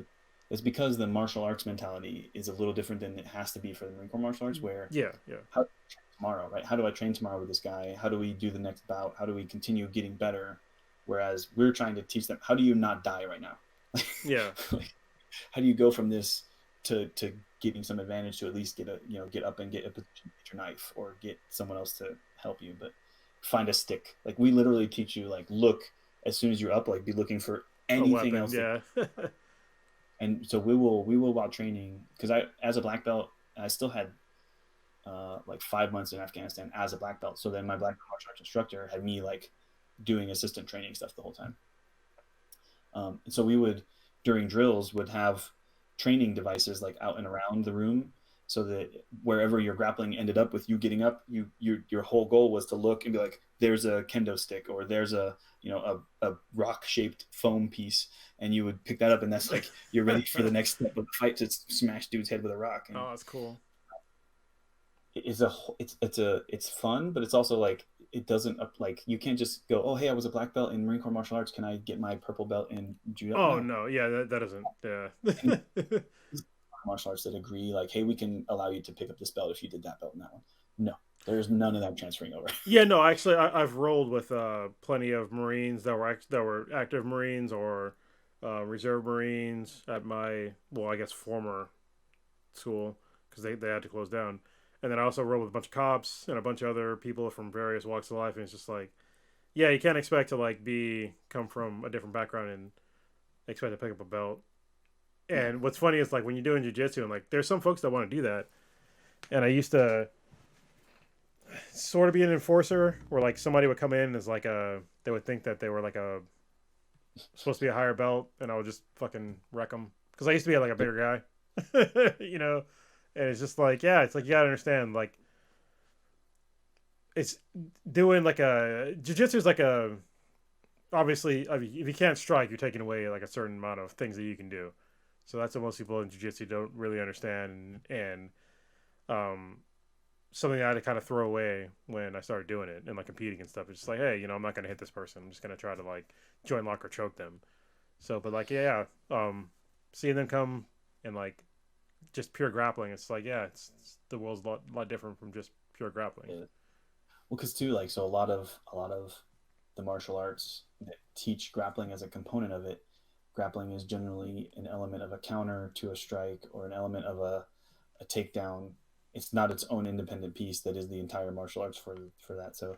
it's because the martial arts mentality is a little different than it has to be for the Marine Corps martial arts, where Yeah. how do I train tomorrow, right? How do I train tomorrow with this guy? How do we do the next bout? How do we continue getting better? Whereas we're trying to teach them, how do you not die right now? Yeah. Like, how do you go from this to getting some advantage to at least get up and get a position, get your knife, or get someone else to help you, but find a stick. Like we literally teach you, like, look, as soon as you're up, like be looking for anything else. Yeah. And so we will while training, because I, as a black belt, I still had like 5 months in Afghanistan as a black belt. So then my black belt martial arts instructor had me like doing assistant training stuff the whole time. And so we would, during drills, would have training devices like out and around the room, so that wherever your grappling ended up with you getting up, your whole goal was to look and be like, there's a kendo stick, or there's a a rock shaped foam piece, and you would pick that up, and that's like you're ready for the next step of the fight, to smash dude's head with a rock. And Oh, that's cool. it's fun, but it's also like it doesn't like you can't just go, oh hey, I was a black belt in Marine Corps martial arts, can I get my purple belt in judo? Oh no, yeah, that doesn't. Yeah. Martial arts that agree like, hey, we can allow you to pick up this belt if you did that belt in that one. No, there's none of that transferring over. Yeah, no, actually, I've rolled with plenty of Marines that were active Marines or reserve Marines at my, well, I guess former school, because they had to close down. And then I also rolled with a bunch of cops and a bunch of other people from various walks of life, and it's just like, yeah, you can't expect to like come from a different background and expect to pick up a belt. And what's funny is like when you're doing jiu-jitsu, and like there's some folks that want to do that, and I used to sort of be an enforcer, where like somebody would come in as like they would think that they were like supposed to be a higher belt, and I would just fucking wreck them, because I used to be like a bigger guy, and it's just like, yeah, it's like you gotta understand, like it's doing like jiu-jitsu is like obviously, I mean, if you can't strike, you're taking away like a certain amount of things that you can do. So that's what most people in jiu-jitsu don't really understand, and something I had to kind of throw away when I started doing it and like competing and stuff. It's just like, hey, I'm not gonna hit this person. I'm just gonna try to like joint lock or choke them. So, but like, yeah, seeing them come and like just pure grappling, it's like, yeah, it's the world's a lot different from just pure grappling. Yeah. Well, because too, like, so a lot of the martial arts that teach grappling as a component of it, grappling is generally an element of a counter to a strike, or an element of a takedown. It's not its own independent piece that is the entire martial arts for that. So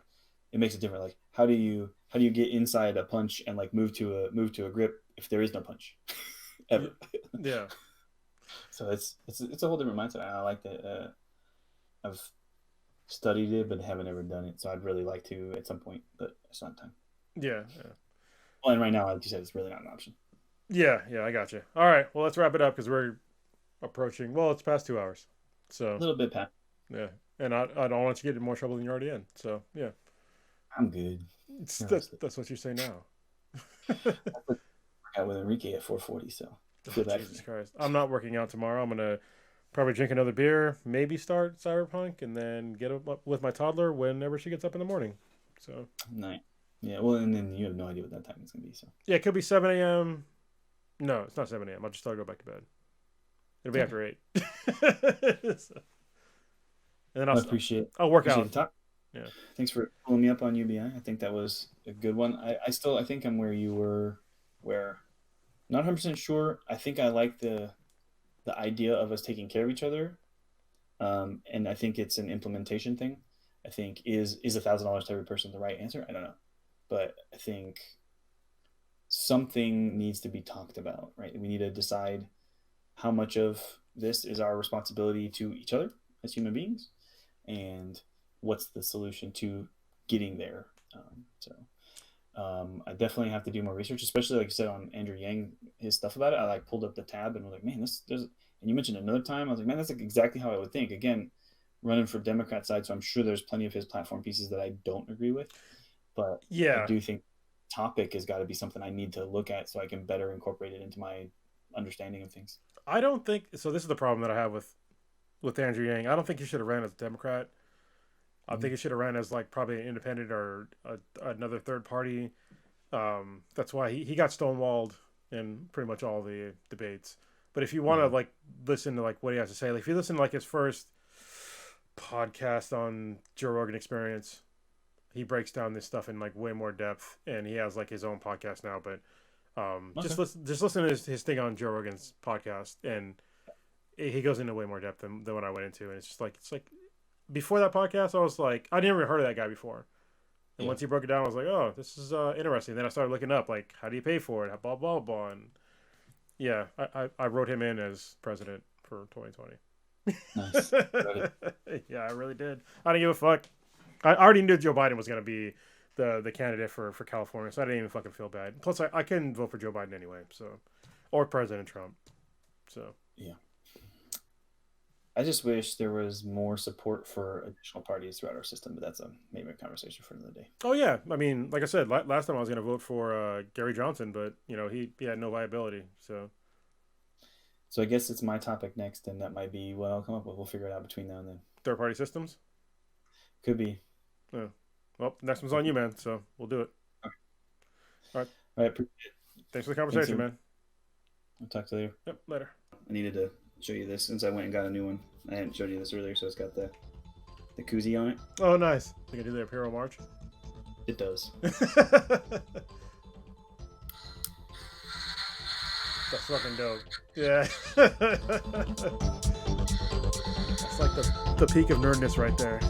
it makes it different. Like, how do you get inside a punch and like move to a grip if there is no punch ever? Yeah. So it's a whole different mindset. I like that. I've studied it but haven't ever done it, so I'd really like to at some point, but it's not time. Yeah. Well, and right now, like you said, it's really not an option. Yeah, I got you. All right, well, let's wrap it up, because we're approaching, well, it's past 2 hours, so A little bit, Pat. yeah, and I don't want you to get in more trouble than you're already in, so yeah. I'm good. That's what you say now. I got with Enrique at 4:40, so feel bad. Jesus Christ, I'm not working out tomorrow. I'm gonna probably drink another beer, maybe start Cyberpunk, and then get up with my toddler whenever she gets up in the morning. So nice. Yeah, well, and then you have no idea what that time is gonna be. So yeah, it could be 7 a.m. No, it's not 7 a.m. I'll just go back to bed. It'll be after 8. So, and then I'll work out. The talk. Yeah. Thanks for pulling me up on UBI. I think that was a good one. I think I'm where you were, where not 100% sure. I think I like the idea of us taking care of each other. And I think it's an implementation thing. I think is $1,000 to every person the right answer? I don't know. But I think something needs to be talked about, right? We need to decide how much of this is our responsibility to each other as human beings, and what's the solution to getting there. I definitely have to do more research, especially like you said on Andrew Yang, his stuff about it. I like pulled up the tab and was like, man, there's, and you mentioned another time, I was like, man, that's like exactly how I would think. Again, running for Democrat side, so I'm sure there's plenty of his platform pieces that I don't agree with, but Yeah, I do think topic has got to be something I need to look at so I can better incorporate it into my understanding of things. I don't think so. This is the problem that I have with Andrew Yang. I don't think he should have ran as a Democrat. I think he should have ran as like probably an independent or another third party. That's why he got stonewalled in pretty much all the debates. But if you want to like listen to like what he has to say, like if you listen to like his first podcast on Joe Rogan Experience, he breaks down this stuff in like way more depth, and he has like his own podcast now. But just listen to his thing on Joe Rogan's podcast, and he goes into way more depth than what I went into. And it's like before that podcast, I was like, I never heard of that guy before. And once he broke it down, I was like, oh, this is interesting. Then I started looking up, like, how do you pay for it? Blah, blah, blah. And yeah, I wrote him in as president for 2020. Nice. Yeah, I really did. I didn't give a fuck. I already knew Joe Biden was going to be the candidate for California, so I didn't even fucking feel bad. Plus, I couldn't vote for Joe Biden anyway, so, or President Trump. So yeah. I just wish there was more support for additional parties throughout our system, but that's maybe a conversation for another day. Oh yeah, I mean, like I said, last time I was going to vote for Gary Johnson, but you know he had no viability. So I guess it's my topic next, and that might be what I'll come up with. We'll figure it out between now and then. Third party systems could be. Yeah. Well, next one's on you, man. So we'll do it. Okay. All right. All right. Thanks for the conversation, man. I'll talk to you later. Yep. Later. I needed to show you this since I went and got a new one. I hadn't showed you this earlier, so it's got the koozie on it. Oh, nice. Think I do the Imperial March? It does. That's fucking dope. Yeah. That's like the peak of nerdness right there.